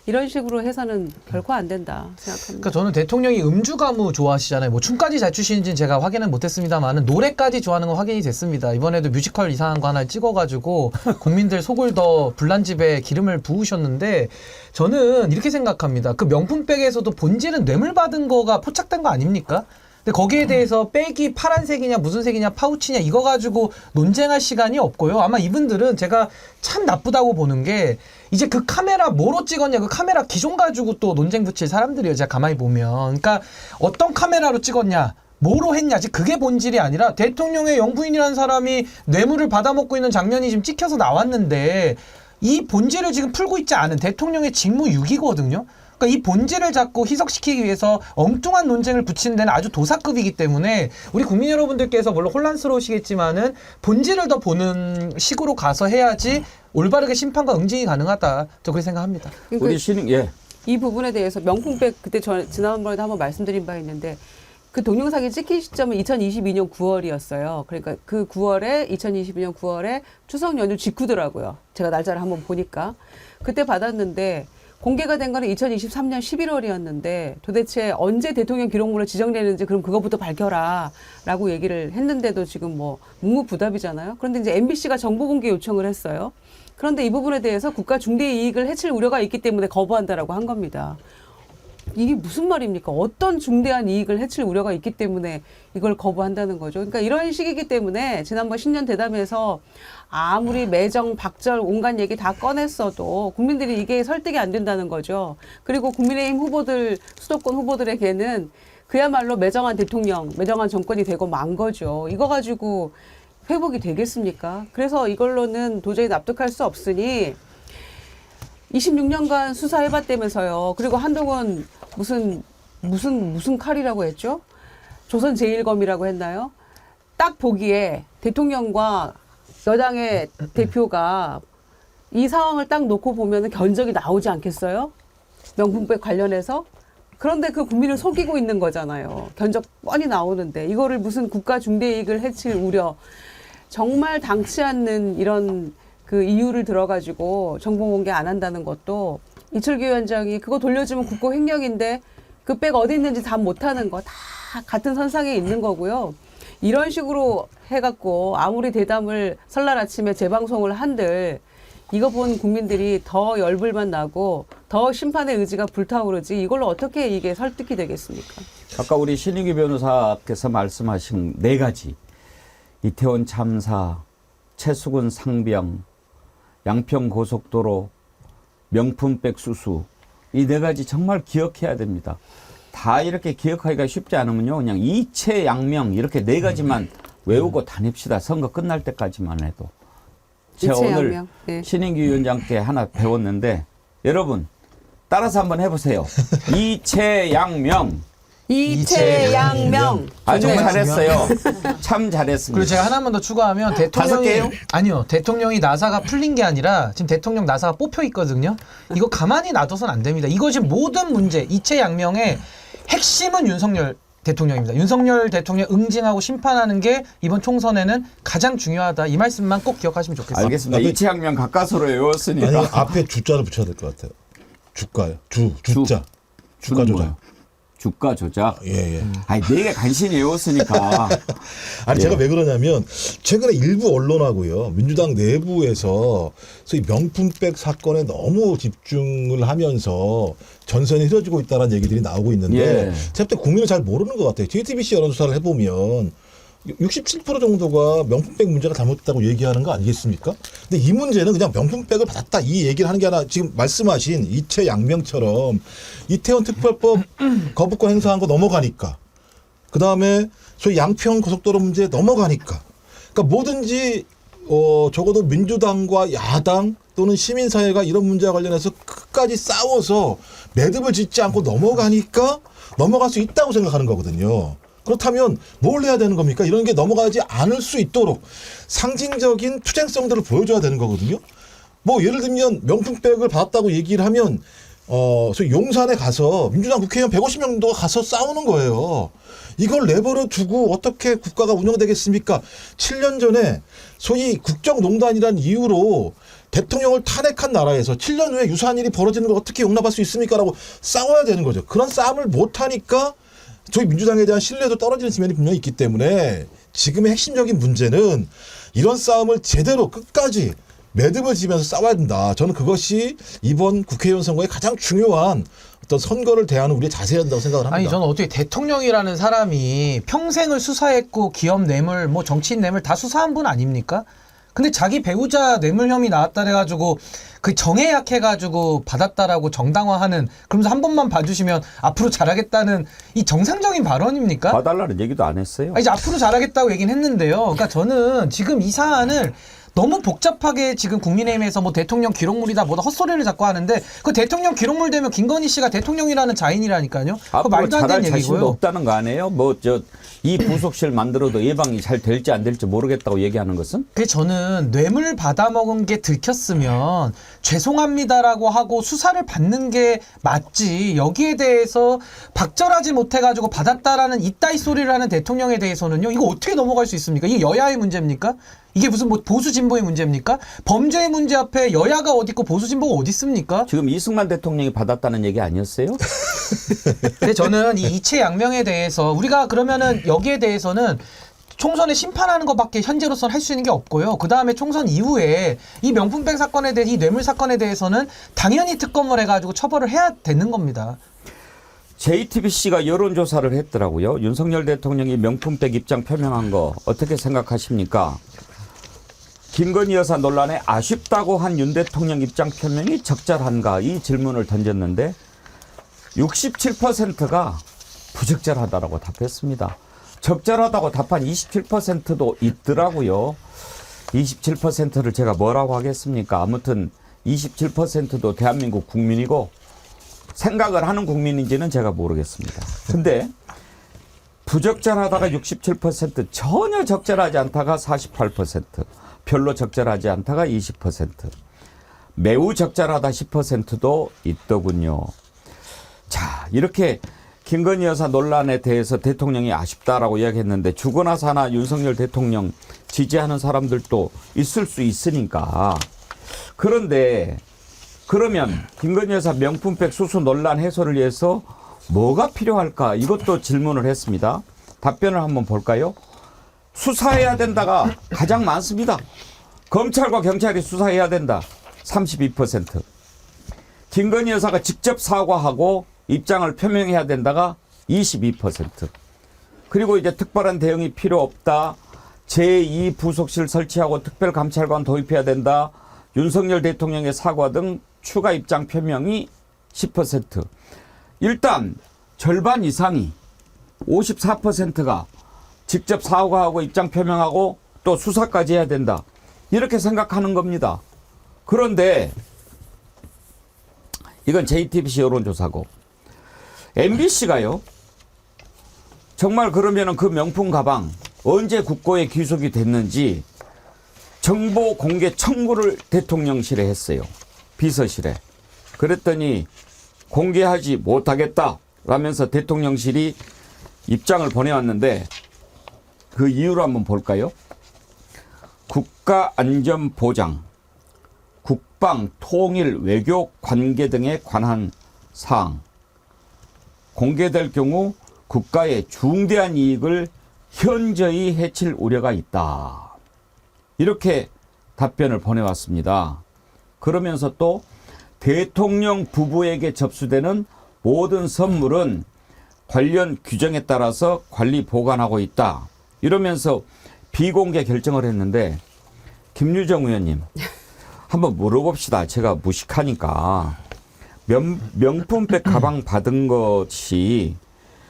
이런 식으로 해서는 결코 안 된다 생각합니다. 그러니까 저는 대통령이 음주 가무 좋아하시잖아요. 뭐 춤까지 잘 추시는지는 제가 확인은 못했습니다만 노래까지 좋아하는 건 확인이 됐습니다. 이번에도 뮤지컬 이상한 거 하나 찍어가지고 국민들 속을 더 불난 집에 기름을 부으셨는데 저는 이렇게 생각합니다. 그 명품백에서도 본질은 뇌물 받은 거가 포착된 거 아닙니까? 근데 거기에 대해서 백이 파란색이냐 무슨 색이냐 파우치냐 이거 가지고 논쟁할 시간이 없고요. 아마 이분들은 제가 참 나쁘다고 보는 게 이제 그 카메라 뭐로 찍었냐 그 카메라 기종 가지고 또 논쟁 붙일 사람들이에요. 제가 가만히 보면. 그러니까 어떤 카메라로 찍었냐 뭐로 했냐지 그게 본질이 아니라 대통령의 영부인이라는 사람이 뇌물을 받아먹고 있는 장면이 지금 찍혀서 나왔는데 이 본질을 지금 풀고 있지 않은 대통령의 직무유기거든요. 그러니까 이 본질을 자꾸 희석시키기 위해서 엉뚱한 논쟁을 붙이는 데는 아주 도사급이기 때문에 우리 국민 여러분들께서 물론 혼란스러우시겠지만은 본질을 더 보는 식으로 가서 해야지 올바르게 심판과 응징이 가능하다. 저 그렇게 생각합니다. 우리 신임 예. 이 부분에 대해서 명품백 그때 지난번에도 한번 말씀드린 바 있는데 그 동영상이 찍힌 시점은 2022년 9월이었어요. 그러니까 그 2022년 9월에 추석 연휴 직후더라고요. 제가 날짜를 한번 보니까. 그때 받았는데 공개가 된 거는 2023년 11월이었는데 도대체 언제 대통령 기록물을 지정되는지 그럼 그것부터 밝혀라 라고 얘기를 했는데도 지금 뭐 묵묵부답이잖아요. 그런데 이제 MBC가 정보 공개 요청을 했어요. 그런데 이 부분에 대해서 국가 중대 이익을 해칠 우려가 있기 때문에 거부한다라고 한 겁니다. 이게 무슨 말입니까? 어떤 중대한 이익을 해칠 우려가 있기 때문에 이걸 거부한다는 거죠. 그러니까 이런 식이기 때문에 지난번 신년 대담에서 아무리 매정, 박절, 온갖 얘기 다 꺼냈어도 국민들이 이게 설득이 안 된다는 거죠. 그리고 국민의힘 후보들, 수도권 후보들에게는 그야말로 매정한 대통령, 매정한 정권이 되고 만 거죠. 이거 가지고 회복이 되겠습니까? 그래서 이걸로는 도저히 납득할 수 없으니 26년간 수사해봤다면서요. 그리고 한동훈 무슨 칼이라고 했죠? 조선제일검이라고 했나요? 딱 보기에 대통령과 여당의 대표가 이 상황을 딱 놓고 보면 견적이 나오지 않겠어요? 명품백 관련해서? 그런데 그 국민을 속이고 있는 거잖아요. 견적 뻔히 나오는데 이거를 무슨 국가 중대이익을 해칠 우려 정말 당치 않는 이런 그 이유를 들어가지고 정보 공개 안 한다는 것도 이철규 위원장이 그거 돌려주면 국고 횡령인데 그 백 어디 있는지 다 못하는 거 다 같은 선상에 있는 거고요. 이런 식으로 해갖고 아무리 대담을 설날 아침에 재방송을 한들 이거 본 국민들이 더 열불만 나고 더 심판의 의지가 불타오르지 이걸로 어떻게 이게 설득이 되겠습니까? 아까 우리 신익희 변호사께서 말씀하신 4가지 이태원 참사, 최수근 상병, 양평 고속도로, 명품백 수수 이 4가지 정말 기억해야 됩니다. 다 이렇게 기억하기가 쉽지 않으면요. 그냥 이채양명 이렇게 4가지만 외우고 다닙시다. 선거 끝날 때까지만 해도. 제가 오늘 네. 신인규 위원장께 하나 배웠는데 여러분 따라서 한번 해보세요. 이채양명. 이채양명. 아, 정말 잘했어요. 참 잘했습니다. 그리고 제가 하나만 더 추가하면 대통령이 아니요. 대통령이 나사가 풀린 게 아니라 지금 대통령 나사가 뽑혀 있거든요. 이거 가만히 놔둬서는 안 됩니다. 이거 지금 모든 문제 이채양명의 핵심은 윤석열 대통령입니다. 윤석열 대통령 응징하고 심판하는 게 이번 총선에는 가장 중요하다. 이 말씀만 꼭 기억하시면 좋겠습니다. 알겠습니다. 이채양명 가까스로 외웠으니까. 아니 앞에 주자를 붙여야 될 것 같아요. 주가요. 주자. 주가 조작. 주가 조작? 예. 아니, 내가 간신히 외웠으니까. 아니, 제가 왜 그러냐면, 최근에 일부 언론하고요, 민주당 내부에서 소위 명품백 사건에 너무 집중을 하면서 전선이 흐려지고 있다는 얘기들이 나오고 있는데, 제가 그때 국민을 잘 모르는 것 같아요. JTBC 여론조사를 해보면, 67% 정도가 명품백 문제가 잘못됐다고 얘기하는 거 아니겠습니까? 근데 이 문제는 그냥 명품백을 받았다 이 얘기를 하는 게 아니라 지금 말씀하신 이채양명처럼 이태원 특별법 거부권 행사한 거 넘어가니까 그 다음에 소위 양평 고속도로 문제 넘어가니까 그러니까 뭐든지 적어도 민주당과 야당 또는 시민사회가 이런 문제와 관련해서 끝까지 싸워서 매듭을 짓지 않고 넘어가니까 넘어갈 수 있다고 생각하는 거거든요. 그렇다면 뭘 해야 되는 겁니까? 이런 게 넘어가지 않을 수 있도록 상징적인 투쟁성들을 보여줘야 되는 거거든요. 뭐 예를 들면 명품백을 받았다고 얘기를 하면 소위 용산에 가서 민주당 국회의원 150명 정도가 가서 싸우는 거예요. 이걸 내버려 두고 어떻게 국가가 운영되겠습니까? 7년 전에 소위 국정농단이라는 이유로 대통령을 탄핵한 나라에서 7년 후에 유사한 일이 벌어지는 걸 어떻게 용납할 수 있습니까? 라고 싸워야 되는 거죠. 그런 싸움을 못하니까 저희 민주당에 대한 신뢰도 떨어지는 측면이 분명히 있기 때문에 지금의 핵심적인 문제는 이런 싸움을 제대로 끝까지 매듭을 지면서 싸워야 된다. 저는 그것이 이번 국회의원 선거의 가장 중요한 어떤 선거를 대하는 우리의 자세야 된다고 생각을 합니다. 아니 저는 어떻게 대통령이라는 사람이 평생을 수사했고 기업 뇌물, 뭐 정치인 뇌물 다 수사한 분 아닙니까? 근데 자기 배우자 뇌물 혐의 나왔다 해가지고 그 정에 약해가지고 받았다라고 정당화하는, 그러면서 한 번만 봐주시면 앞으로 잘하겠다는 이 정상적인 발언입니까? 봐달라는 얘기도 안 했어요. 이제 앞으로 잘하겠다고 얘기는 했는데요. 그러니까 저는 지금 이 사안을 너무 복잡하게 지금 국민의힘에서 뭐 대통령 기록물이다 뭐다 헛소리를 자꾸 하는데, 그 대통령 기록물 되면 김건희 씨가 대통령이라는 자인이라니까요. 그 앞으로 말도 안 잘할 되는 자신도 얘기고요. 없다는 거 아니에요? 뭐 이 부속실 만들어도 예방이 잘 될지 안 될지 모르겠다고 얘기하는 것은? 그 저는 뇌물 받아먹은 게 들켰으면 죄송합니다라고 하고 수사를 받는 게 맞지, 여기에 대해서 박절하지 못해가지고 받았다라는 이따위 소리를 하는 대통령에 대해서는요, 이거 어떻게 넘어갈 수 있습니까? 이게 여야의 문제입니까? 이게 무슨 뭐 보수 진보의 문제입니까? 범죄의 문제 앞에 여야가 어디 있고 보수 진보가 어디 있습니까? 지금 이승만 대통령이 받았다는 얘기 아니었어요? 근데 저는 이 이체 양명에 대해서 우리가 그러면은 여기에 대해서는 총선에 심판하는 것밖에 현재로서는 할 수 있는 게 없고요. 그 다음에 총선 이후에 이 명품백 사건에 대해, 이 뇌물 사건에 대해서는 당연히 특검을 해가지고 처벌을 해야 되는 겁니다. JTBC가 여론조사를 했더라고요. 윤석열 대통령이 명품백 입장 표명한 거 어떻게 생각하십니까? 김건희 여사 논란에 아쉽다고 한 윤 대통령 입장 표명이 적절한가, 이 질문을 던졌는데 67%가 부적절하다라고 답했습니다. 적절하다고 답한 27%도 있더라고요. 27%를 제가 뭐라고 하겠습니까? 아무튼 27%도 대한민국 국민이고 생각을 하는 국민인지는 제가 모르겠습니다. 근데 부적절하다가 67%, 전혀 적절하지 않다가 48%, 별로 적절하지 않다가 20%, 매우 적절하다 10%도 있더군요. 자, 이렇게 김건희 여사 논란에 대해서 대통령이 아쉽다라고 이야기했는데 죽어나 사나 윤석열 대통령 지지하는 사람들도 있을 수 있으니까. 그런데 그러면 김건희 여사 명품백 수수 논란 해소를 위해서 뭐가 필요할까? 이것도 질문을 했습니다. 답변을 한번 볼까요? 수사해야 된다가 가장 많습니다. 검찰과 경찰이 수사해야 된다. 32%. 김건희 여사가 직접 사과하고 입장을 표명해야 된다가 22%. 그리고 이제 특별한 대응이 필요 없다. 제2부속실 설치하고 특별감찰관 도입해야 된다. 윤석열 대통령의 사과 등 추가 입장 표명이 10%. 일단 절반 이상이 54%가 직접 사과하고 입장 표명하고 또 수사까지 해야 된다. 이렇게 생각하는 겁니다. 그런데 이건 JTBC 여론조사고 MBC가요. 정말 그러면은 그 명품 가방 언제 국고에 귀속이 됐는지 정보 공개 청구를 대통령실에 했어요. 비서실에. 그랬더니 공개하지 못하겠다 라면서 대통령실이 입장을 보내왔는데 그 이유를 한번 볼까요? 국가안전보장, 국방, 통일, 외교 관계 등에 관한 사항. 공개될 경우 국가의 중대한 이익을 현저히 해칠 우려가 있다. 이렇게 답변을 보내왔습니다. 그러면서 또 대통령 부부에게 접수되는 모든 선물은 관련 규정에 따라서 관리 보관하고 있다. 이러면서 비공개 결정을 했는데 김유정 의원님 한번 물어봅시다. 제가 무식하니까. 명품백 가방 받은 것이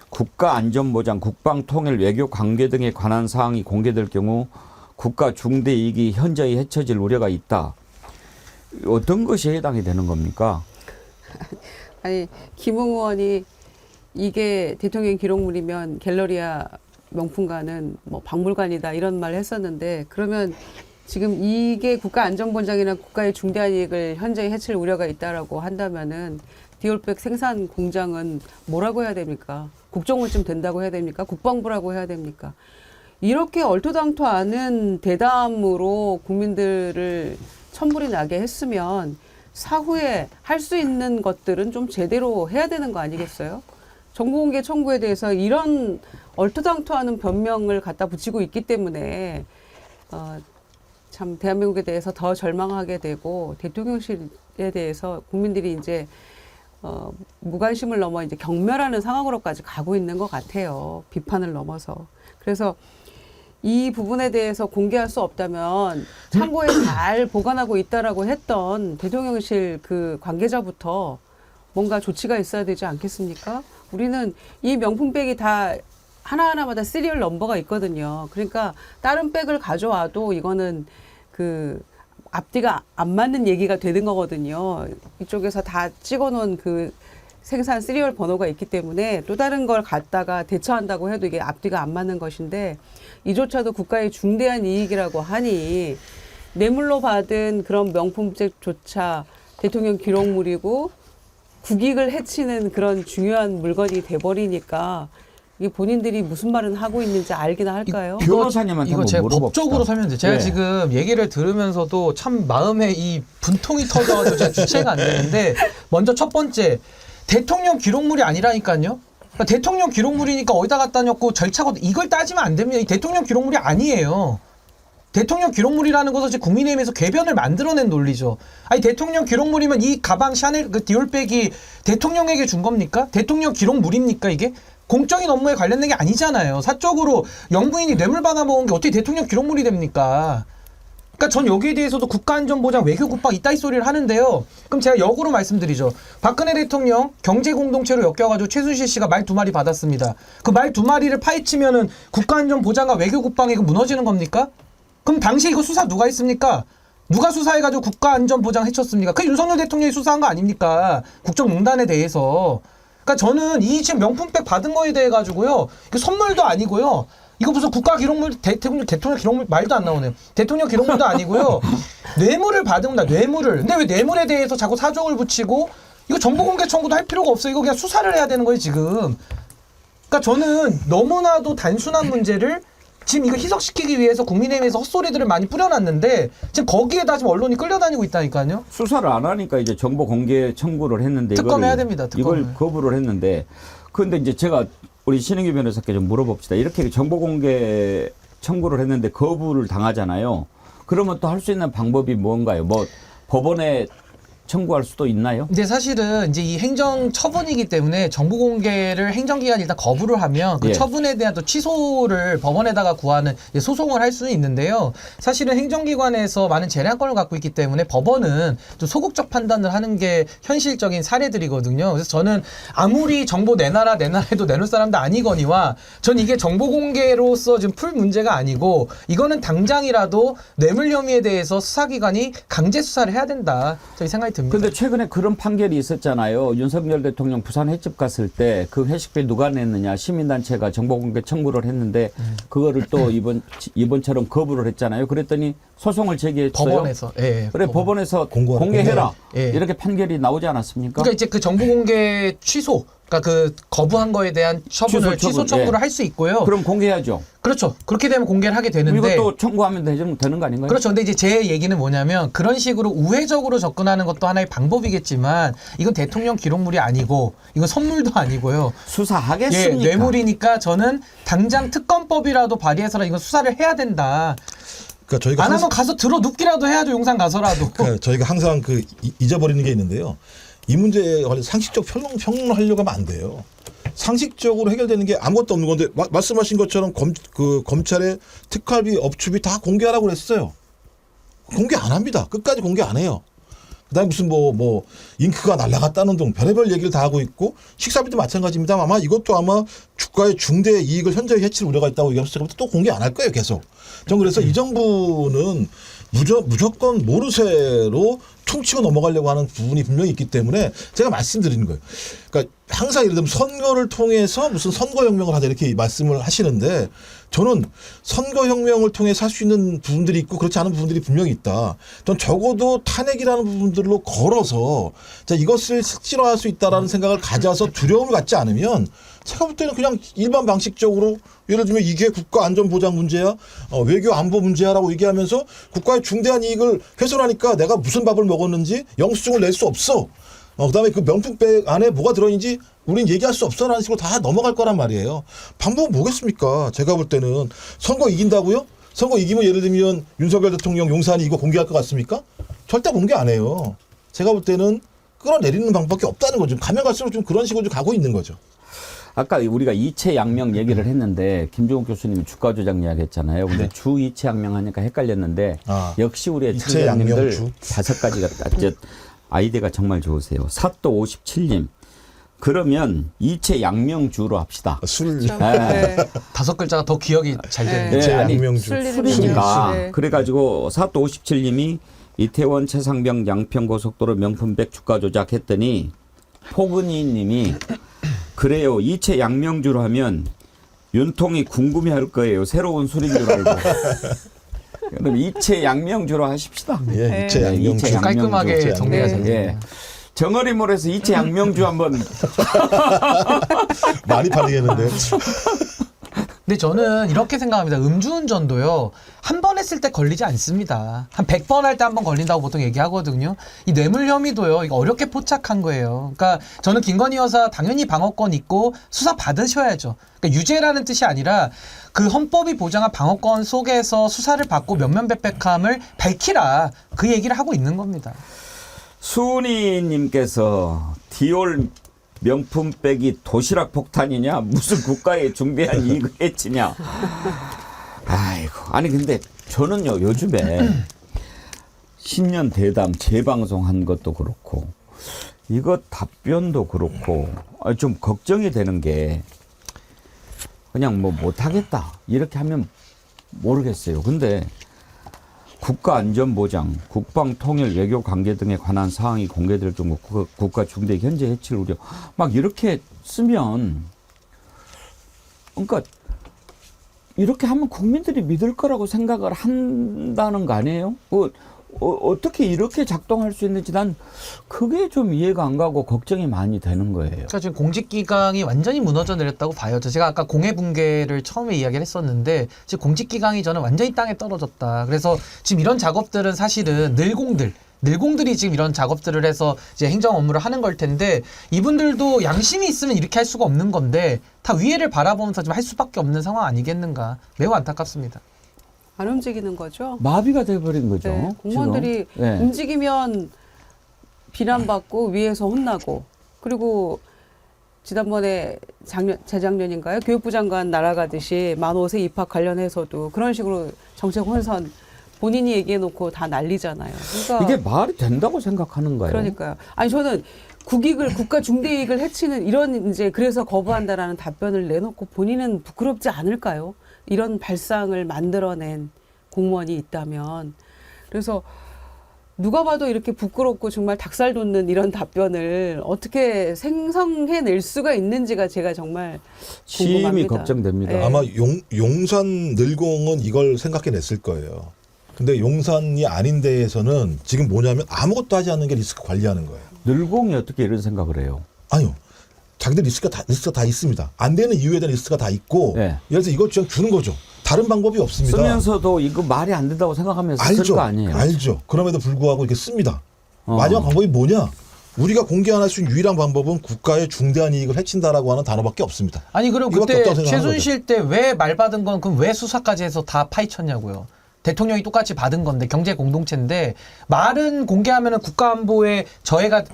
국가안전보장, 국방통일, 외교 관계 등에 관한 사항이 공개될 경우 국가 중대 이익이 현저히 해쳐질 우려가 있다. 어떤 것이 해당이 되는 겁니까? 아니, 김웅 의원이 이게 대통령 기록물이면 갤러리아 명품관은 뭐 박물관이다 이런 말을 했었는데, 그러면 지금 이게 국가안전보장이나 국가의 중대한 이익을 현저히 해칠 우려가 있다라고 한다면은 디올백 생산 공장은 뭐라고 해야 됩니까? 국정원쯤 된다고 해야 됩니까? 국방부라고 해야 됩니까? 이렇게 얼토당토 않은 대담으로 국민들을 천불이 나게 했으면 사후에 할 수 있는 것들은 좀 제대로 해야 되는 거 아니겠어요? 정보공개 청구에 대해서 이런 얼토당토하는 변명을 갖다 붙이고 있기 때문에 참 대한민국에 대해서 더 절망하게 되고 대통령실에 대해서 국민들이 이제 무관심을 넘어 이제 경멸하는 상황으로까지 가고 있는 것 같아요. 비판을 넘어서. 그래서 이 부분에 대해서 공개할 수 없다면 창고에 잘 보관하고 있다라고 했던 대통령실 그 관계자부터 뭔가 조치가 있어야 되지 않겠습니까? 우리는 이 명품백이 다 하나하나마다 시리얼 넘버가 있거든요. 그러니까 다른 백을 가져와도 이거는 그 앞뒤가 안 맞는 얘기가 되는 거거든요. 이쪽에서 다 찍어놓은 그 생산 시리얼 번호가 있기 때문에 또 다른 걸 갖다가 대처한다고 해도 이게 앞뒤가 안 맞는 것인데 이조차도 국가의 중대한 이익이라고 하니 뇌물로 받은 그런 명품백조차 대통령 기록물이고 국익을 해치는 그런 중요한 물건이 돼버리니까 이게 본인들이 무슨 말은 하고 있는지 알기나 할까요? 변호사님한테 이거 한번 제가 물어봅시다. 법적으로 설명드려요. 제가 네. 지금 얘기를 들으면서도 참 마음에 이 분통이 터져가지고 제가 주체가 안 되는데 먼저 첫 번째 대통령 기록물이 아니라니까요. 그러니까 대통령 기록물이니까 어디다 갖다 놨고 절차가 이걸 따지면 안 됩니다. 이 대통령 기록물이 아니에요. 대통령 기록물이라는 것은 지금 국민의힘에서 궤변을 만들어낸 논리죠. 아니 대통령 기록물이면 이 가방 샤넬 그 디올백이 대통령에게 준 겁니까? 대통령 기록물입니까 이게? 공적인 업무에 관련된 게 아니잖아요. 사적으로 영부인이 뇌물 받아먹은 게 어떻게 대통령 기록물이 됩니까? 그러니까 전 여기에 대해서도 국가안전보장 외교국방 이따위 소리를 하는데요. 그럼 제가 역으로 말씀드리죠. 박근혜 대통령 경제공동체로 엮여가지고 최순실 씨가 말 2마리 받았습니다. 그 말 2마리를 파헤치면은 국가안전보장과 외교국방이 무너지는 겁니까? 그럼 당시에 이거 수사 누가 했습니까? 누가 수사해가지고 국가안전보장 해쳤습니까? 그 윤석열 대통령이 수사한 거 아닙니까? 국정농단에 대해서. 그러니까 저는 이 지금 명품백 받은 거에 대해 가지고요. 이거 선물도 아니고요. 이거 무슨 국가 기록물, 대통령 기록물 말도 안 나오네요. 대통령 기록물도 아니고요. 뇌물을 받은 겁니다. 뇌물을. 근데 왜 뇌물에 대해서 자꾸 사족을 붙이고 이거 정보공개 청구도 할 필요가 없어요. 이거 그냥 수사를 해야 되는 거예요, 지금. 그러니까 저는 너무나도 단순한 문제를 지금 이거 희석시키기 위해서 국민의힘에서 헛소리들을 많이 뿌려놨는데 지금 거기에다 지금 언론이 끌려다니고 있다니까요. 수사를 안 하니까 이제 정보 공개 청구를 했는데 특검해야 됩니다. 특검을. 이걸 거부를 했는데 그런데 이제 제가 우리 신은규 변호사께 좀 물어봅시다. 이렇게 정보 공개 청구를 했는데 거부를 당하잖아요. 그러면 또 할 수 있는 방법이 뭔가요? 뭐 법원에 청구할 수도 있나요? 근데 사실은 이제 이 행정 처분이기 때문에 정보 공개를 행정기관이 일단 거부를 하면 그 예. 처분에 대한 또 취소를 법원에다가 구하는 소송을 할 수는 있는데요. 사실은 행정기관에서 많은 재량권을 갖고 있기 때문에 법원은 좀 소극적 판단을 하는 게 현실적인 사례들이거든요. 그래서 저는 아무리 정보 내놔라 해도 내놓을 사람도 아니거니와 전 이게 정보 공개로서 지금 풀 문제가 아니고 이거는 당장이라도 뇌물 혐의에 대해서 수사기관이 강제 수사를 해야 된다. 저희 생각이 듭니다. 근데 최근에 그런 판결이 있었잖아요. 윤석열 대통령 부산 횟집 갔을 때 그 회식비 누가 냈느냐 시민단체가 정보공개 청구를 했는데 그거를 또 이번처럼 거부를 했잖아요. 그랬더니 소송을 제기했어요. 법원에서. 예, 그래 법원에서 공개해라. 예. 이렇게 판결이 나오지 않았습니까? 그러니까 이제 그 정보공개 취소, 그러니까 그 거부한 거에 대한 처분을 취소 청구를 예. 할 수 있고요. 그럼 공개해야죠. 그렇죠. 그렇게 되면 공개를 하게 되는데 이것도 청구하면 되는 거 아닌가요? 그렇죠. 근데 이제 제 얘기는 뭐냐면 그런 식으로 우회적으로 접근하는 것도 하나의 방법이겠지만 이건 대통령 기록물이 아니고 이건 선물도 아니고요. 수사하겠습니까? 예, 뇌물이니까 저는 당장 특검법이라도 발의해서 이건 수사를 해야 된다. 그러니까 저희가 안 하면 가서 들어 눕기라도 해야죠. 용산 가서라도. 그러니까 저희가 항상 그 잊어버리는 게 있는데요. 이 문제에 관해 상식적 평론을 하려고 하면 안 돼요. 상식적으로 해결되는 게 아무것도 없는 건데 말씀하신 것처럼 검찰의 특활비, 업추비 다 공개하라고 그랬어요. 공개 안 합니다. 끝까지 공개 안 해요. 그다음에 무슨 뭐 잉크가 날아갔다는 등 별의별 얘기를 다 하고 있고 식사비도 마찬가지입니다. 아마 이것도 아마 주가의 중대 이익을 현저히 해칠 우려가 있다고 얘기했을 때부터 또 공개 안 할 거예요. 계속. 전 그래서 이 정부는 무조건 모르쇠로 퉁치고 넘어가려고 하는 부분이 분명히 있기 때문에 제가 말씀드리는 거예요. 그러니까 항상 예를 들면 선거를 통해서 무슨 선거혁명을 하자 이렇게 말씀을 하시는데 저는 선거혁명을 통해서 할 수 있는 부분들이 있고 그렇지 않은 부분들이 분명히 있다. 전 적어도 탄핵이라는 부분들로 걸어서 자, 이것을 실질화할 수 있다라는 생각을 가져서 두려움을 갖지 않으면 제가 볼 때는 그냥 일반 방식적으로 예를 들면 이게 국가 안전보장 문제야, 외교 안보 문제야라고 얘기하면서 국가의 중대한 이익을 훼손하니까 내가 무슨 밥을 먹었는지 영수증을 낼 수 없어. 그다음에 그 명품백 안에 뭐가 들어있는지 우린 얘기할 수 없어라는 식으로 다 넘어갈 거란 말이에요. 방법은 뭐겠습니까? 제가 볼 때는 선거 이긴다고요? 선거 이기면 예를 들면 윤석열 대통령 용산이 이거 공개할 것 같습니까? 절대 공개 안 해요. 제가 볼 때는 끌어내리는 방법밖에 없다는 거죠. 가면 갈수록 좀 그런 식으로 좀 가고 있는 거죠. 아까 우리가 이체 양명 얘기를 했는데 김종욱 교수님이 주가 조작 이야기했잖아요. 근데 네. 주 이체 양명 하니까 헷갈렸는데 역시 우리의 이체 양명 청자님들 주. 5가지가 딱 아이디가 정말 좋으세요. 사또 57님. 그러면 이체 양명주로 합시다. 술. 네. 5글자가 더 기억이 잘 되는. 이체 아니, 양명주. 술이니까. 네. 그래가지고 사또 57님이 이태원 최상병 양평고속도로 명품백 주가 조작했더니 포근이님이 그래요. 이체 양명주로 하면 윤통이 궁금해할 거예요. 새로운 술인 줄 알고. 그럼 이체 양명주로 하십시다. 예, 이체 양명주. 이체 양명주. 깔끔하게 정리가 잘 예. 정어리몰에서 이체 양명주 한번 많이 팔리겠는데요. 근데 저는 이렇게 생각합니다. 음주운전도요. 한 번 했을 때 걸리지 않습니다. 한 100번 할 때 한 번 걸린다고 보통 얘기하거든요. 이 뇌물 혐의도요. 이거 어렵게 포착한 거예요. 그러니까 저는 김건희 여사 당연히 방어권 있고 수사 받으셔야죠. 그러니까 유죄라는 뜻이 아니라 그 헌법이 보장한 방어권 속에서 수사를 받고 면면백백함을 밝히라. 그 얘기를 하고 있는 겁니다. 수은이님께서 디올 명품백이 도시락 폭탄이냐 무슨 국가의 중대한 이익을 해치냐. 아이고 아니 근데 저는요 요즘에 신년 대담 재방송한 것도 그렇고 이거 답변도 그렇고 좀 걱정이 되는 게 그냥 뭐 못하겠다 이렇게 하면 모르겠어요. 근데 국가안전보장, 국방통일, 외교관계 등에 관한 사항이 공개될 경우 국가 중대 현재 해칠 우려 막 이렇게 쓰면 그러니까 이렇게 하면 국민들이 믿을 거라고 생각을 한다는 거 아니에요? 어떻게 이렇게 작동할 수 있는지 난 그게 좀 이해가 안 가고 걱정이 많이 되는 거예요. 그러니까 지금 공직기강이 완전히 무너져 내렸다고 봐요. 제가 아까 공해 붕괴를 처음에 이야기를 했었는데 지금 공직기강이 저는 완전히 땅에 떨어졌다. 그래서 지금 이런 작업들은 사실은 늘공들이 지금 이런 작업들을 해서 이제 행정 업무를 하는 걸 텐데 이분들도 양심이 있으면 이렇게 할 수가 없는 건데 다 위해를 바라보면서 좀 할 수밖에 없는 상황 아니겠는가. 매우 안타깝습니다. 안 움직이는 거죠. 마비가 돼버린 거죠. 네, 공무원들이 네. 움직이면 비난받고 위에서 혼나고 그리고 지난번에 재작년인가요? 교육부 장관 날아가듯이 만 5세 입학 관련해서도 그런 식으로 정책 혼선 본인이 얘기해놓고 다 난리잖아요. 그러니까 이게 말이 된다고 생각하는 거예요. 그러니까요. 아니 저는 국가 중대이익을 해치는 이런 이제 그래서 거부한다라는 답변을 내놓고 본인은 부끄럽지 않을까요? 이런 발상을 만들어낸 공무원이 있다면. 그래서 누가 봐도 이렇게 부끄럽고 정말 닭살 돋는 이런 답변을 어떻게 생성해낼 수가 있는지가 제가 정말 궁금합니다. 심히 걱정됩니다. 네. 아마 용산 늘공은 이걸 생각해냈을 거예요. 근데 용산이 아닌 데에서는 지금 뭐냐면 아무것도 하지 않는 게 리스크 관리하는 거예요. 늘공이 어떻게 이런 생각을 해요? 아니요. 자기들 리스크가 다 있습니다. 안 되는 이유에 대한 리스크가 다 있고 네. 예를 들어서 이걸 그냥 주는 거죠. 다른 방법이 없습니다. 쓰면서도 이거 말이 안 된다고 생각하면서 쓸 거 아니에요. 알죠. 그럼에도 불구하고 이렇게 씁니다. 마지막 방법이 뭐냐? 우리가 공개할 수 있는 유일한 방법은 국가의 중대한 이익을 해친다라고 하는 단어밖에 없습니다. 아니 그럼 이거밖에 그때 없다고 생각하는 최순실 때 왜 말 받은 건 그럼 왜 수사까지 해서 다 파헤쳤냐고요. 대통령이 똑같이 받은 건데 경제 공동체인데 말은 공개하면은 국가안보에 저해가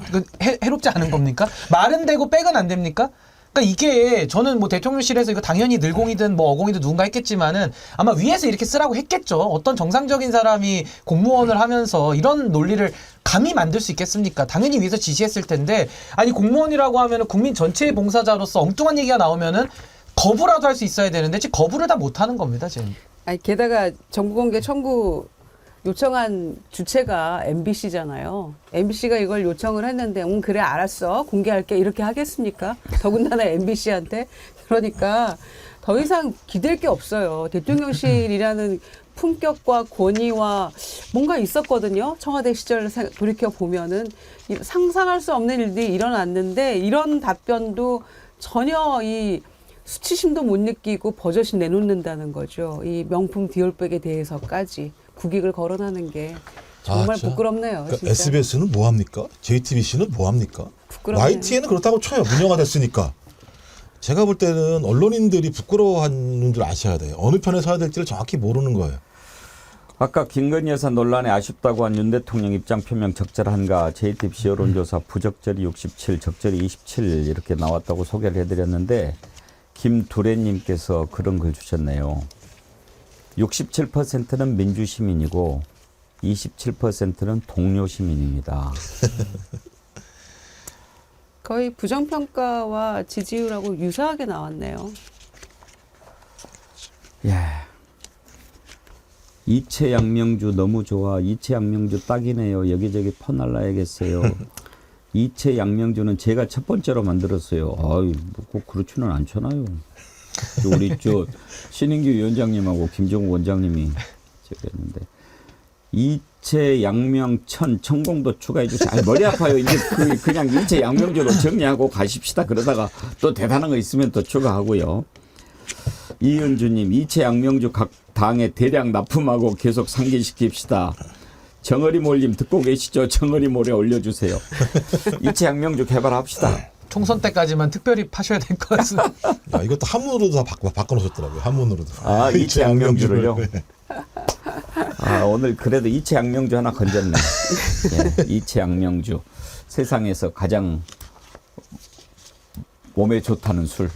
해롭지 않은 겁니까? 말은 되고 백은 안 됩니까? 그러니까 이게 저는 뭐 대통령실에서 이거 당연히 늘공이든 뭐 어공이든 누군가 했겠지만은 아마 위에서 이렇게 쓰라고 했겠죠. 어떤 정상적인 사람이 공무원을 하면서 이런 논리를 감히 만들 수 있겠습니까? 당연히 위에서 지시했을 텐데 아니 공무원이라고 하면은 국민 전체의 봉사자로서 엉뚱한 얘기가 나오면은 거부라도 할 수 있어야 되는데 지금 거부를 다 못하는 겁니다 지금. 아니 게다가 정보공개 청구 요청한 주체가 MBC잖아요. MBC가 이걸 요청을 했는데 그래 알았어 공개할게 이렇게 하겠습니까? 더군다나 MBC한테. 그러니까 더 이상 기댈 게 없어요. 대통령실이라는 품격과 권위와 뭔가 있었거든요. 청와대 시절 돌이켜보면은 상상할 수 없는 일들이 일어났는데 이런 답변도 전혀 이 수치심도 못 느끼고 버젓이 내놓는다는 거죠. 이 명품 디올백에 대해서까지 국익을 거론하는 게 정말 진짜? 부끄럽네요. 그러니까 진짜. SBS는 뭐 합니까? JTBC는 뭐 합니까? 부끄럽네요. YTN은 그렇다고 쳐요. 민영화 됐으니까. 제가 볼 때는 언론인들이 부끄러워하는 줄 아셔야 돼요. 어느 편에 서야 될지를 정확히 모르는 거예요. 아까 김건희 여사 논란에 아쉽다고 한 윤 대통령 입장 표명 적절한가? JTBC 여론조사 부적절히 67, 적절히 27 이렇게 나왔다고 소개를 해드렸는데 김두래님께서 그런 글 주셨네요. 67%는 민주시민이고 27%는 동료시민입니다. 거의 부정평가와 지지율하고 유사하게 나왔네요. 예. 이채 양명주 너무 좋아. 이채 양명주 딱이네요. 여기저기 퍼날라야겠어요. 이채 양명주는 제가 첫 번째로 만들었어요. 아이, 꼭 그렇지는 않잖아요. 우리 신인규 위원장님하고 김정우 원장님이 제가 했는데 이채 양명천 천공도 추가해 주세요. 아니, 머리 아파요. 이제 그냥 이채 양명주로 정리하고 가십시다. 그러다가 또 대단한 거 있으면 또 추가하고요. 이은주님, 이채 양명주 각 당에 대량 납품하고 계속 상기시킵시다. 정어리 몰림 듣고 계시죠? 정어리 몰에 올려주세요. 이채 양명주 개발합시다. 총선 때까지만 특별히 파셔야 될 것 같습니다. 야, 이것도 한문으로도 다 바꿔놓으셨더라고요. 한문으로도. 아, 이채 양명주를요? 아, 오늘 그래도 이채 양명주 하나 건졌네. 예, 이채 양명주. 세상에서 가장 몸에 좋다는 술.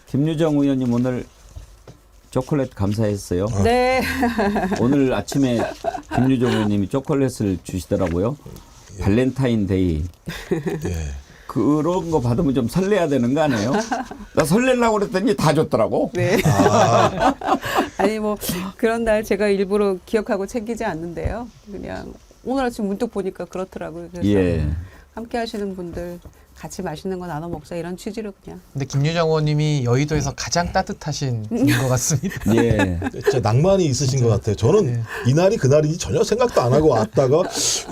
김유정 의원님 오늘 초콜릿 감사했어요. 네. 오늘 아침에 김유정 의원님이 초콜릿을 주시더라고요. 발렌타인데이. 예. 그런 거 받으면 좀 설레야 되는 거 아니에요? 나 설레려고 그랬더니 다 줬더라고. 네. 아니 뭐 그런 날 제가 일부러 기억하고 챙기지 않는데요. 그냥 오늘 아침 문득 보니까 그렇더라고요. 그래서 예. 함께 하시는 분들 같이 맛있는 거 나눠 먹자 이런 취지로 그냥. 근데 김유정 의원님이 여의도에서 가장 따뜻하신 분인 것 같습니다. 예. 진짜 낭만이 있으신 것 같아요. 저는 이날이 그날인지 전혀 생각도 안 하고 왔다가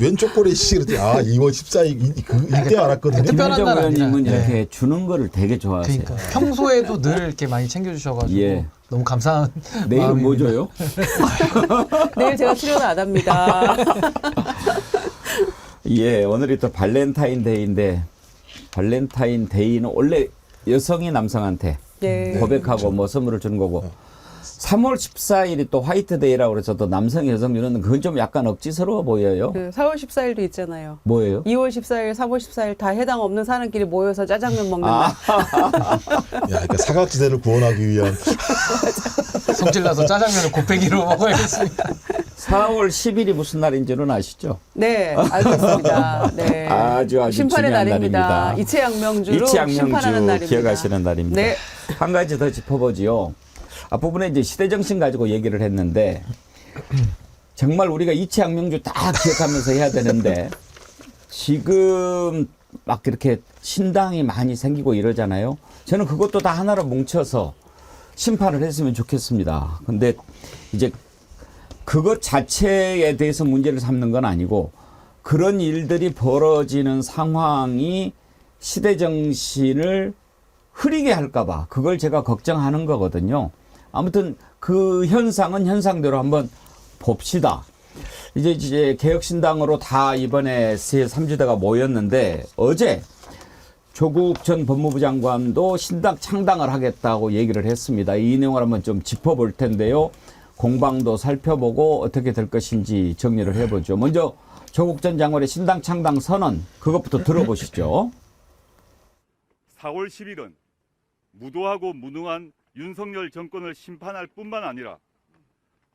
왼쪽 꼬리에 그랬더니 2월 14일 이때 알았거든요. 김유정 의원님은 아니라. 이렇게 주는 거를 되게 좋아하세요. 그러니까 평소에도 늘 이렇게 많이 챙겨주셔가지고 예. 너무 감사한 내일은 뭐 줘요? 내일 제가 출연 안 합니다. 예, 오늘이 또 발렌타인데이인데 발렌타인데이는 원래 여성이 남성한테 네. 고백하고 뭐 선물을 주는 거고 3월 14일이 또 화이트데이라고 그래서 또 남성 여성 주는 그건 좀 약간 억지스러워 보여요. 그 4월 14일도 있잖아요. 뭐예요? 2월 14일, 3월 14일 다 해당 없는 사람끼리 모여서 짜장면 먹는 날. 야, 그러니까 사각지대를 구원하기 위한. 성질나서 짜장면을 곱빼기로 먹어야겠습니다. 4월 10일이 무슨 날인지는 아시죠? 네, 알고 있습니다. 네. 아주 심판의 중요한 날입니다. 날입니다. 이채양명주로 심판하는 날입니다. 기억하시는 날입니다. 네. 한 가지 더 짚어보지요. 앞부분에 이제 시대정신 가지고 얘기를 했는데 정말 우리가 이채양명주 다 기억하면서 해야 되는데 지금 막 이렇게 신당이 많이 생기고 이러잖아요. 저는 그것도 다 하나로 뭉쳐서 심판을 했으면 좋겠습니다. 근데 이제 그것 자체에 대해서 문제를 삼는 건 아니고 그런 일들이 벌어지는 상황이 시대정신을 흐리게 할까봐 그걸 제가 걱정하는 거거든요. 아무튼 그 현상은 현상대로 한번 봅시다. 이제 개혁신당으로 다 이번에 제3지대가 모였는데 어제 조국 전 법무부 장관도 신당 창당을 하겠다고 얘기를 했습니다. 이 내용을 한번 좀 짚어볼 텐데요. 공방도 살펴보고 어떻게 될 것인지 정리를 해보죠. 먼저 조국 전 장관의 신당 창당 선언 그것부터 들어보시죠. 4월 10일은 무도하고 무능한 윤석열 정권을 심판할 뿐만 아니라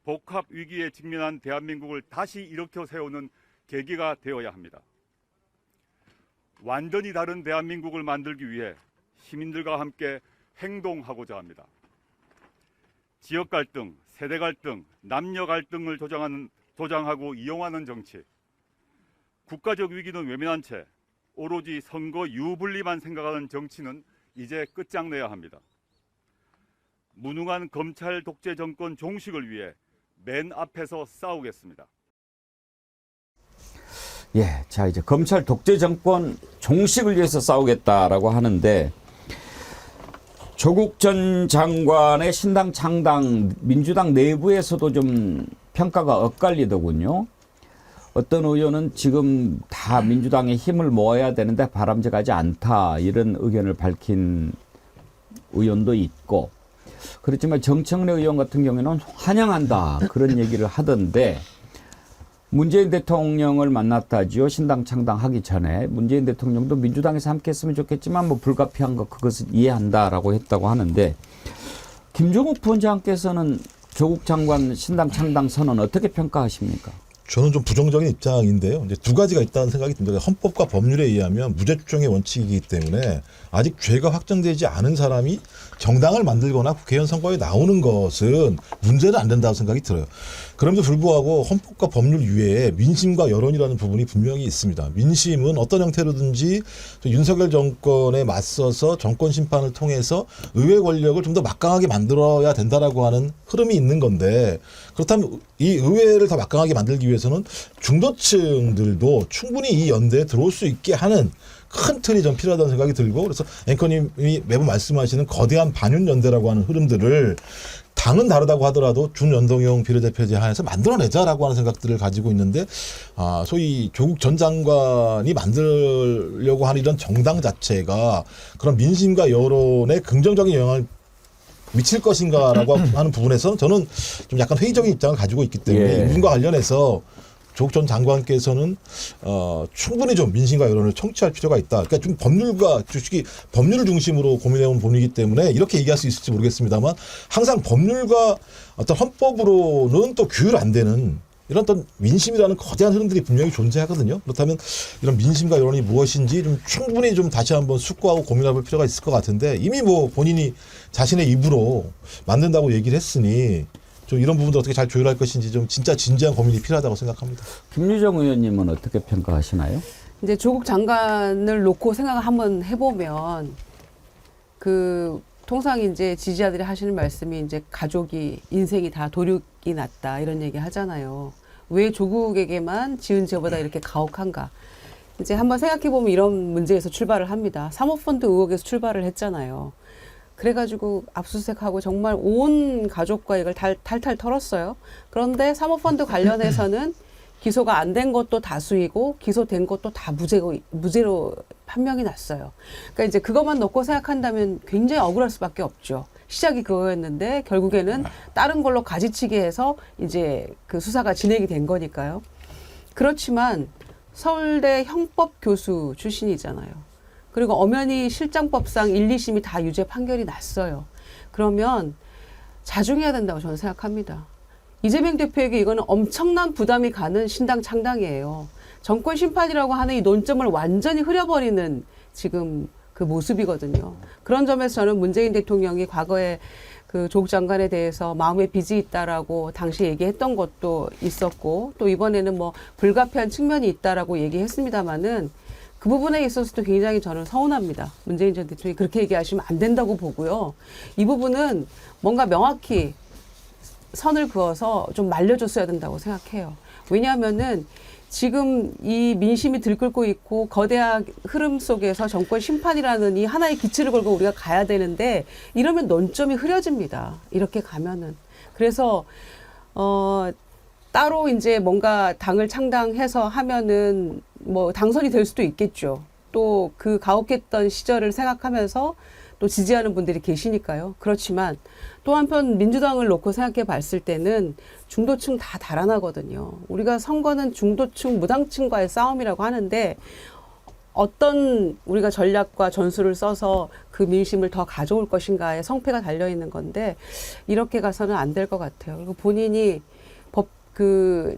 복합 위기에 직면한 대한민국을 다시 일으켜 세우는 계기가 되어야 합니다. 완전히 다른 대한민국을 만들기 위해 시민들과 함께 행동하고자 합니다. 지역 갈등, 세대 갈등, 남녀 갈등을 조장하고 이용하는 정치, 국가적 위기는 외면한 채 오로지 선거 유불리만 생각하는 정치는 이제 끝장내야 합니다. 무능한 검찰 독재 정권 종식을 위해 맨 앞에서 싸우겠습니다. 예, 자 이제 검찰 독재 정권 종식을 위해서 싸우겠다라고 하는데 조국 전 장관의 신당 창당 민주당 내부에서도 좀 평가가 엇갈리더군요. 어떤 의원은 지금 다 민주당의 힘을 모아야 되는데 바람직하지 않다 이런 의견을 밝힌 의원도 있고 그렇지만 정청래 의원 같은 경우에는 환영한다 그런 얘기를 하던데 문재인 대통령을 만났다지요. 신당 창당하기 전에 문재인 대통령도 민주당에서 함께 했으면 좋겠지만 뭐 불가피한 거 그것을 이해한다라고 했다고 하는데 김종욱 부원장께서는 조국 장관 신당 창당 선언 어떻게 평가하십니까? 저는 좀 부정적인 입장인데요. 이제 두 가지가 있다는 생각이 듭니다. 헌법과 법률에 의하면 무죄 추정의 원칙이기 때문에 아직 죄가 확정되지 않은 사람이 정당을 만들거나 국회의원 선거에 나오는 것은 문제는 안 된다고 생각이 들어요. 그럼에도 불구하고 헌법과 법률 이외에 민심과 여론이라는 부분이 분명히 있습니다. 민심은 어떤 형태로든지 윤석열 정권에 맞서서 정권 심판을 통해서 의회 권력을 좀 더 막강하게 만들어야 된다라고 하는 흐름이 있는 건데 그렇다면 이 의회를 더 막강하게 만들기 위해서는 중도층들도 충분히 이 연대에 들어올 수 있게 하는 큰 틀이 좀 필요하다는 생각이 들고 그래서 앵커님이 매번 말씀하시는 거대한 반윤연대라고 하는 흐름들을 당은 다르다고 하더라도 준연동형 비례대표제 하에서 만들어내자라고 하는 생각들을 가지고 있는데 소위 조국 전 장관이 만들려고 하는 이런 정당 자체가 그런 민심과 여론에 긍정적인 영향을 미칠 것인가라고 하는 부분에서는 저는 좀 약간 회의적인 입장을 가지고 있기 때문에 이 부분과 관련해서 조국 전 장관께서는 충분히 좀 민심과 여론을 청취할 필요가 있다. 그러니까 좀 법률과 솔직히 법률을 중심으로 고민해온 분이기 때문에 이렇게 얘기할 수 있을지 모르겠습니다만 항상 법률과 어떤 헌법으로는 또 규율 안 되는 이런 어떤 민심이라는 거대한 흐름들이 분명히 존재하거든요. 그렇다면 이런 민심과 여론이 무엇인지 좀 충분히 좀 다시 한번 숙고하고 고민해볼 필요가 있을 것 같은데 이미 뭐 본인이 자신의 입으로 만든다고 얘기를 했으니 좀 이런 부분도 어떻게 잘 조율할 것인지 좀 진짜 진지한 고민이 필요하다고 생각합니다. 김유정 의원님은 어떻게 평가하시나요? 이제 조국 장관을 놓고 생각을 한번 해보면 그 통상 이제 지지자들이 하시는 말씀이 이제 가족이 인생이 다 도륙이 났다 이런 얘기 하잖아요. 왜 조국에게만 지은 죄보다 이렇게 가혹한가? 이제 한번 생각해보면 이런 문제에서 출발을 합니다. 사모펀드 의혹에서 출발을 했잖아요. 그래가지고 압수수색하고 정말 온 가족과 이걸 탈탈 털었어요. 그런데 사모펀드 관련해서는 기소가 안 된 것도 다수이고 기소된 것도 다 무죄로 판명이 났어요. 그러니까 이제 그것만 놓고 생각한다면 굉장히 억울할 수밖에 없죠. 시작이 그거였는데 결국에는 다른 걸로 가지치기 해서 이제 그 수사가 진행이 된 거니까요. 그렇지만 서울대 형법 교수 출신이잖아요. 그리고 엄연히 실장법상 1, 2심이 다 유죄 판결이 났어요. 그러면 자중해야 된다고 저는 생각합니다. 이재명 대표에게 이거는 엄청난 부담이 가는 신당 창당이에요. 정권 심판이라고 하는 이 논점을 완전히 흐려버리는 지금 그 모습이거든요. 그런 점에서 저는 문재인 대통령이 과거에 그 조국 장관에 대해서 마음에 빚이 있다라고 당시 얘기했던 것도 있었고 또 이번에는 뭐 불가피한 측면이 있다라고 얘기했습니다마는 그 부분에 있어서도 굉장히 저는 서운합니다. 문재인 전 대통령이 그렇게 얘기하시면 안 된다고 보고요. 이 부분은 뭔가 명확히 선을 그어서 좀 말려줬어야 된다고 생각해요. 왜냐하면은 지금 이 민심이 들끓고 있고 거대한 흐름 속에서 정권 심판이라는 이 하나의 기치를 걸고 우리가 가야 되는데 이러면 논점이 흐려집니다. 이렇게 가면은. 그래서 따로 이제 뭔가 당을 창당해서 하면은 뭐 당선이 될 수도 있겠죠. 또 그 가혹했던 시절을 생각하면서 또 지지하는 분들이 계시니까요. 그렇지만 또 한편 민주당을 놓고 생각해 봤을 때는 중도층 다 달아나거든요. 우리가 선거는 중도층, 무당층과의 싸움이라고 하는데 어떤 우리가 전략과 전술을 써서 그 민심을 더 가져올 것인가에 성패가 달려있는 건데 이렇게 가서는 안 될 것 같아요. 그리고 본인이 그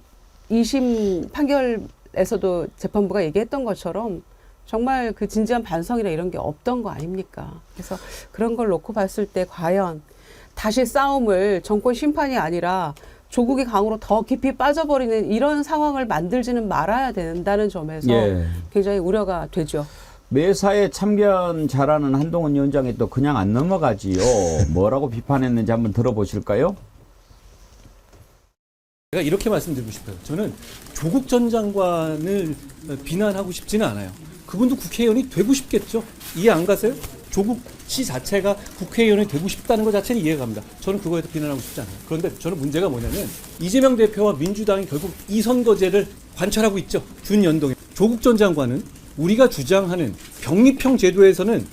2심 판결에서도 재판부가 얘기했던 것처럼 정말 그 진지한 반성이나 이런 게 없던 거 아닙니까? 그래서 그런 걸 놓고 봤을 때 과연 다시 싸움을 정권 심판이 아니라 조국의 강으로 더 깊이 빠져버리는 이런 상황을 만들지는 말아야 된다는 점에서 굉장히 우려가 되죠. 매사에 참견 잘하는 한동훈 위원장이 또 그냥 안 넘어가지요. 뭐라고 비판했는지 한번 들어보실까요? 제가 이렇게 말씀드리고 싶어요. 저는 조국 전 장관을 비난하고 싶지는 않아요. 그분도 국회의원이 되고 싶겠죠. 이해 안 가세요? 조국 씨 자체가 국회의원이 되고 싶다는 것 자체는 이해가 갑니다. 저는 그거에 대해서 비난하고 싶지 않아요. 그런데 저는 문제가 뭐냐면 이재명 대표와 민주당이 결국 이 선거제를 관철하고 있죠. 준연동형. 조국 전 장관은 우리가 주장하는 병립형 제도에서는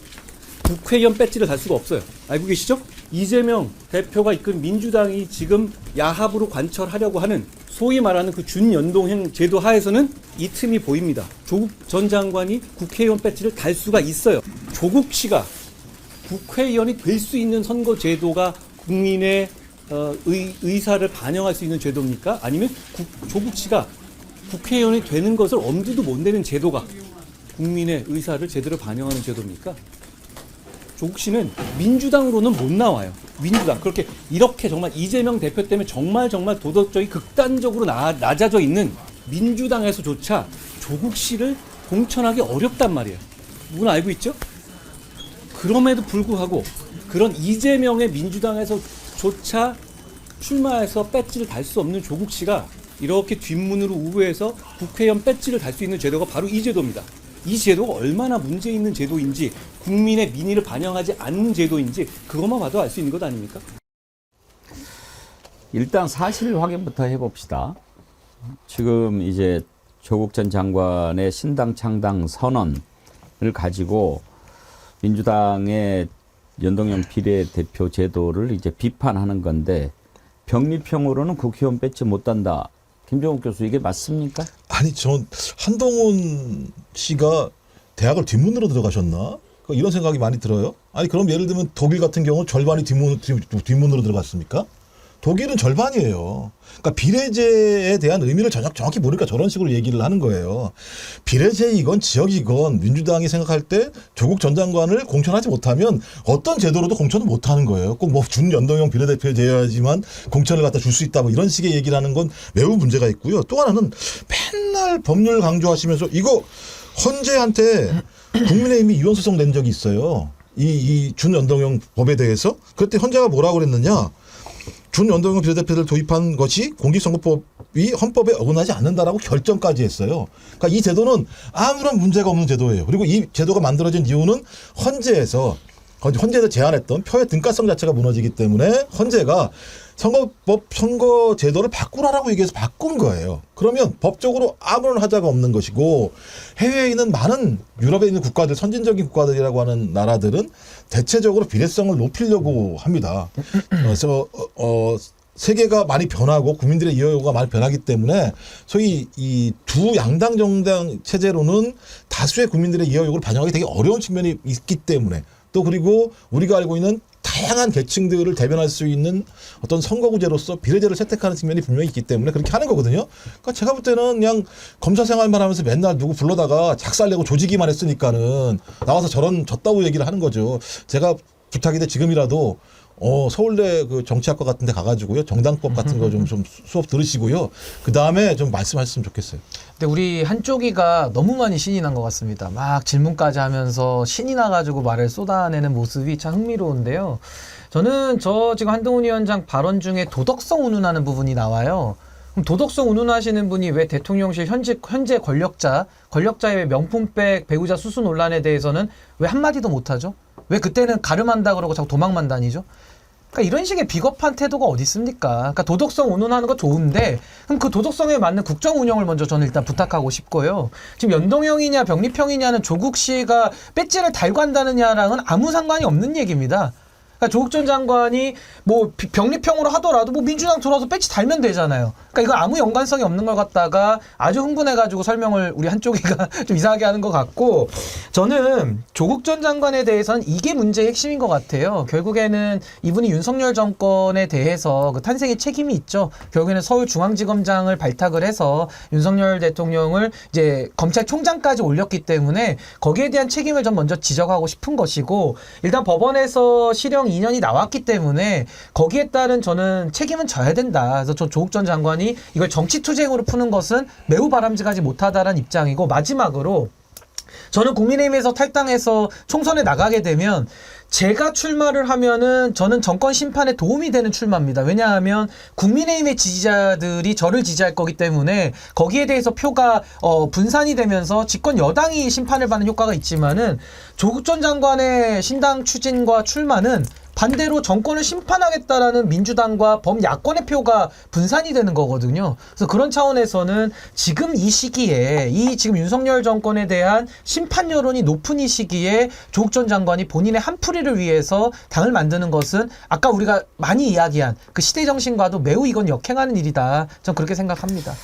국회의원 배지를 달 수가 없어요. 알고 계시죠? 이재명 대표가 이끈 민주당이 지금 야합으로 관철하려고 하는 소위 말하는 그 준연동형 제도 하에서는 이 틈이 보입니다. 조국 전 장관이 국회의원 배지를 달 수가 있어요. 조국 씨가 국회의원이 될 수 있는 선거 제도가 국민의 의사를 반영할 수 있는 제도입니까? 아니면 조국 씨가 국회의원이 되는 것을 엄두도 못 내는 제도가 국민의 의사를 제대로 반영하는 제도입니까? 조국 씨는 민주당으로는 못 나와요. 민주당. 그렇게 이렇게 정말 이재명 대표 때문에 정말 도덕적이 극단적으로 낮아져 있는 민주당에서조차 조국 씨를 공천하기 어렵단 말이에요. 누구나 알고 있죠? 그럼에도 불구하고 그런 이재명의 민주당에서조차 출마해서 배지를 달 수 없는 조국 씨가 이렇게 뒷문으로 우회해서 국회의원 배지를 달 수 있는 제도가 바로 이 제도입니다. 이 제도가 얼마나 문제 있는 제도인지, 국민의 민의를 반영하지 않는 제도인지 그것만 봐도 알 수 있는 것 아닙니까? 일단 사실 확인부터 해봅시다. 지금 이제 조국 전 장관의 신당 창당 선언을 가지고 민주당의 연동형 비례대표 제도를 이제 비판하는 건데, 병립형으로는 국회의원 배지 못 단다. 김종욱 교수, 이게 맞습니까? 아니, 전 한동훈 씨가 대학을 뒷문으로 들어가셨나? 이런 생각이 많이 들어요. 아니, 그럼 예를 들면 독일 같은 경우는 절반이 뒷문으로 들어갔습니까? 독일은 절반이에요. 그러니까 비례제에 대한 의미를 정확히 모르니까 저런 식으로 얘기를 하는 거예요. 비례제이건 지역이건 민주당이 생각할 때 조국 전 장관을 공천하지 못하면 어떤 제도로도 공천을 못하는 거예요. 꼭 뭐 준연동형 비례대표제야지만 공천을 갖다 줄 수 있다, 뭐 이런 식의 얘기를 하는 건 매우 문제가 있고요. 또 하나는 맨날 법률 강조하시면서 이거 헌재한테 국민의힘이 위헌소송 낸 적이 있어요. 이 준연동형 법에 대해서. 그때 헌재가 뭐라고 그랬느냐? 준연동형 비례대표를 도입한 것이 공직선거법이 헌법에 어긋나지 않는다라고 결정까지 했어요. 그러니까 이 제도는 아무런 문제가 없는 제도예요. 그리고 이 제도가 만들어진 이유는 헌재에서 제안했던 표의 등가성 자체가 무너지기 때문에 헌재가 선거법 선거 제도를 바꾸라라고 얘기해서 바꾼 거예요. 그러면 법적으로 아무런 하자가 없는 것이고, 해외에 있는 많은 유럽에 있는 국가들, 선진적인 국가들이라고 하는 나라들은 대체적으로 비례성을 높이려고 합니다. 그래서 세계가 많이 변하고 국민들의 이해가 많이 변하기 때문에 소위 이 두 양당 정당 체제로는 다수의 국민들의 이해욕을 반영하기 되게 어려운 측면이 있기 때문에, 또 그리고 우리가 알고 있는 다양한 계층들을 대변할 수 있는 어떤 선거구제로서 비례제를 채택하는 측면이 분명히 있기 때문에 그렇게 하는 거거든요. 그러니까 제가 볼 때는 그냥 검사 생활만 하면서 맨날 누구 불러다가 작살내고 조지기만 했으니까는 나와서 졌다고 얘기를 하는 거죠. 제가 부탁인데 지금이라도 서울대 그 정치학과 같은 데 가가지고요, 정당법 같은 거 좀 수업 들으시고요, 그 다음에 좀 말씀하셨으면 좋겠어요. 근데 우리 한쪽이가 너무 많이 신이 난 것 같습니다. 막 질문까지 하면서 신이 나가지고 말을 쏟아내는 모습이 참 흥미로운데요. 저는 지금 한동훈 위원장 발언 중에 도덕성 운운하는 부분이 나와요. 그럼 도덕성 운운하시는 분이 왜 대통령실 현재 권력자의 명품백 배우자 수수 논란에 대해서는 왜 한마디도 못하죠? 왜 그때는 가름한다 그러고 자꾸 도망만 다니죠? 그러니까 이런 식의 비겁한 태도가 어디 있습니까? 그러니까 도덕성 운운하는 거 좋은데, 그럼 그 도덕성에 맞는 국정 운영을 먼저 저는 일단 부탁하고 싶고요. 지금 연동형이냐 병립형이냐는 조국 씨가 배지를 달고 한다느냐랑은 아무 상관이 없는 얘기입니다. 그러니까 조국 전 장관이 뭐 병립형으로 하더라도 뭐 민주당 들어와서 배지 달면 되잖아요. 그러니까 이건 아무 연관성이 없는 걸 갖다가 아주 흥분해가지고 설명을 우리 한쪽이가 좀 이상하게 하는 것 같고, 저는 조국 전 장관에 대해서는 이게 문제의 핵심인 것 같아요. 결국에는 이분이 윤석열 정권에 대해서 그 탄생의 책임이 있죠. 결국에는 서울중앙지검장을 발탁을 해서 윤석열 대통령을 이제 검찰총장까지 올렸기 때문에 거기에 대한 책임을 좀 먼저 지적하고 싶은 것이고, 일단 법원에서 실형 2년이 나왔기 때문에 거기에 따른 저는 책임은 져야 된다. 그래서 저 조국 전 장관이 이걸 정치투쟁으로 푸는 것은 매우 바람직하지 못하다라는 입장이고, 마지막으로 저는 국민의힘에서 탈당해서 총선에 나가게 되면 제가 출마를 하면은 저는 정권 심판에 도움이 되는 출마입니다. 왜냐하면 국민의힘의 지지자들이 저를 지지할 거기 때문에 거기에 대해서 표가 분산이 되면서 집권 여당이 심판을 받는 효과가 있지만은 조국 전 장관의 신당 추진과 출마는 반대로 정권을 심판하겠다라는 민주당과 범야권의 표가 분산이 되는 거거든요. 그래서 그런 차원에서는 지금 이 시기에 이 지금 윤석열 정권에 대한 심판 여론이 높은 이 시기에 조국 전 장관이 본인의 한풀이를 위해서 당을 만드는 것은 아까 우리가 많이 이야기한 그 시대 정신과도 매우 이건 역행하는 일이다. 전 그렇게 생각합니다.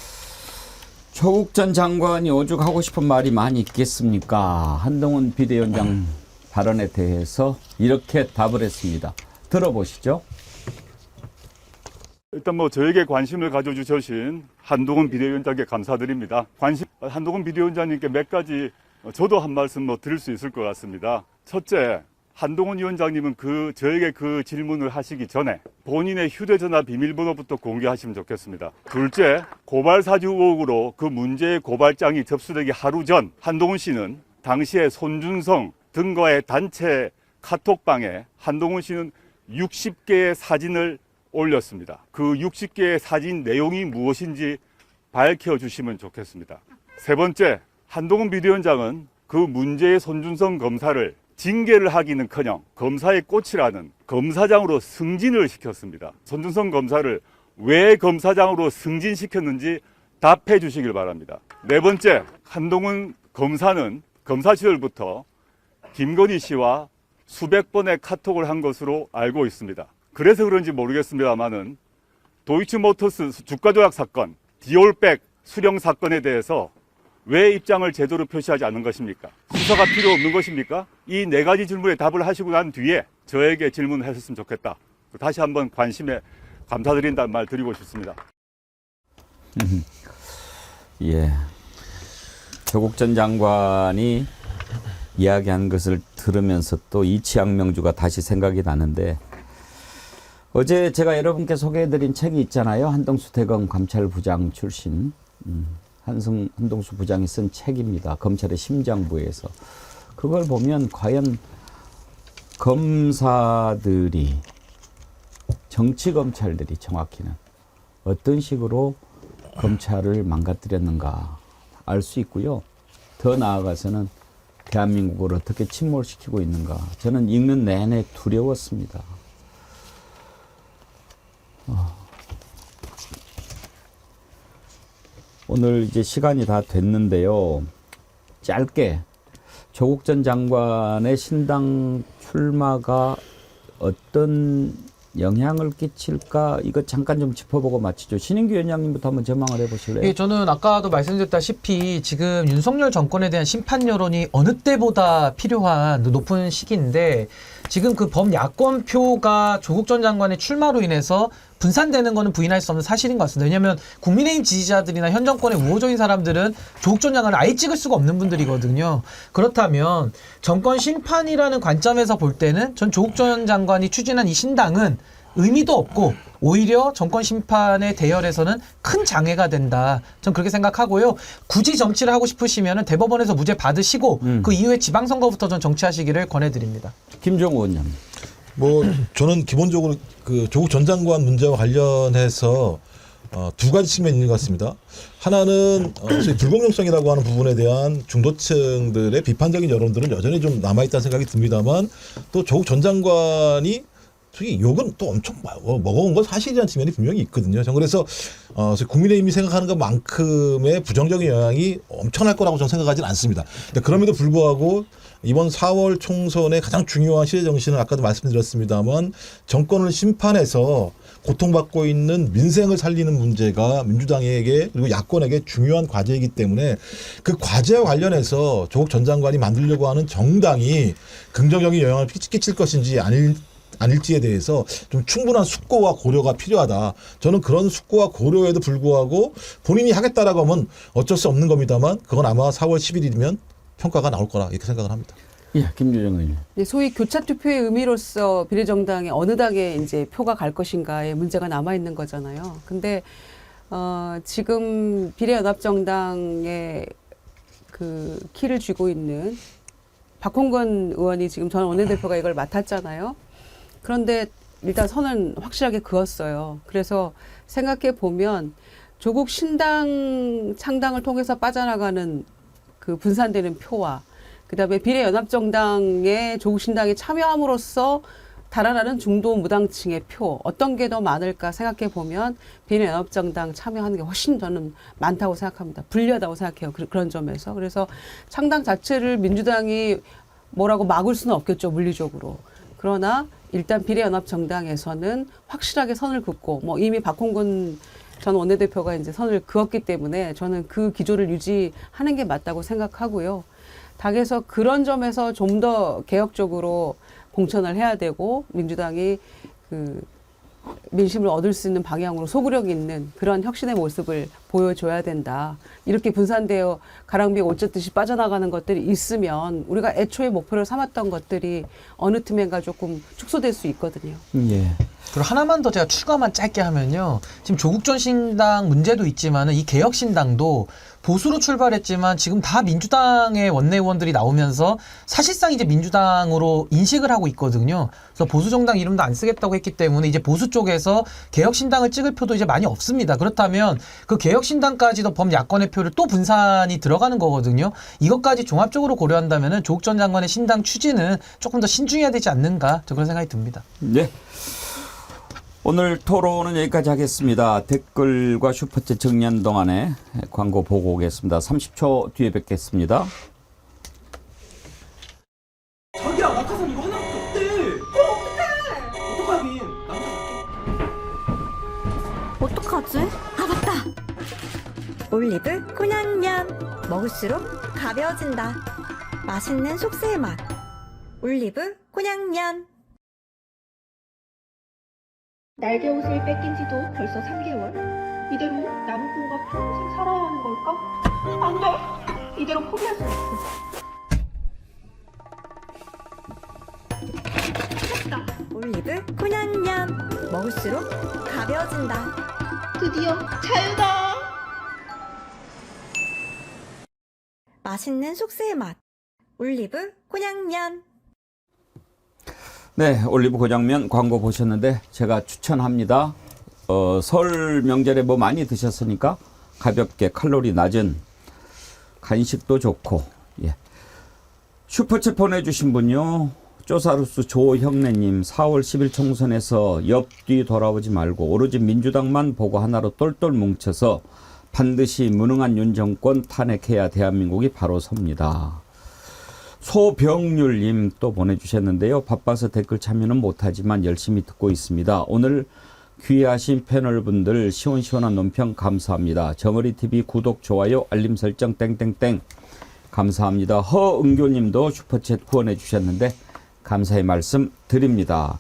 조국 전 장관이 오죽 하고 싶은 말이 많이 있겠습니까? 한동훈 비대위원장 발언에 대해서 이렇게 답을 했습니다. 들어보시죠. 일단 저에게 관심을 가져주신 한동훈 비대위원장께 감사드립니다. 한동훈 비대위원장님께 몇 가지 저도 한 말씀 드릴 수 있을 것 같습니다. 첫째, 한동훈 위원장님은 저에게 그 질문을 하시기 전에 본인의 휴대전화 비밀번호부터 공개하시면 좋겠습니다. 둘째, 고발 사주 의혹으로 그 문제의 고발장이 접수되기 하루 전 한동훈 씨는 당시에 손준성 등과의 단체 카톡방에 한동훈 씨는 60개의 사진을 올렸습니다. 그 60개의 사진 내용이 무엇인지 밝혀주시면 좋겠습니다. 세 번째, 한동훈 비대위원장은 그 문제의 손준성 검사를 징계를 하기는커녕 검사의 꽃이라는 검사장으로 승진을 시켰습니다. 손준성 검사를 왜 검사장으로 승진시켰는지 답해 주시길 바랍니다. 네 번째, 한동훈 검사는 검사 시절부터 김건희 씨와 수백 번의 카톡을 한 것으로 알고 있습니다. 그래서 그런지 모르겠습니다만은 도이치모터스 주가 조작 사건, 디올백 수령 사건에 대해서 왜 입장을 제대로 표시하지 않는 것입니까? 수사가 필요 없는 것입니까? 이 네 가지 질문에 답을 하시고 난 뒤에 저에게 질문을 하셨으면 좋겠다. 다시 한번 관심에 감사드린다는 말 드리고 싶습니다. 예. 조국 전 장관이 이야기한 것을 들으면서 또 이치양명주가 다시 생각이 나는데 어제 제가 여러분께 소개해드린 책이 있잖아요. 한동수 대검 감찰부장 출신 한동수 부장이 쓴 책입니다. 검찰의 심장부에서. 그걸 보면 과연 검사들이 정치검찰들이 정확히는 어떤 식으로 검찰을 망가뜨렸는가 알 수 있고요. 더 나아가서는 대한민국을 어떻게 침몰시키고 있는가. 저는 읽는 내내 두려웠습니다. 오늘 이제 시간이 다 됐는데요. 짧게 조국 전 장관의 신당 출마가 어떤 영향을 끼칠까 이거 잠깐 좀 짚어보고 마치죠. 신인규 위원장님부터 한번 전망을 해보실래요? 예, 저는 아까도 말씀드렸다시피 지금 윤석열 정권에 대한 심판 여론이 어느 때보다 필요한 높은 시기인데 지금 그 범야권 표가 조국 전 장관의 출마로 인해서 분산되는 거는 부인할 수 없는 사실인 것 같습니다. 왜냐하면 국민의힘 지지자들이나 현 정권의 우호적인 사람들은 조국 전 장관을 아예 찍을 수가 없는 분들이거든요. 그렇다면 정권 심판이라는 관점에서 볼 때는 전 조국 전 장관이 추진한 이 신당은 의미도 없고 오히려 정권 심판의 대열에서는 큰 장애가 된다. 전 그렇게 생각하고요. 굳이 정치를 하고 싶으시면 대법원에서 무죄 받으시고 그 이후에 지방선거부터 전 정치하시기를 권해드립니다. 김종우 의원님. 저는 기본적으로 그 조국 전 장관 문제와 관련해서 두 가지 측면이 있는 것 같습니다. 하나는 소위 불공정성이라고 하는 부분에 대한 중도층들의 비판적인 여론들은 여전히 좀 남아있다는 생각이 듭니다만 또 조국 전 장관이 솔직히 욕은 또 엄청 먹어온 건 사실이라는 측면이 분명히 있거든요. 저는 그래서 국민의힘이 생각하는 것만큼의 부정적인 영향이 엄청날 거라고 저는 생각하지는 않습니다. 그럼에도 불구하고 이번 4월 총선의 가장 중요한 시대 정신은 아까도 말씀드렸습니다만 정권을 심판해서 고통받고 있는 민생을 살리는 문제가 민주당에게 그리고 야권에게 중요한 과제이기 때문에 그 과제와 관련해서 조국 전 장관이 만들려고 하는 정당이 긍정적인 영향을 끼칠 것인지 아닐지에 대해서 좀 충분한 숙고와 고려가 필요하다. 저는 그런 숙고와 고려에도 불구하고 본인이 하겠다라고 하면 어쩔 수 없는 겁니다만 그건 아마 4월 10일이면 평가가 나올 거라 이렇게 생각을 합니다. 예, 김유정 의원님. 소위 교차 투표의 의미로서 비례정당에 어느 당에 이제 표가 갈 것인가의 문제가 남아 있는 거잖아요. 근데 지금 비례연합정당의 그 키를 쥐고 있는 박홍근 의원이 지금 전 원내대표가 이걸 맡았잖아요. 그런데 일단 선은 확실하게 그었어요. 그래서 생각해 보면 조국 신당 창당을 통해서 빠져나가는 그 분산되는 표와 그다음에 비례연합정당에 조국 신당에 참여함으로써 달아나는 중도 무당층의 표 어떤 게 더 많을까 생각해 보면 비례연합정당 참여하는 게 훨씬 저는 많다고 생각합니다. 불리하다고 생각해요. 그런 점에서. 그래서 창당 자체를 민주당이 뭐라고 막을 수는 없겠죠, 물리적으로. 그러나 일단 비례연합정당에서는 확실하게 선을 긋고 뭐 이미 박홍근 전 원내대표가 이제 선을 그었기 때문에 저는 그 기조를 유지하는 게 맞다고 생각하고요. 당에서 그런 점에서 좀 더 개혁적으로 공천을 해야 되고 민주당이 그 민심을 얻을 수 있는 방향으로 소구력 있는 그런 혁신의 모습을 보여줘야 된다. 이렇게 분산되어 가랑비에 옷 젖듯이 빠져나가는 것들이 있으면 우리가 애초에 목표를 삼았던 것들이 어느 틈엔가 조금 축소될 수 있거든요. 예. 그리고 하나만 더 제가 추가만 짧게 하면요. 지금 조국전 신당 문제도 있지만은 이 개혁신당도 보수로 출발했지만 지금 다 민주당의 원내의원들이 나오면서 사실상 이제 민주당으로 인식을 하고 있거든요. 그래서 보수정당 이름도 안 쓰겠다고 했기 때문에 이제 보수 쪽에서 개혁신당을 찍을 표도 이제 많이 없습니다. 그렇다면 그 개혁신당까지도 범야권의 표를 또 분산이 들어가는 거거든요. 이것까지 종합적으로 고려한다면은 조국 전 장관의 신당 추진은 조금 더 신중해야 되지 않는가, 저 그런 생각이 듭니다. 네. 오늘 토론은 여기까지 하겠습니다. 댓글과 슈퍼챗 정리하는 동안에 광고 보고 오겠습니다. 30초 뒤에 뵙겠습니다. 자기야, 낙하산 이거 하나밖에 없대. 어떡해? 어떡하긴. 어떡하지? 아, 맞다! 올리브 곤약면. 먹을수록 가벼워진다. 맛있는 속세의 맛. 올리브 곤약면. 날개 옷을 뺏긴 지도 벌써 3개월. 이대로 나무꾼과 평생 살아야 하는 걸까? 안 돼! 이대로 포기할 수 없어. 됐다. 올리브 곤약면. 먹을수록 가벼워진다. 드디어 자유다! 맛있는 속세의 맛. 올리브 곤약면. 네, 올리브 곤약면 광고 보셨는데 제가 추천합니다. 설 명절에 뭐 많이 드셨으니까 가볍게 칼로리 낮은 간식도 좋고. 예. 슈퍼챗 보내주신 분요. 쪼사루스 조형래님, 4월 10일 총선에서 옆뒤 돌아보지 말고 오로지 민주당만 보고 하나로 똘똘 뭉쳐서 반드시 무능한 윤 정권 탄핵해야 대한민국이 바로 섭니다. 소병률님 또 보내주셨는데요. 바빠서 댓글 참여는 못하지만 열심히 듣고 있습니다. 오늘 귀하신 패널분들 시원시원한 논평 감사합니다. 정어리TV 구독, 좋아요, 알림 설정 땡땡땡 감사합니다. 허은교님도 슈퍼챗 후원해 주셨는데 감사의 말씀 드립니다.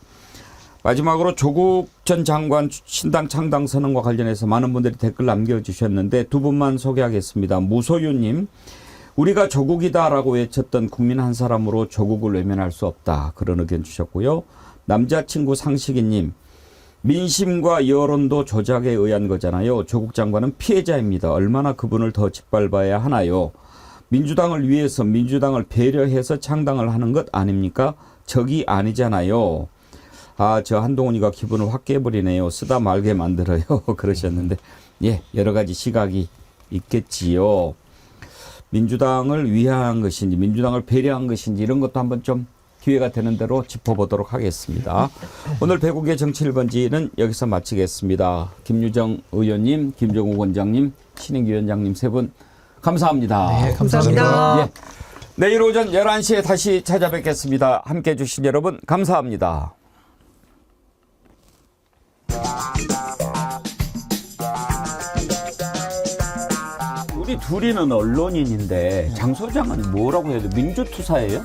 마지막으로 조국 전 장관 신당 창당 선언과 관련해서 많은 분들이 댓글 남겨주셨는데 두 분만 소개하겠습니다. 무소유님, 우리가 조국이다라고 외쳤던 국민 한 사람으로 조국을 외면할 수 없다. 그런 의견 주셨고요. 남자친구 상식이님, 민심과 여론도 조작에 의한 거잖아요. 조국 장관은 피해자입니다. 얼마나 그분을 더 짓밟아야 하나요? 민주당을 위해서 민주당을 배려해서 창당을 하는 것 아닙니까? 적이 아니잖아요. 아, 저 한동훈이가 기분을 확 깨버리네요. 쓰다 말게 만들어요. 그러셨는데, 예, 여러 가지 시각이 있겠지요. 민주당을 위한 것인지 민주당을 배려한 것인지 이런 것도 한번 좀 기회가 되는 대로 짚어보도록 하겠습니다. 오늘 배국의 정치 1번지는 여기서 마치겠습니다. 김유정 의원님, 김종욱 원장님, 신행 위원장님 세 분 감사합니다. 네, 감사합니다. 예. 내일 오전 11시에 다시 찾아뵙겠습니다. 함께해 주신 여러분 감사합니다. 우리 둘이는 언론인인데 장 소장은 뭐라고 해야 돼? 민주투사예요?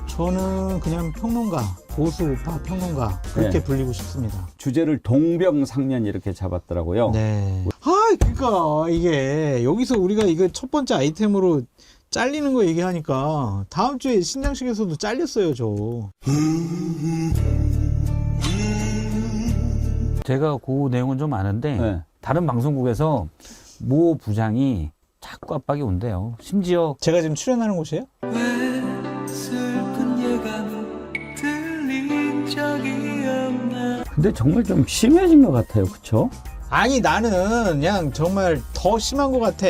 저는 그냥 평론가, 보수 우파 평론가 그렇게 네. 불리고 싶습니다. 주제를 동병상련 이렇게 잡았더라고요. 네. 그러니까 이게 여기서 우리가 이거 첫 번째 아이템으로 잘리는 거 얘기하니까 다음 주에 신장식에서도 잘렸어요, 저. 제가 그 내용은 좀 아는데 네. 다른 방송국에서 모 부장이 자꾸 압박이 온대요. 심지어 제가 지금 출연하는 곳이에요? 근데 정말 좀 심해진 것 같아요. 그렇죠? 아니 나는 그냥 정말 더 심한 것 같아.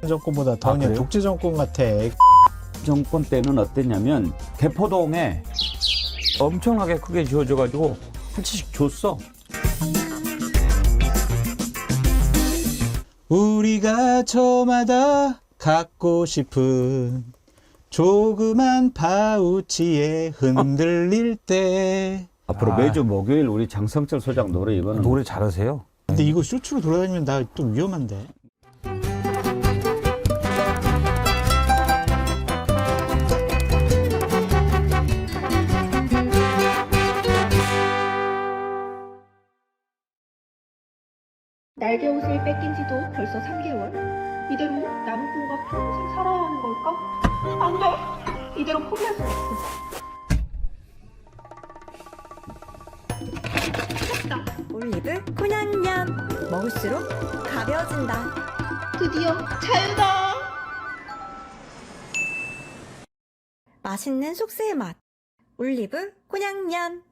정권보다 더 그냥 그래요? 독재 정권 같아. 정권 때는 어땠냐면 개포동에 엄청나게 크게 지어져가지고 한 채씩 줬어. 우리가 저마다 갖고 싶은 조그만 파우치에 흔들릴 때. 앞으로 매주 목요일 우리 장성철 소장 노래 이거는 노래 잘하세요. 근데 이거 쇼츠로 돌아다니면 나 또 위험한데. 날개 옷을 뺏긴 지도 벌써 3개월. 이대로 나무꾼과 평생 살아야 하는 걸까? 안 돼! 이대로 포기할 수 없어. 올리브 곤약면 먹을수록 가벼워진다. 드디어 자유다! 맛있는 속세의 맛 올리브 곤약면.